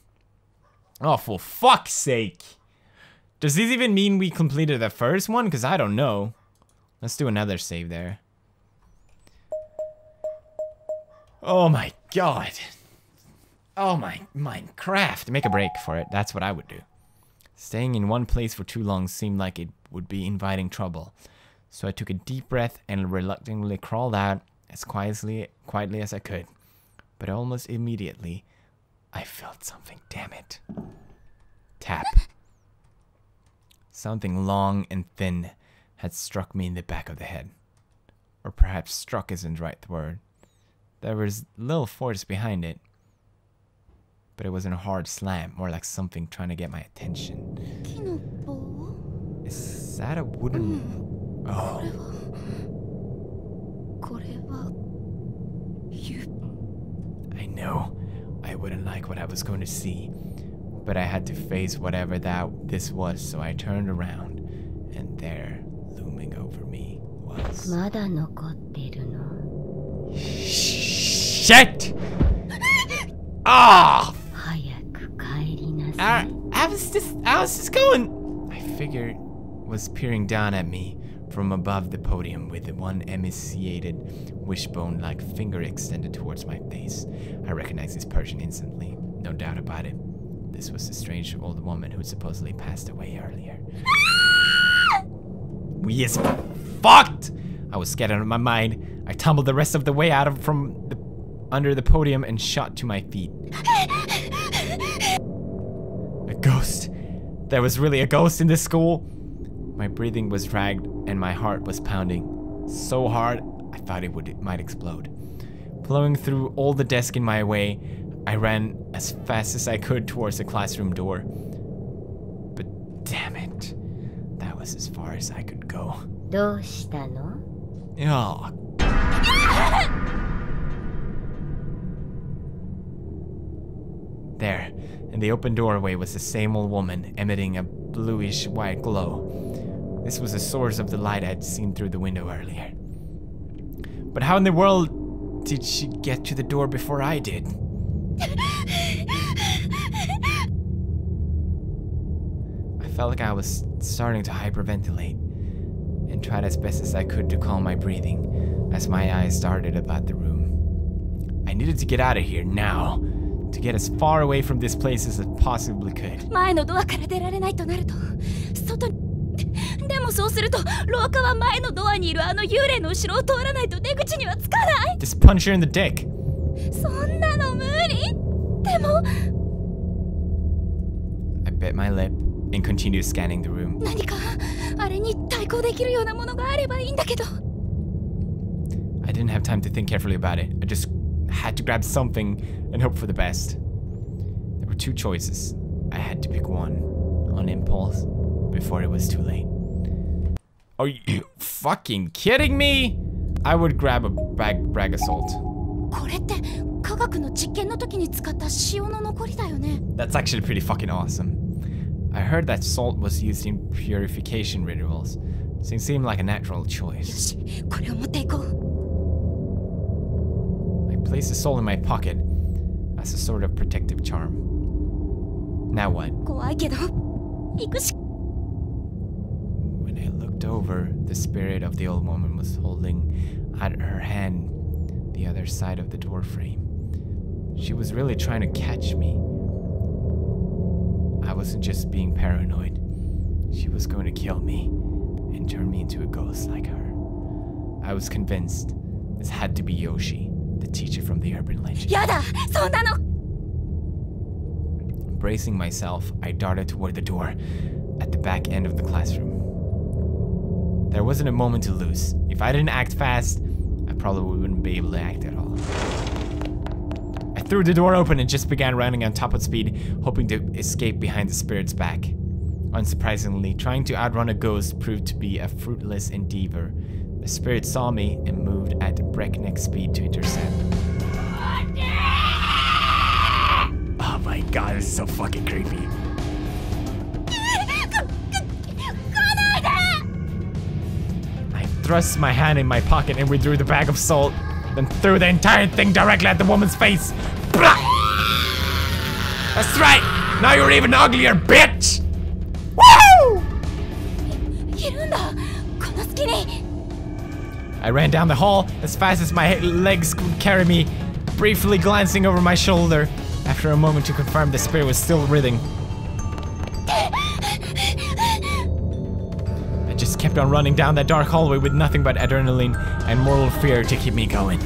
Oh, for fuck's sake! Does this even mean we completed the first one? Because I don't know. Let's do another save there. Oh my god. Oh my Minecraft. Make a break for it. That's what I would do. Staying in one place for too long seemed like it would be inviting trouble. So I took a deep breath and reluctantly crawled out as quietly as I could. But almost immediately, I felt something, damn it. Tap. Something long and thin had struck me in the back of the head. Or perhaps struck isn't the right word. There was little force behind it. But it wasn't a hard slam, more like something trying to get my attention. Is that a wooden... Oh. I know I wouldn't like what I was going to see, but I had to face whatever this was, so I turned around, and there, looming over me, was... Shit! Ah! I was just going. My figure was peering down at me from above the podium with the one emaciated wishbone-like finger extended towards my face. I recognized this person instantly, no doubt about it. This was the strange old woman who supposedly passed away earlier. We is fucked! I was scared out of my mind. I tumbled the rest of the way out from under the podium and shot to my feet. A ghost. There was really a ghost in this school. My breathing was dragged and my heart was pounding so hard I thought it might explode. Plowing through all the desks in my way, I ran as fast as I could towards the classroom door. But damn it, that was as far as I could go. Oh. There, in the open doorway was the same old woman, emitting a bluish-white glow. This was the source of the light I'd seen through the window earlier. But how in the world did she get to the door before I did? I felt like I was starting to hyperventilate and tried as best as I could to calm my breathing as my eyes darted about the room. I needed to get out of here now, to get as far away from this place as I possibly could. Just punch her in the dick. I bit my lip and continued scanning the room. I didn't have time to think carefully about it. I just had to grab something and hope for the best. There were two choices. I had to pick one on impulse before it was too late. Are you fucking kidding me? I would grab a bag of salt. That's actually pretty fucking awesome. I heard that salt was used in purification rituals, so it seemed like a natural choice. I placed the salt in my pocket as a sort of protective charm. Now what? When I looked over, the spirit of the old woman was holding at her hand the other side of the door frame. She was really trying to catch me. I wasn't just being paranoid. She was going to kill me and turn me into a ghost like her. I was convinced this had to be Yoshi, the teacher from the urban legend. Bracing myself, I darted toward the door at the back end of the classroom. There wasn't a moment to lose. If I didn't act fast, I probably wouldn't be able to act at all. I threw the door open and just began running on top of speed, hoping to escape behind the spirit's back. Unsurprisingly, trying to outrun a ghost proved to be a fruitless endeavor. The spirit saw me and moved at breakneck speed to intercept. Oh my god, this is so fucking creepy. I thrust my hand in my pocket and withdrew the bag of salt, then threw the entire thing directly at the woman's face. That's right! Now you're even uglier, bitch! Woo! I ran down the hall as fast as my legs could carry me, briefly glancing over my shoulder After a moment to confirm the spirit was still writhing, I just kept on running down that dark hallway with nothing but adrenaline and mortal fear to keep me going.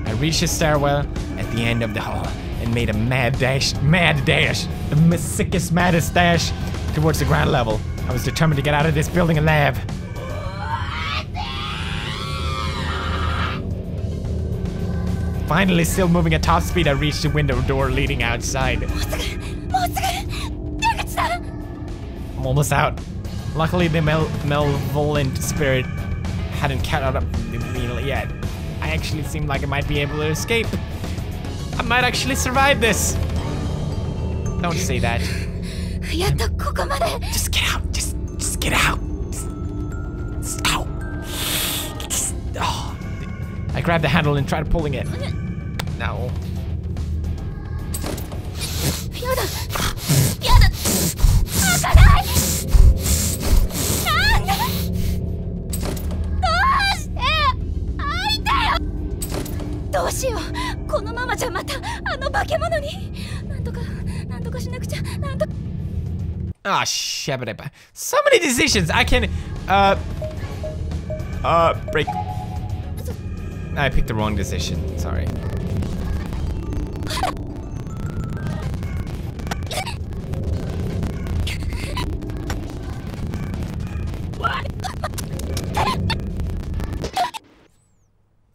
I reached the stairwell at the end of the hall and made a mad dash, the sickest, maddest dash towards the ground level. I was determined to get out of this building alive. Finally, still moving at top speed, I reached the window door leading outside. I'm almost out. Luckily, the malevolent spirit hadn't caught up with me yet. I actually seemed like I might be able to escape. I might actually survive this. Don't say that. Just get out. Just get out. Ow. Oh. I grabbed the handle and tried pulling it. No. Ah, shabba. So many decisions. I can, break. I picked the wrong decision. Sorry.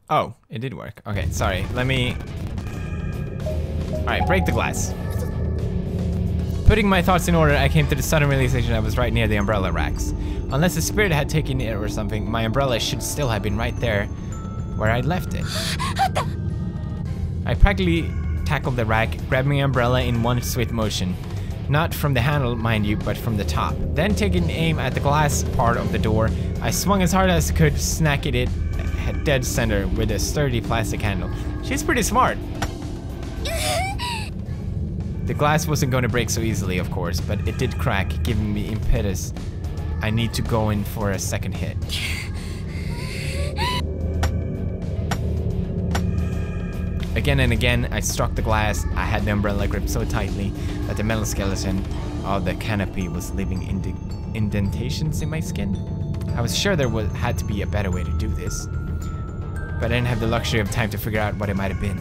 Oh, it did work. Okay, sorry. Let me... Alright, break the glass. Putting my thoughts in order, I came to the sudden realization I was right near the umbrella racks. Unless the spirit had taken it or something, my umbrella should still have been right there where I'd left it. I practically tackled the rack, grabbing the umbrella in one swift motion. Not from the handle, mind you, but from the top. Then taking aim at the glass part of the door, I swung as hard as I could, snacking it at dead center with a sturdy plastic handle. She's pretty smart. The glass wasn't going to break so easily, of course, but it did crack, giving me impetus. I need to go in for a second hit. Again and again, I struck the glass. I had the umbrella gripped so tightly that the metal skeleton of the canopy was leaving indentations in my skin. I was sure there had to be a better way to do this, but I didn't have the luxury of time to figure out what it might have been.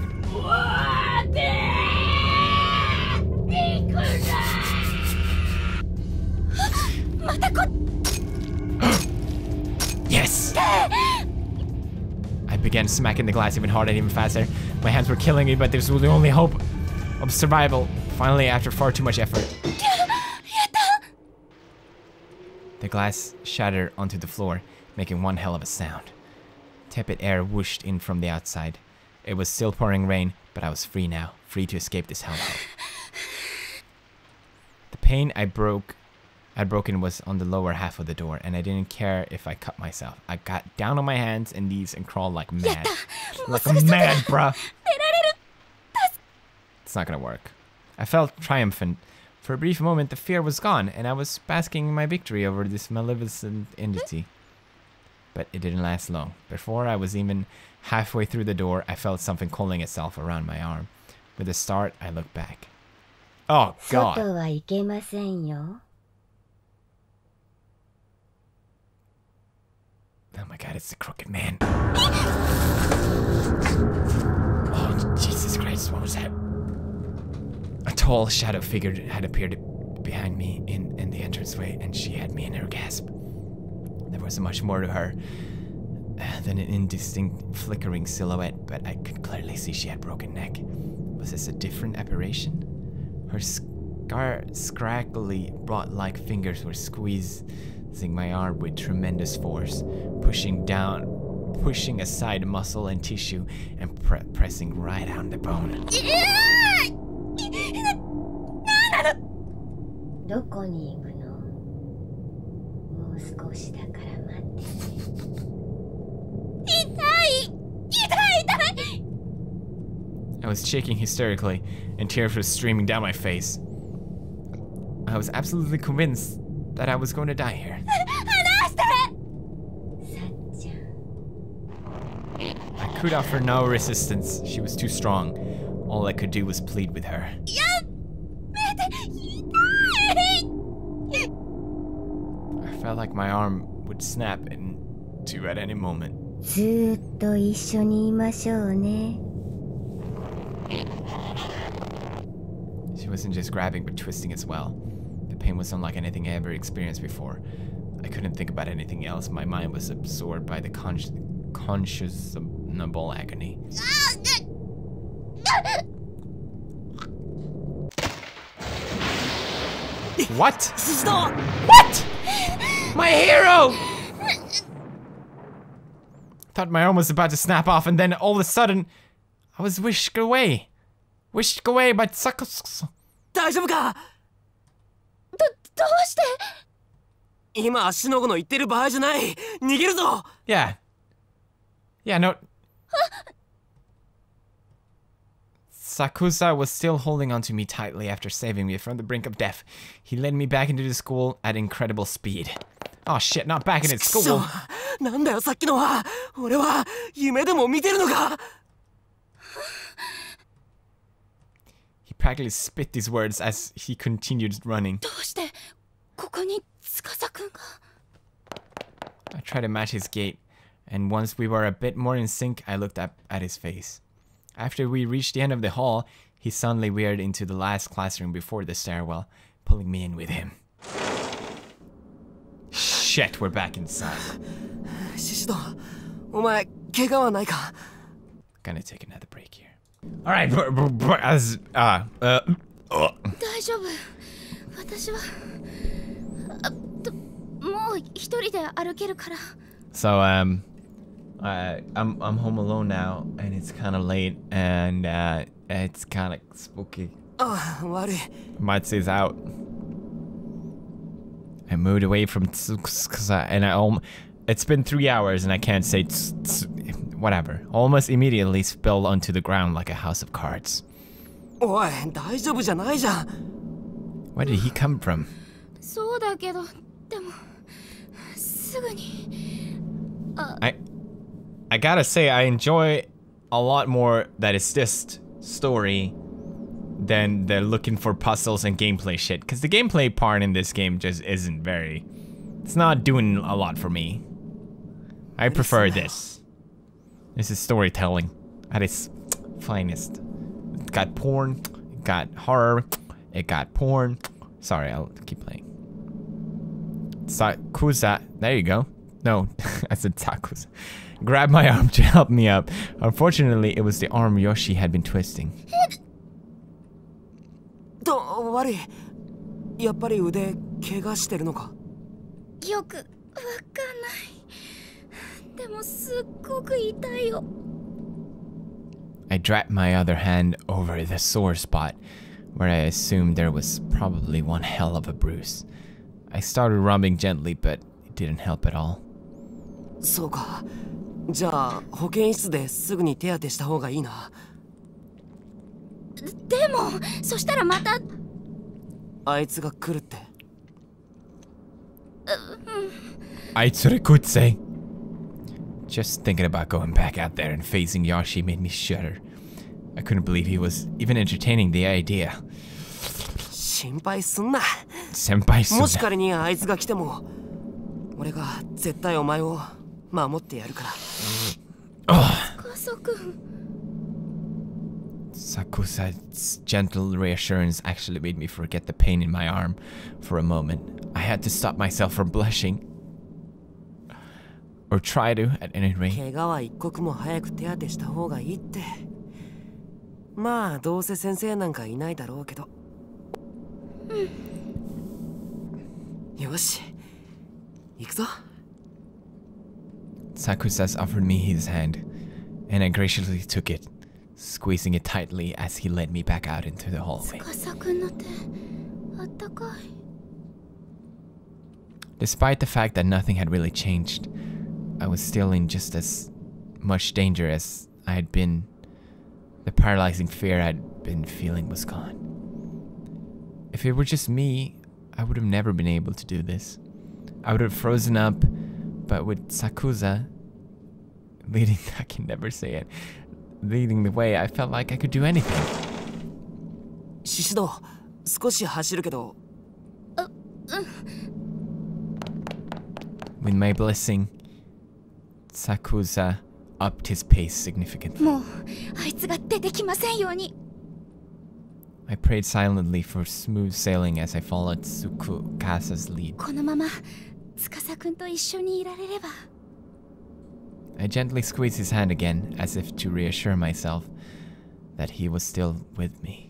Yes! I began smacking the glass even harder and even faster. My hands were killing me, but this was the only hope of survival. Finally, after far too much effort, the glass shattered onto the floor, making one hell of a sound. Tepid air whooshed in from the outside. It was still pouring rain, but I was free now, free to escape this hellhole. The pane I'd broken was on the lower half of the door, and I didn't care if I cut myself. I got down on my hands and knees and crawled like mad. Like a mad, bruh. It's not gonna work. I felt triumphant. For a brief moment, the fear was gone, and I was basking in my victory over this malevolent entity. But it didn't last long. Before I was even halfway through the door, I felt something coiling itself around my arm. With a start, I looked back. Oh, God. Oh my God, it's the Crooked Man. Oh, Jesus Christ, what was that? A tall shadow figure had appeared behind me in the entranceway, and she had me in her grasp. There was much more to her than an indistinct flickering silhouette, but I could clearly see she had broken neck. Was this a different apparition? Her scraggly, rod-like fingers were squeezing my arm with tremendous force, pushing aside muscle and tissue, and pressing right on the bone. I was shaking hysterically, and tears were streaming down my face. I was absolutely convinced that I was going to die here. I could offer no resistance. She was too strong. All I could do was plead with her. I felt like my arm would snap in two at any moment. ずーっと一緒にいましょうね。 She wasn't just grabbing but twisting as well. The pain was unlike anything I ever experienced before. I couldn't think about anything else. My mind was absorbed by the conscionable agony. What? What? My hero! Thought my arm was about to snap off, and then all of a sudden, I was whisked away. Whisked away by Sakusa. 大丈夫か？どうして？今しのごの言ってる場合じゃない。逃げるぞ。Yeah. Yeah, no. Sakusa was still holding onto me tightly after saving me from the brink of death. He led me back into the school at incredible speed. Oh shit, not back into school. なんだよさっきのは。俺は夢でも見てるのか。He practically spit these words as he continued running. どうしてここに司くんが？ I tried to match his gait, and once we were a bit more in sync, I looked up at his face. After we reached the end of the hall, he suddenly veered into the last classroom before the stairwell, pulling me in with him. Shit, we're back inside. シシド、お前怪我はないか？ Gonna take another break here. All right, as 大丈夫。私はもう一人で歩けるから。 So I'm home alone now, and it's kind of late, and it's kind of spooky. あ、悪い。 Matsu's out. I moved away from Tsukasa, and it's been 3 hours, and I can't say whatever. Almost immediately spilled onto the ground like a house of cards. おい、大丈夫じゃないじゃん。 Where did he come from? そうだけど、でもすぐに。I gotta say, I enjoy a lot more that is just story than the looking for puzzles and gameplay shit. Because the gameplay part in this game just isn't very... It's not doing a lot for me. I prefer this. This is storytelling at its finest. It got porn, it got horror, it got porn. Sorry, I'll keep playing. Sakusa, there you go. No, I said Sakusa. Grabbed my arm to help me up. Unfortunately, it was the arm Yoshi had been twisting. 悪い。やっぱり腕怪我してるのか？よくわかんない。でもすっごく痛いよ。 I dragged my other hand over the sore spot, where I assumed there was probably one hell of a bruise. I started rubbing gently, but it didn't help at all. そうか。じゃあ保健室ですぐに手当てした方がいいな。でもそしたらまた。あいつが来るって。Aitsurikutse. Just thinking about going back out there and facing Yoshi made me shudder. I couldn't believe he was even entertaining the idea. 心配すんな。Senpaiすんな。もし仮にあいつが来ても、俺が絶対お前を守ってやるから。Sakusa's gentle reassurance actually made me forget the pain in my arm for a moment. I had to stop myself from blushing. Or try to, at any rate. 怪我は一刻も早く手当てした方がいいって。まあどうせ先生なんかいないだろうけど。よし、行くぞ。Sakusa's offered me his hand, and I graciously took it, squeezing it tightly as he led me back out into the hallway. Despite the fact that nothing had really changed, I was still in just as much danger as I had been. The paralyzing fear I'd been feeling was gone. If it were just me, I would have never been able to do this. I would have frozen up, but with Sakusa leading, I can never say it. leading the way, I felt like I could do anything. シシド、少し走るけど。With my blessing, Sakusa upped his pace significantly. もうあいつが出てきませんように。I prayed silently for smooth sailing as I followed Tsukasa's lead. このまま司くんと一緒にいられれば。I gently squeezed his hand again, as if to reassure myself that he was still with me.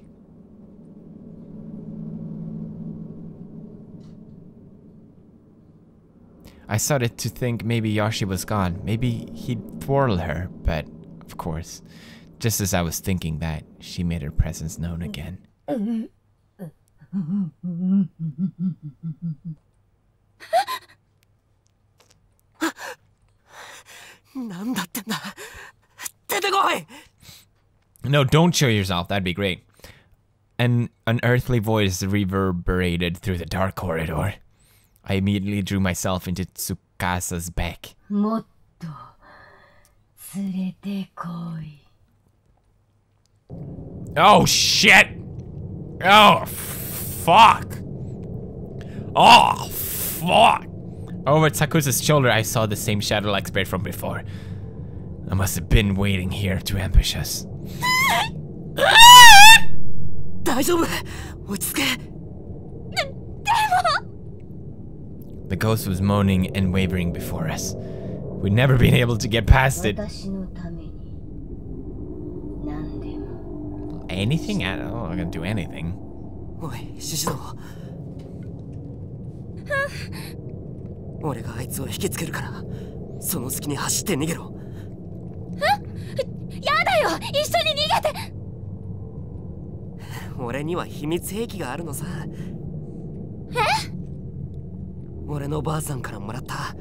I started to think maybe Yashi was gone. Maybe he'd thwarted her, but of course, just as I was thinking that, she made her presence known again. なんだってんだ。出てこい。 No, don't show yourself. That'd be great. An unearthly voice reverberated through the dark corridor. I immediately drew myself into Tsukasa's back. もっと連れてこい。 Oh shit! Oh fuck! Oh fuck! Over Sakusa's shoulder, I saw the same shadow-like spirit from before. I must have been waiting here to ambush us. 大丈夫。落ち着け。 The ghost was moaning and wavering before us. We'd never been able to get past it. 私のために何でも。 Anything? I'm not gonna do anything. おい、シシド。俺があいつを引きつけるから、その隙に走って逃げろ。やだよ、一緒に逃げて。俺には秘密兵器があるのさ。俺のばあさんからもらった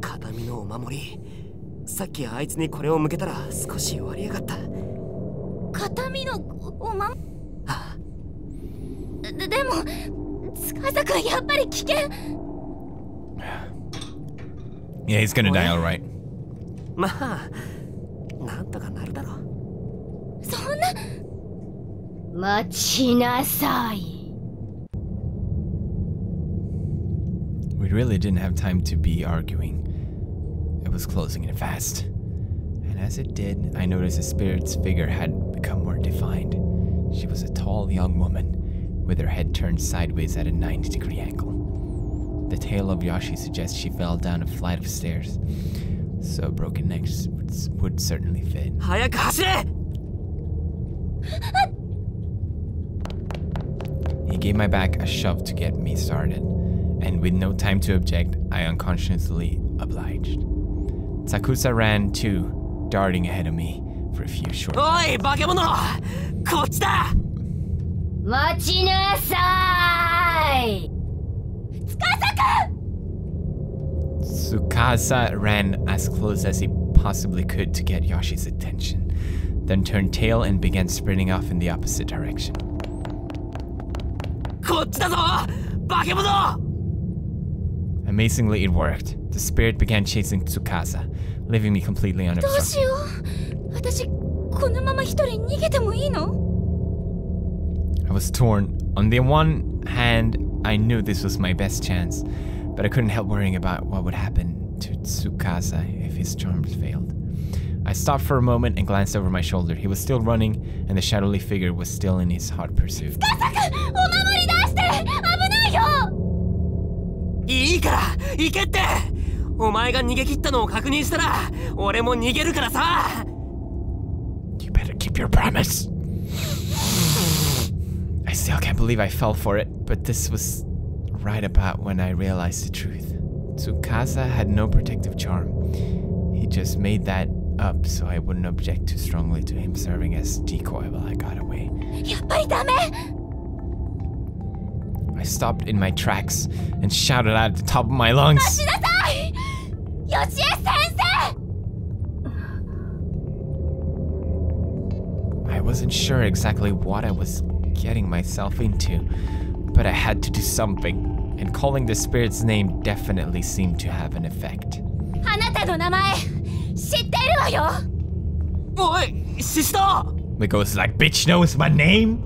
形見のお守り。さっきあいつにこれを向けたら少し割り上がった。形見のおまん。ああ。でも司くんやっぱり危険。Yeah, he's gonna die, alright. まあ、なんとかなるだろう。そんな。待ちなさい。 We really didn't have time to be arguing. It was closing in fast. And as it did, I noticed the spirit's figure had become more defined. She was a tall young woman, with her head turned sideways at a 90-degree angle. The tale of Yashi suggests she fell down a flight of stairs, so a broken neck would certainly fit. 早く走れ! He gave my back a shove to get me started, and with no time to object, I unconsciously obliged. Sakusa ran too, darting ahead of me for a few short minutes. おい、化け物! こっちだ! 待ちなさい! Tsukasa ran as close as he possibly could to get Yoshi's attention, then turned tail and began sprinting off in the opposite direction. こっちだぞ! 化け物! Amazingly, it worked. The spirit began chasing Tsukasa, leaving me completely unobstructed. どうしよう。私、このまま一人逃げてもいいの? I was torn. On the one hand, I knew this was my best chance, but I couldn't help worrying about what would happen to Tsukasa if his charms failed. I stopped for a moment and glanced over my shoulder. He was still running, and the shadowy figure was still in his hot pursuit. お守り出して! 危ないよ! いいから行けって! お前が逃げ切ったのを確認したら俺も逃げるからさ! You better keep your promise. I still can't believe I fell for it, but this was right about when I realized the truth. Tsukasa had no protective charm. He just made that up so I wouldn't object too strongly to him serving as decoy while I got away. やっぱりダメ! I stopped in my tracks and shouted out at the top of my lungs. 待ちなさい! ヨシエ先生! I wasn't sure exactly what I was getting myself into, but I had to do something, and calling the spirit's name definitely seemed to have an effect. あなたの名前知ってるわよ! おい! Sister! The ghost is like, bitch knows my name?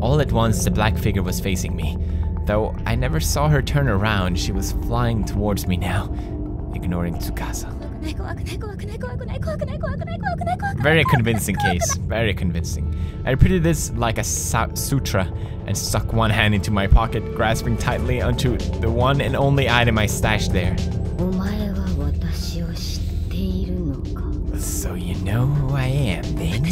All at once, the black figure was facing me. Though I never saw her turn around, she was flying towards me now, ignoring Tsukasa. Very convincing case, very convincing. I repeated this like a sutra and stuck one hand into my pocket, grasping tightly onto the one and only item I stashed there. So you know who I am, then?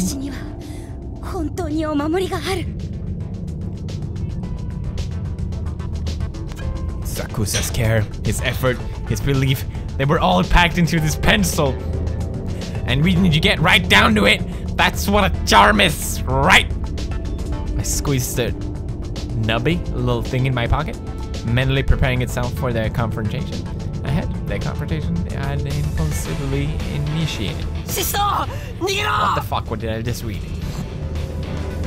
Sakusa's care, his effort, his belief, they were all packed into this pencil. And we need to get right down to it. That's what a charm is, right? I squeezed the nubby little thing in my pocket, mentally preparing itself for the confrontation. Ahead, the confrontation had impulsively initiated. Sister! What the fuck, what did I just read?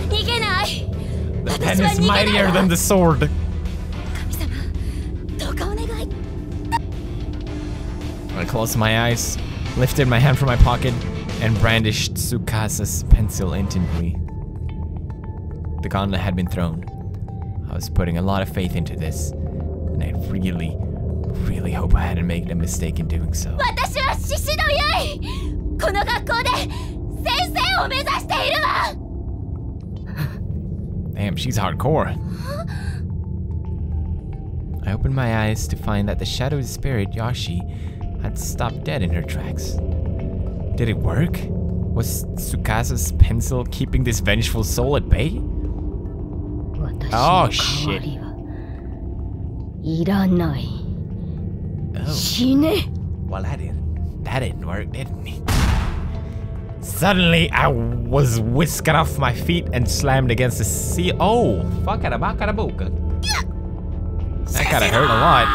The pen is mightier than the sword. I closed my eyes, lifted my hand from my pocket, and brandished Tsukasa's pencil instantly. The gauntlet had been thrown. I was putting a lot of faith into this, and I really hope I hadn't made a mistake in doing so. Damn, she's hardcore. I opened my eyes to find that the shadowy spirit, Yoshi, had stopped dead in her tracks. Did it work? Was Tsukasa's pencil keeping this vengeful soul at bay? Oh shit. Oh. Well, that didn't work, didn't it? Suddenly, I was whisked off my feet and slammed against the sea. Oh, fuck it, that kinda hurt a lot.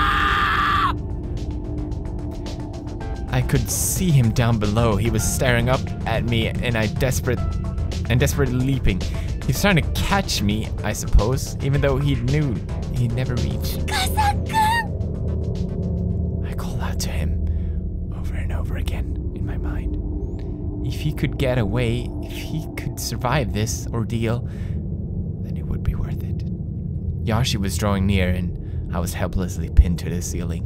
I could see him down below. He was staring up at me, and desperately leaping. He's trying to catch me, I suppose, even though he knew he'd never reach. I called out to him over and over again in my mind. If he could get away, if he could survive this ordeal, then it would be worth it. Yoshi was drawing near, and I was helplessly pinned to the ceiling.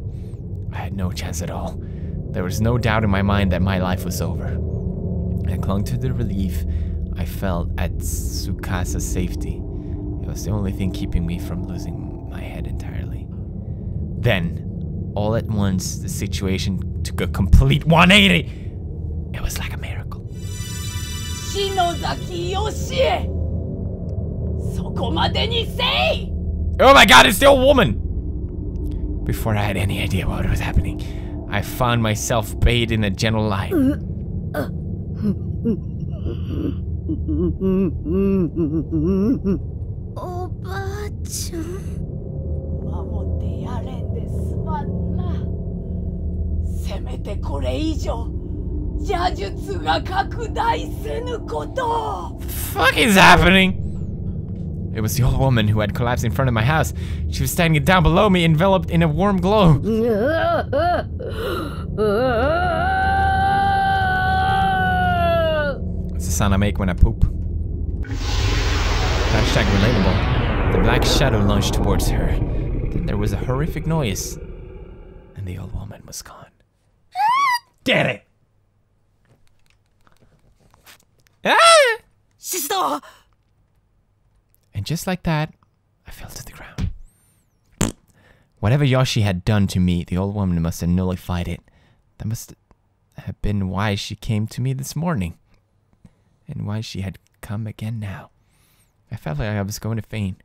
I had no chance at all. There was no doubt in my mind that my life was over. I clung to the relief I felt at Tsukasa's safety. It was the only thing keeping me from losing my head entirely. Then, all at once, the situation took a complete 180. It was like a miracle. Oh my god, it's the old woman! Before I had any idea what was happening, I found myself bathed in a gentle light. Fuck is happening? It was the old woman who had collapsed in front of my house. She was standing down below me, enveloped in a warm glow. It's the sound I make when I poop. Hashtag relatable. The black shadow lunged towards her. Then there was a horrific noise, and the old woman was gone. Get it! Ah! Sister! And just like that, I fell to the ground. Whatever Yoshi had done to me, the old woman must have nullified it. That must have been why she came to me this morning. And why she had come again now. I felt like I was going to faint.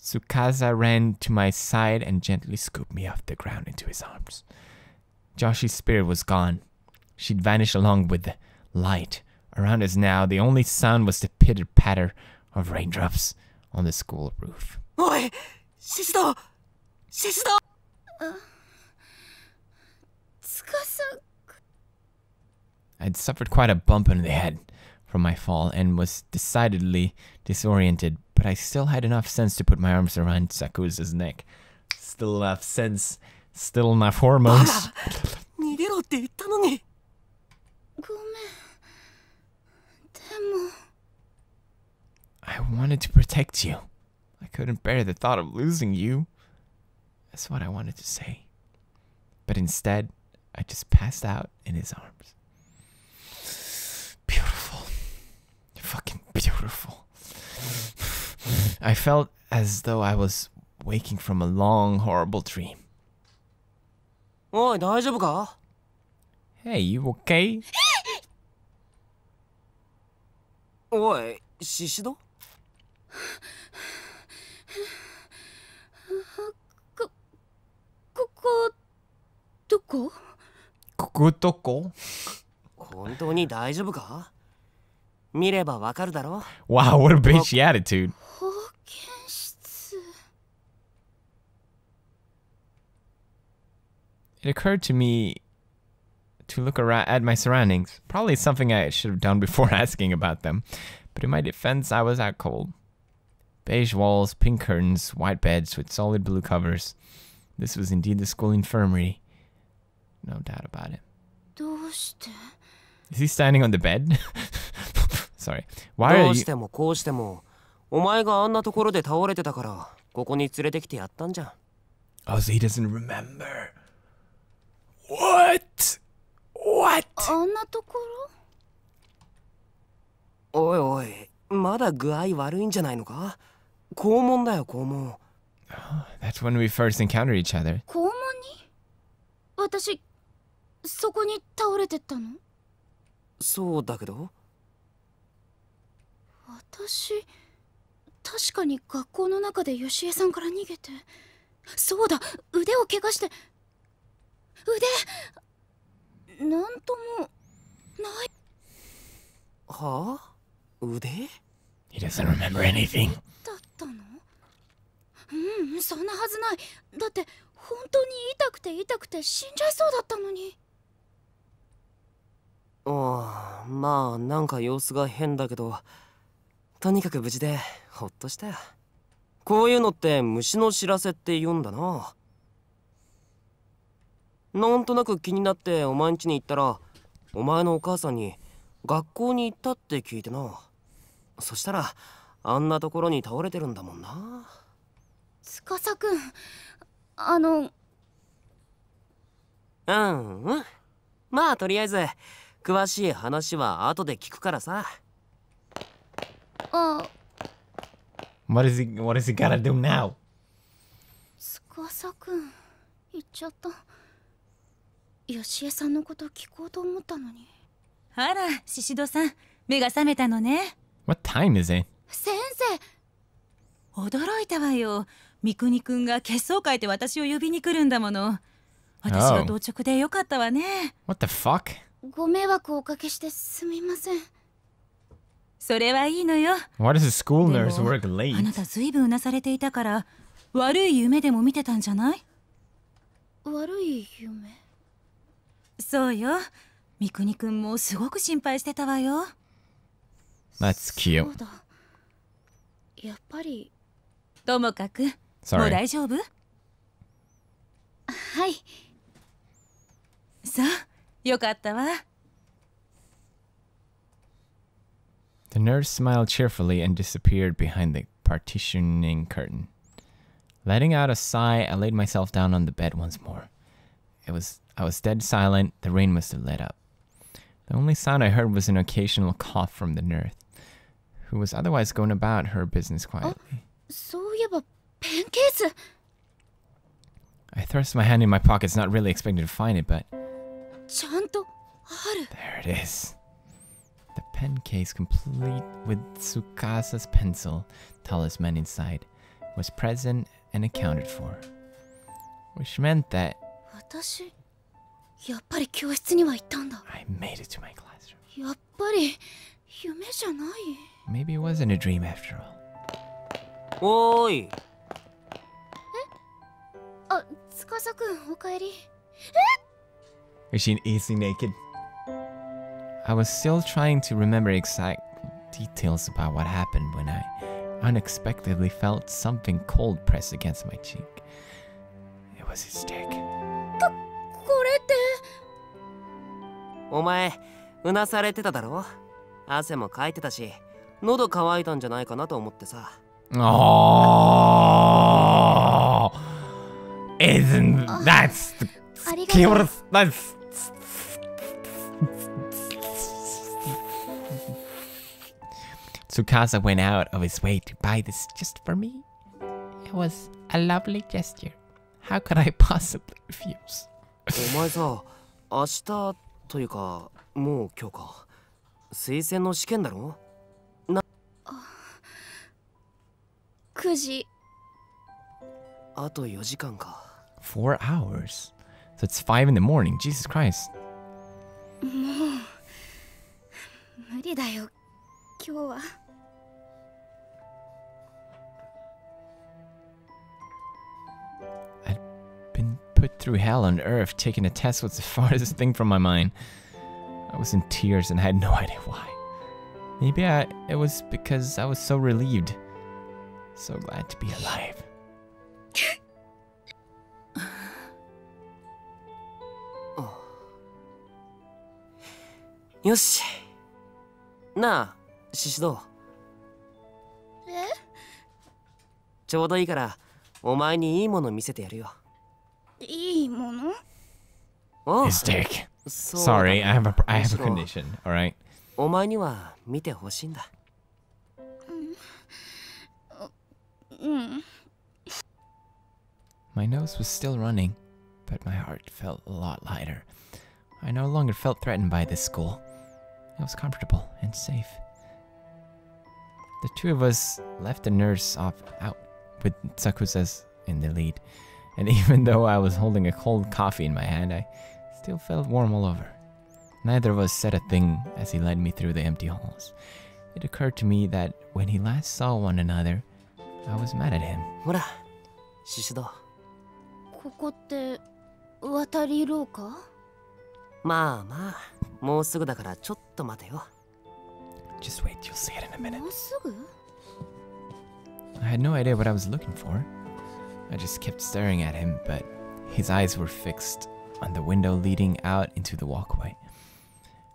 Tsukasa ran to my side and gently scooped me off the ground into his arms. Yoshi's spirit was gone. She'd vanished along with the light. Around us now, the only sound was the pitter-patter of raindrops on the school roof. Oi! Sister! Sister! I'd suffered quite a bump in the head from my fall and was decidedly disoriented, but I still had enough sense to put my arms around Sakusa's neck. Still enough sense, still enough hormones. wanted to protect you. I couldn't bear the thought of losing you. That's what I wanted to say. But instead, I just passed out in his arms. Beautiful. Fucking beautiful. I felt as though I was waking from a long, horrible dream. おい、大丈夫か? Hey, you okay? おい、シシド? どこ？ここどこ？本当に大丈夫か？見ればわかるだろ? Wow, what a bitchy attitude. 保健室。It occurred to me to look around at my surroundings. Probably something I should have done before asking about them. But in my defense, I was out cold. Beige walls, pink curtains, white beds with solid blue covers. This was indeed the school infirmary. No doubt about it. どうして？ Is he standing on the bed? Sorry. Why are ど you... うしてもこうしても、お前があんなところで倒れてたから、ここに連れてきてやったんじゃん。Oh, so he doesn't remember. What? What? あんなところ？おいおい、まだ具合悪いんじゃないのか？肛門だよ、肛門。Oh, that's when we first encountered each other. 肛門に？私、そこに倒れてったの？そうだけど。私、確かに学校の中でヨシエさんから逃げて。そうだ、腕を怪我して。腕、なんともない。はあ？腕？ He doesn't remember anything. だったの？そんなはずない。だって本当に痛くて死んじゃいそうだったのに。ああ、まあなんか様子が変だけど、とにかく無事でほっとしたよ。こういうのって虫の知らせって言うんだな。なんとなく気になってお前ん家に行ったら、お前のお母さんに学校に行ったって聞いてな。そしたらあんなところに倒れてるんだもんな。司くん、まあとりあえず詳しい話は後で聞くからさ。What is he gotta do now? 司くん、言っちゃった。ヨシエさんのこと聞こうと思ったのに。あら、シシドさん、目が覚めたのね。What time is it? 先生。驚いたわよ。三國くんが血相変えて私を呼びに来るんだもの。私は同直でよかったわね。What the fuck? ご迷惑をおかけしてすみません。それはいいのよ。Why does the school nurse work あな late? たずいぶんうなされていたから悪い夢でも見てたんじゃない？悪い夢？そうよ。三國くんもすごく心配してたわよ。That's cute. そうだ。やっぱり。ともかく、もう Sorry. 大丈夫？はい。そう、よかったわ。The nurse smiled cheerfully and disappeared behind the partitioning curtain. Letting out a sigh, I laid myself down on the bed once more. I was dead silent. The rain must have let up. The only sound I heard was an occasional cough from the nurse, who was otherwise going about her business quietly. そういえばペンケース。I thrust my hand in my pockets, not really expecting to find it, but ちゃんとある。 there it is. The pen case, complete with Tsukasa's pencil, talisman inside, was present and accounted for, which meant that 私、やっぱり教室には行ったんだ。I made it to my classroom. やっぱり夢じゃない。Maybe it wasn't a dream after all. おーい。あ、司くんおかえり。Is he naked? I was still trying to remember exact details about what happened when I unexpectedly felt something cold press against my cheek. It was his dick. これって。お前うなされてただろ。汗もかいてたし、喉乾いたんじゃないかなと思ってさ。Oh, isn't that cute? That's Tsukasa went out of his way to buy this just for me. It was a lovely gesture. How could I possibly refuse? お前さ、明日というかもう今日か。推薦の試験だろ9時。あと4時間か。4 hours? So it's 5 in the morning. Jesus Christ. もう無理だよ今日は。I'd been put through hell on earth. Taking a test was the farthest thing from my mind. I was in tears and I had no idea why. Maybe it was because I was so relieved. So glad to be alive. よし。なあ、シシド。ちょうどいいから、お前にいいもの見せてやるよ。いいもの？ His dick. Sorry, I have a condition. All right. お前には見てほしいんだ。My nose was still running, but my heart felt a lot lighter. I no longer felt threatened by this school. I was comfortable and safe. The two of us left the nurse out with Sakusa's in the lead, and even though I was holding a cold coffee in my hand, I still felt warm all over. Neither of us said a thing as he led me through the empty halls. It occurred to me that when he last saw one another, I was mad at him. ほら、シシド。ここって渡り廊下？まあまあ、もうすぐだからちょっと待てよ。Just wait, you'll see it in a minute. もうすぐ？ I had no idea what I was looking for. I just kept staring at him, but his eyes were fixed on the window leading out into the walkway.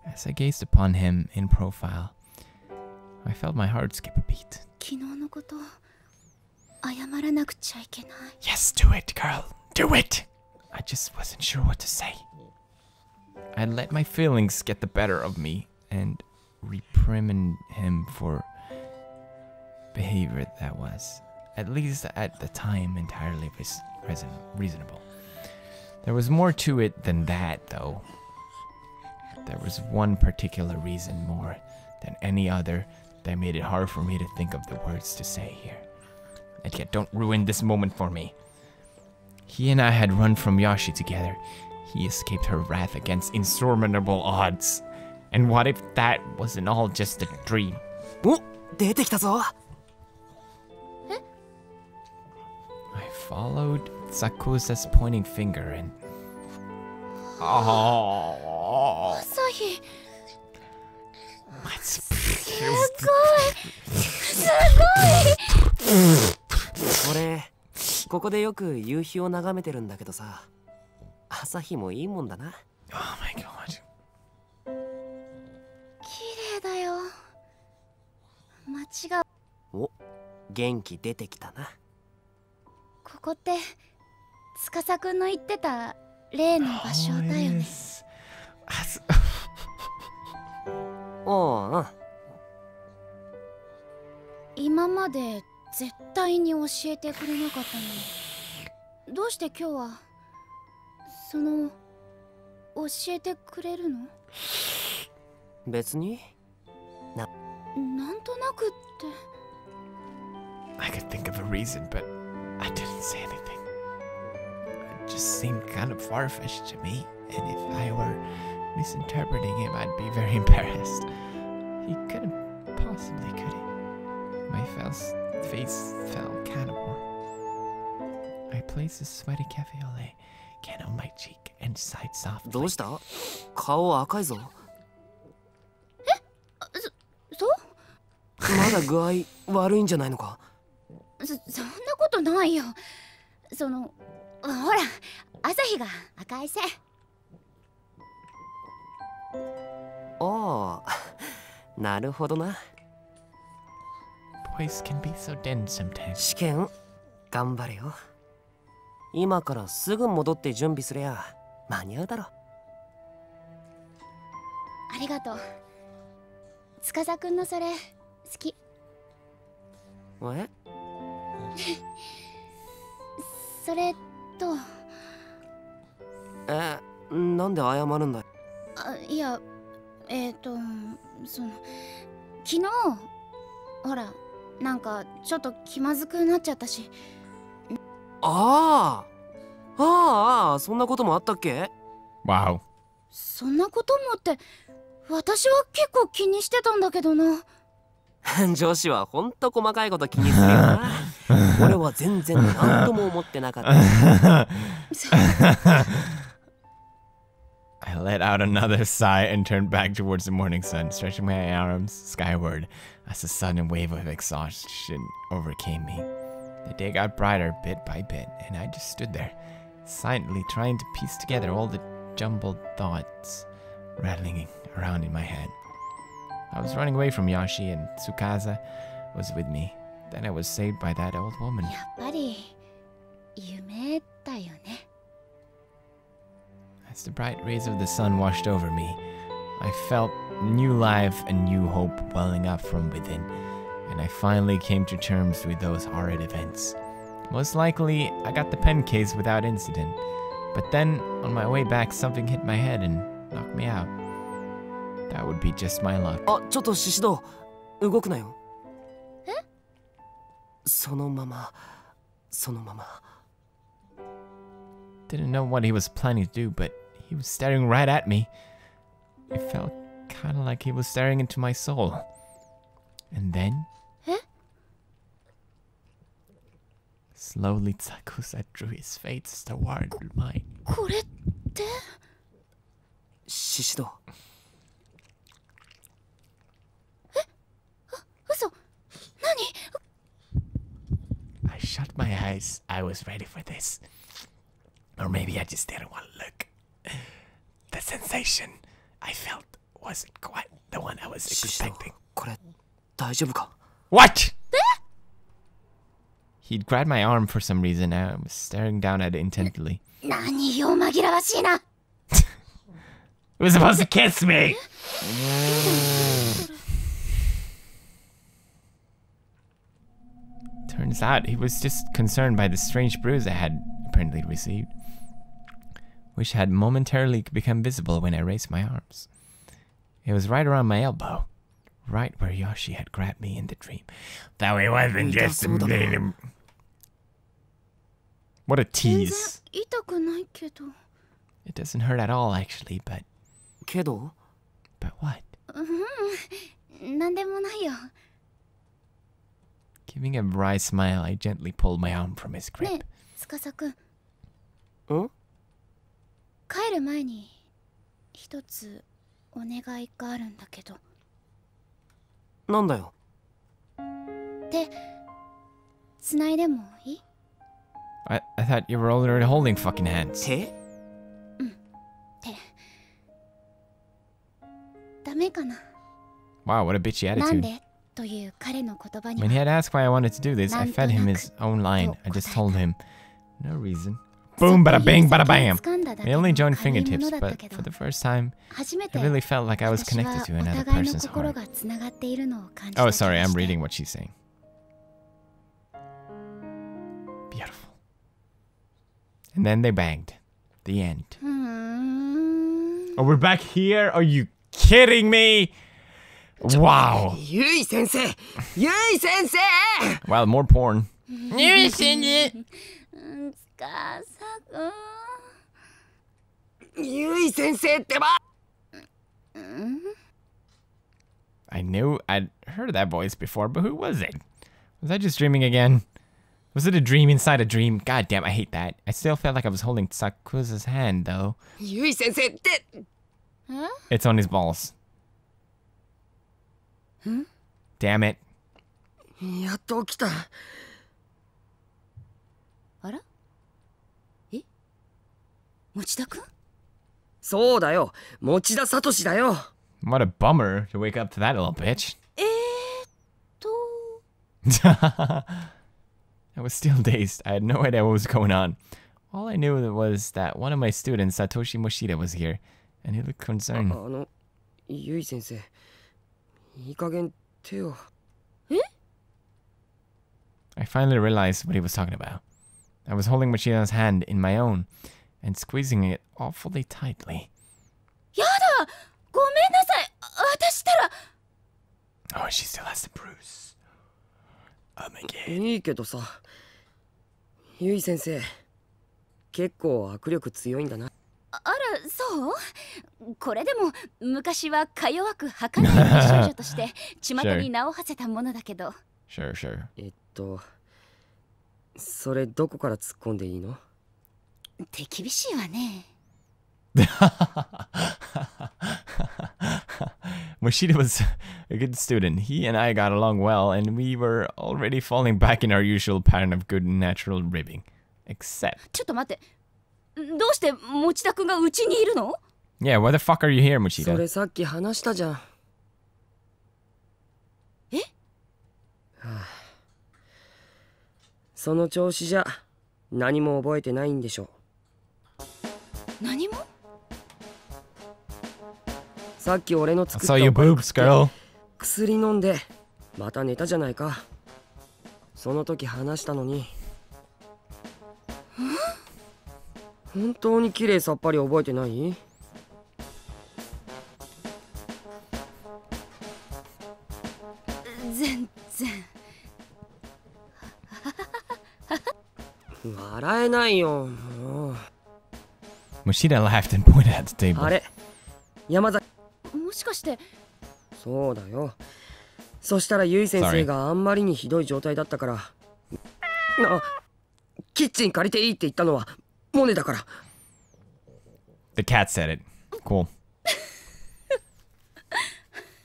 As I gazed upon him in profile, I felt my heart skip a beat. 昨日のこと謝らなくちゃいけない。Yes, do it, girl. Do it! I just wasn't sure what to say. I let my feelings get the better of me and reprimand him for behavior that was, at least at the time, entirely reasonable. There was more to it than that, though. There was one particular reason more than any other that made it hard for me to think of the words to say here. And yet, don't ruin this moment for me. He and I had run from Yashi together. He escaped her wrath against insurmountable odds. And what if that wasn't all just a dream? お、出てきたぞ。I followed Sakusa's pointing finger and... Oh... 朝日。 Let's... すごい。俺、ここでよく夕日を眺めてるんだけどさ。朝日もいいもんだな。Oh my god. 綺麗だよ。間違う。お、元気出てきたな。ここって司くんの言ってた例の場所だよね。おう、うん。今まで絶対に教えてくれなかったのに、どうして今日は教えてくれるの？別になんとなくって。 I could think of a reason, but I didn't say anything. It just seemed kind of far-fetched to me, and if I were misinterpreting him, I'd be very embarrassed. He couldn't possibly, could he? My face felt kind of warm. I placed a sweaty cafe au lait can on my cheek and sighed softly. どうした？顔赤いぞ。そう？まだ具合悪いんじゃないのか？そんなことないよ。ほら、朝日が赤いせい。ああ、なるほどな。voice can be so dense sometimes. 試験頑張れよ。今からすぐ戻って準備すりゃ間に合うだろ。ありがとう。司くんのそれ好き。え？それとなんで謝るんだよ。いやその昨日ほらなんかちょっと気まずくなっちゃったし。ああ、そんなこともあったっけ？ Wow. そんなこともって私は結構気にしてたんだけどな。女子はほんと細かいこと気にするよな。俺は全然何とも思ってなかった。I let out another sigh and turned back towards the morning sun, stretching my arms skyward as a sudden wave of exhaustion overcame me. The day got brighter bit by bit, and I just stood there, silently trying to piece together all the jumbled thoughts rattling around in my head. I was running away from Yashi, and Tsukasa was with me. Then I was saved by that old woman. やっぱり夢だよね。As the bright rays of the sun washed over me, I felt new life and new hope welling up from within, and I finally came to terms with those horrid events. Most likely, I got the pen case without incident, but then, on my way back, something hit my head and knocked me out. That would be just my luck. あ、ちょっとシシド、動くなよ。え？そのまま。Didn't know what he was planning to do, but he was staring right at me. It felt kind of like he was staring into my soul. And then... Slowly Tsakusa drew his face toward mine. これって？シシド。嘘？何？ I shut my eyes. I was ready for this. Or maybe I just didn't want to look. The sensation I felt wasn't quite the one I was expecting. これ大丈夫か？ What? He'd grabbed my arm for some reason. I was staring down at it intently. 何よ紛らわしいな。 He was supposed to kiss me. Turns out he was just concerned by the strange bruise I had apparently received, which had momentarily become visible when I raised my arms. It was right around my elbow, right where Yoshi had grabbed me in the dream. Though it wasn't just a minute. What a tease. 痛くないけど。 It doesn't hurt at all, actually, but... けど? But what? なんでもないよ。 Giving a wry smile, I gently pulled my arm from his grip. ねえ、司くん。ん？帰る前に一つお願いがあるんだけど。なんだよ。手繋いでもいい？ I thought you were already holding fucking hands. 手？手。ダメかな。 Wow, what a bitchy なん attitude. でという彼の言葉に When he は had asked why I wanted to do this, I fed him his own line. I just told him, no reason. そっ Boom, と bada bing, 指 bada 先を bam. 掴んだだ I けの only joined 軽いも fingertips, のだった but けど for the first time, 初め I て really felt like I was 私は connected to お another 互いの person's 心 heart. がつながっているのを感じた Oh, 気がして sorry, I'm reading what she's saying. Beautiful. And then they banged. The end. うーん Oh, we're back here? Are you kidding me? Wow. ゆい先生、ゆい先生。 Wow, more porn. ゆい先生。司くん。ゆい先生ってば。I knew I'd heard that voice before, but who was it? Was I just dreaming again? Was it a dream inside a dream? God damn, I hate that. I still felt like I was holding Sakusa's hand, though. ゆい先生って。It's on his balls. Damn it. やっと起きた。あら？え？持田くん？そうだよ、持田聡だよ。What a bummer to wake up to that little bitch. I was still dazed. I had no idea what was going on. All I knew was that one of my students, Satoshi Moshida, was here, and he looked concerned. ゆい先生、いい加減手を。I finally realized what he was talking about. I was holding Moshida's hand in my own, and squeezing it awfully tightly. やだ、ごめんなさい。私ったら。Oh, she still has the bruise. Oh my god. いいけどさ、ゆい先生、結構握力強いんだな。あら、そうこれでも昔はか弱く儚い美少女として巷に名を馳せたものだけど。Sure, sure. それどこから突っ込んでいいの？手厳しいわね。Moshida was a good student. He and I got along well, and we were already falling back in our usual pattern of good natural ribbing. Except... ちょっと待って。どうして持田くんがうちにいるの？ Yeah, why the fuck are you here, Mochida? それさっき話したじゃん。え？はあ、その調子じゃ何も覚えてないんでしょ。何も？さっき俺の作った I saw your boobs, girl. 薬飲んでまた寝たじゃないか。その時話したのに。本当に綺麗さっぱり覚えてない？全然。笑えないよ。もう。Moshida laughed and pointed at the table. あれ、山崎。もしかして。そうだよ。そしたらゆい先生があんまりにひどい状態だったから。キッチン借りていいって言ったのはモネだから。The cat said it. Cool.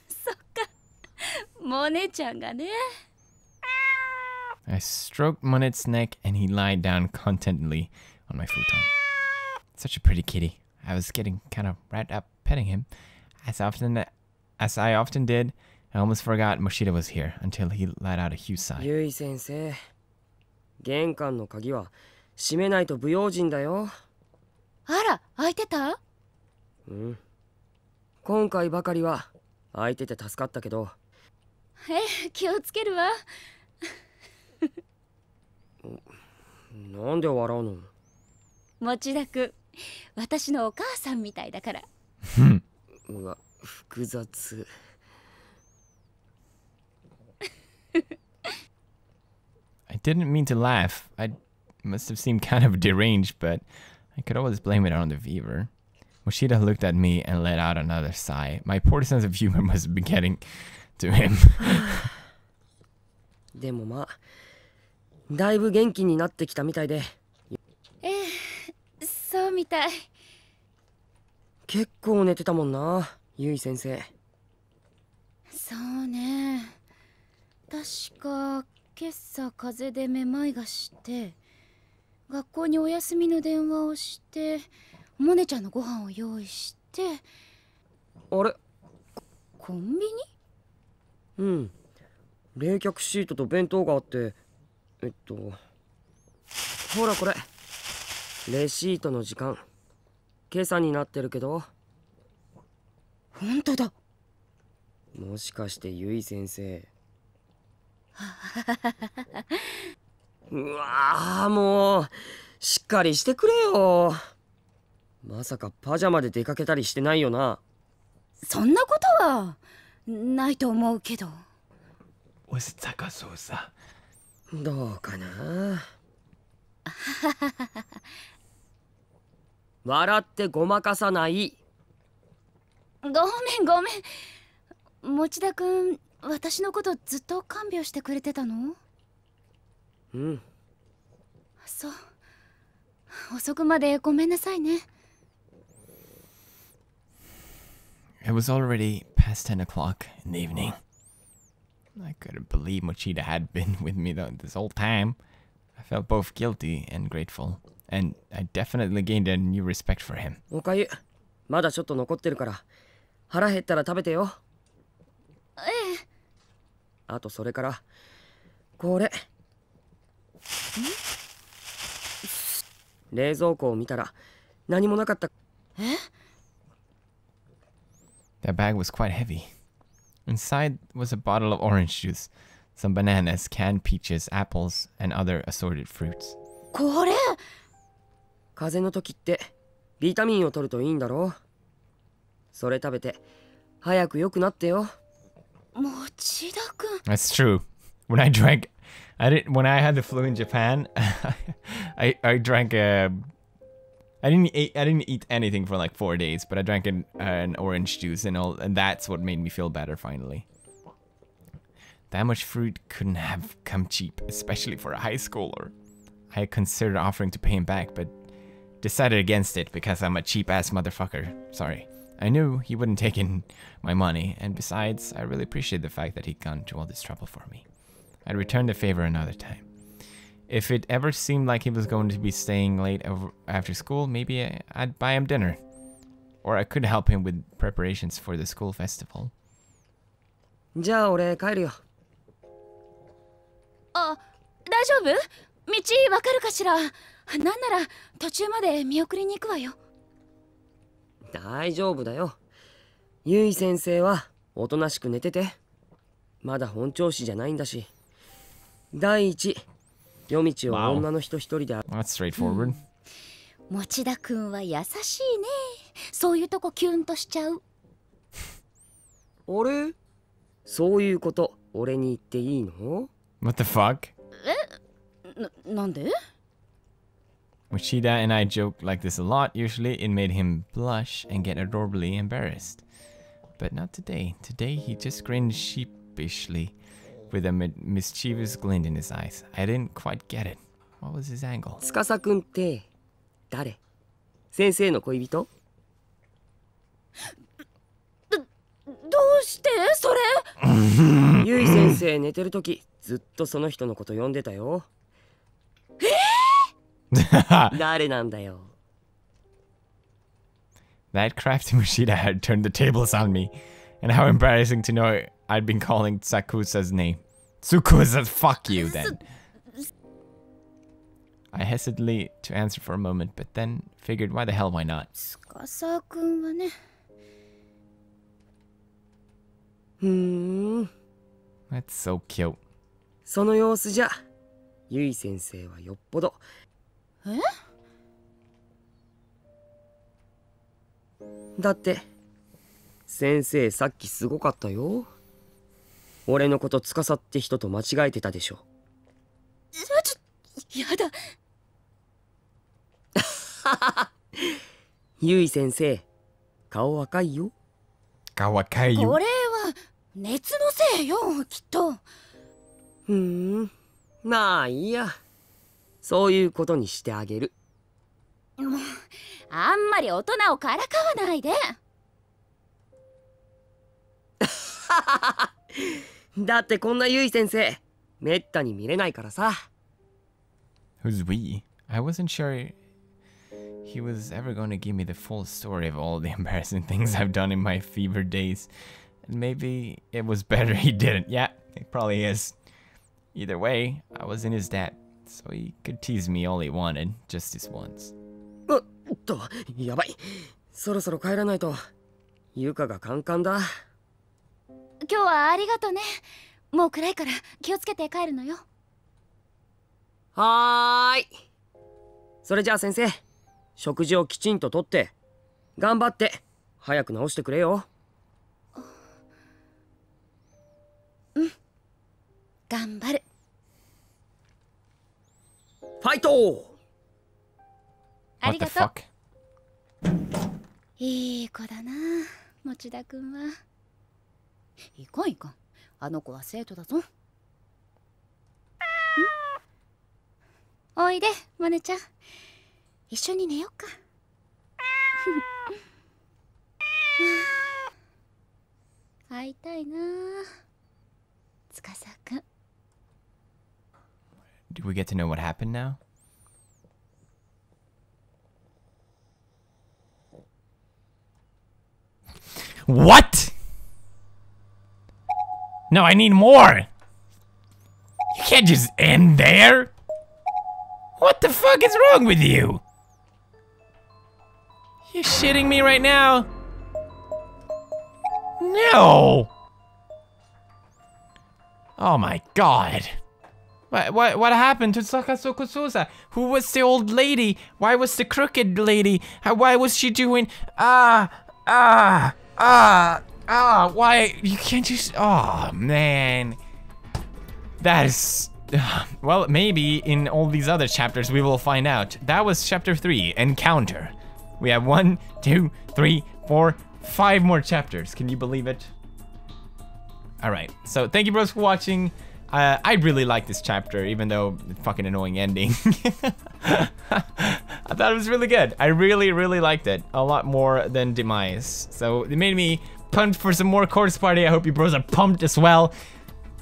そっか。モネちゃんがね。I stroked Monet's neck and he lied down contentedly on my futon. Such a pretty kitty. I was getting kind of wrapped up petting him. As I often did, I almost forgot Moshida was here until he let out a huge sigh. ゆい先生、玄関の鍵は閉めないと不用心だよ。あら、開いてた？うん。今回ばかりは開いてて助かったけど。気をつけるわ。なんで笑うの？持田くん、私のお母さんみたいだから。うわ、複雑。I didn't mean to laugh. I must have seemed kind of deranged, but I could always blame it on the fever. Moshida looked at me and let out another sigh. My poor sense of humor must be getting to him. でもまあ、だいぶ元気になってきたみたいで。そうみたい。結構寝てたもんな、ゆい先生。そうね。確か今朝風邪でめまいがして、学校にお休みの電話をして、モネちゃんのご飯を用意して。あれ？コンビニ？うん。冷却シートと弁当があって、ほらこれ。レシートの時間。今朝になってるけど。本当だ。もしかしてゆい先生。うわー、もうしっかりしてくれよ。まさかパジャマで出かけたりしてないよな。そんなことはないと思うけど。Was it Takasosa? どうかな。笑ってごまかさない。ごめんごめん。持田くん、私のことずっと看病してくれてたの？うん。そう。遅くまでごめんなさいね。It was already past 10 o'clock in the evening. I couldn't believe Mochida had been with me this whole time. I felt both guilty and grateful, and I definitely gained a new respect for him. おかゆ、まだちょっと残ってるから、腹減ったら食べてよ。ええ。あとそれから、これ。冷蔵庫を見たら何もなかった。That bag was quite heavy. Inside was a bottle of orange juice, some bananas, canned peaches, apples, and other assorted fruits. これ風邪の時ってビタミンを取るといいんだろう。それ食べて早く良くなってよ。持田くん。 That's true. When I had the flu in Japan, I drank I didn't eat anything for like 4 days, but I drank an orange juice and that's what made me feel better finally. That much fruit couldn't have come cheap, especially for a high schooler. I considered offering to pay him back, but decided against it because I'm a cheap-ass motherfucker. Sorry. I knew he wouldn't take in my money, and besides, I really appreciate the fact that he'd gone to all this trouble for me. I'd return the favor another time. If it ever seemed like he was going to be staying late after school, maybe I'd buy him dinner. Or I could help him with preparations for the school festival. じゃあ俺帰るよ。あ、大丈夫？道わかるかしら？なんなら途中まで見送りに行くわよ。大丈夫だよ。ゆい先生はおとなしく寝てて。まだ本調子じゃないんだし。第一、夜道を女の人一人で。That's straightforward. 持田くんは優しいね。そういうとこキュンとしちゃう。あれ？そういうこと俺に言っていいの？ What the fuck? なんで？ Mochida and I joke like this a lot. Usually it made him blush and get adorably embarrassed. But not today. Today he just grinned sheepishly with a mischievous glint in his eyes. I didn't quite get it. What was his angle? 司くんって誰？先生の恋人？どうしてそれ？ゆい先生寝てるときずっとその人のこと呼んでたよ。誰なんだよ。That crafty Mochida had turned the tables on me. And how embarrassing to know I'd been calling Sakusa's name. Tsukusa, fuck you then. I hesitated to answer for a moment, but then figured why the hell why not? 司くんはね。That's so cute. その様子じゃ、ゆい先生はよっぽど。だって、先生さっきすごかったよ。俺のこと司って人と間違えてたでしょ。やだ。ゆい先生、顔赤いよ。顔赤いよ。これは熱のせいよ、きっと。まあいいや。そういうことにしてあげる。もうあんまり大人をからかわないで。だってこんなゆい先生めったに見れないからさ。 Who's we? I wasn't sure he was ever going to give me the full story of all the embarrassing things I've done in my fever days. And maybe it was better he didn't. Yeah, it probably is. Either way, I was in his debt, so he could tease me all he wanted, just this once. やばい。そろそろ帰らないと。ゆかがカンカンだ。今日はありがとね。もう暗いから気をつけて帰るのよ。はーい。それじゃあ先生、食事をきちんととって頑張って早く治してくれよ。頑張る。ファイト。ありがとう。 What the fuck? いい子だな、持田くんは。いかんいかん、あの子は生徒だぞ。おいで、モネちゃん。一緒に寝よっか。会いたいな、司くん。Do we get to know what happened now? What? No, I need more! You can't just end there. What the fuck is wrong with you? You shitting me right now? No. Oh my god. What happened to Sakasoko Sosa? Who was the old lady? Why was the crooked lady? Why was she doing? Why? You can't just. Oh man. That is. Well, maybe in all these other chapters we will find out. That was chapter 3, Encounter. We have 1, 2, 3, 4, 5 more chapters. Can you believe it? Alright, so thank you bros for watching. I really like this chapter, even though fucking annoying ending. I thought it was really good. I really liked it. A lot more than Demise. So it made me pumped for some more Corpse Party. I hope you bros are pumped as well.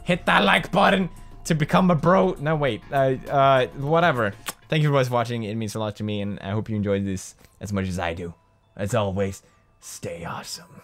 Hit that like button to become a bro. No, wait. Whatever. Thank you bros for watching. It means a lot to me, and I hope you enjoyed this as much as I do. As always, stay awesome.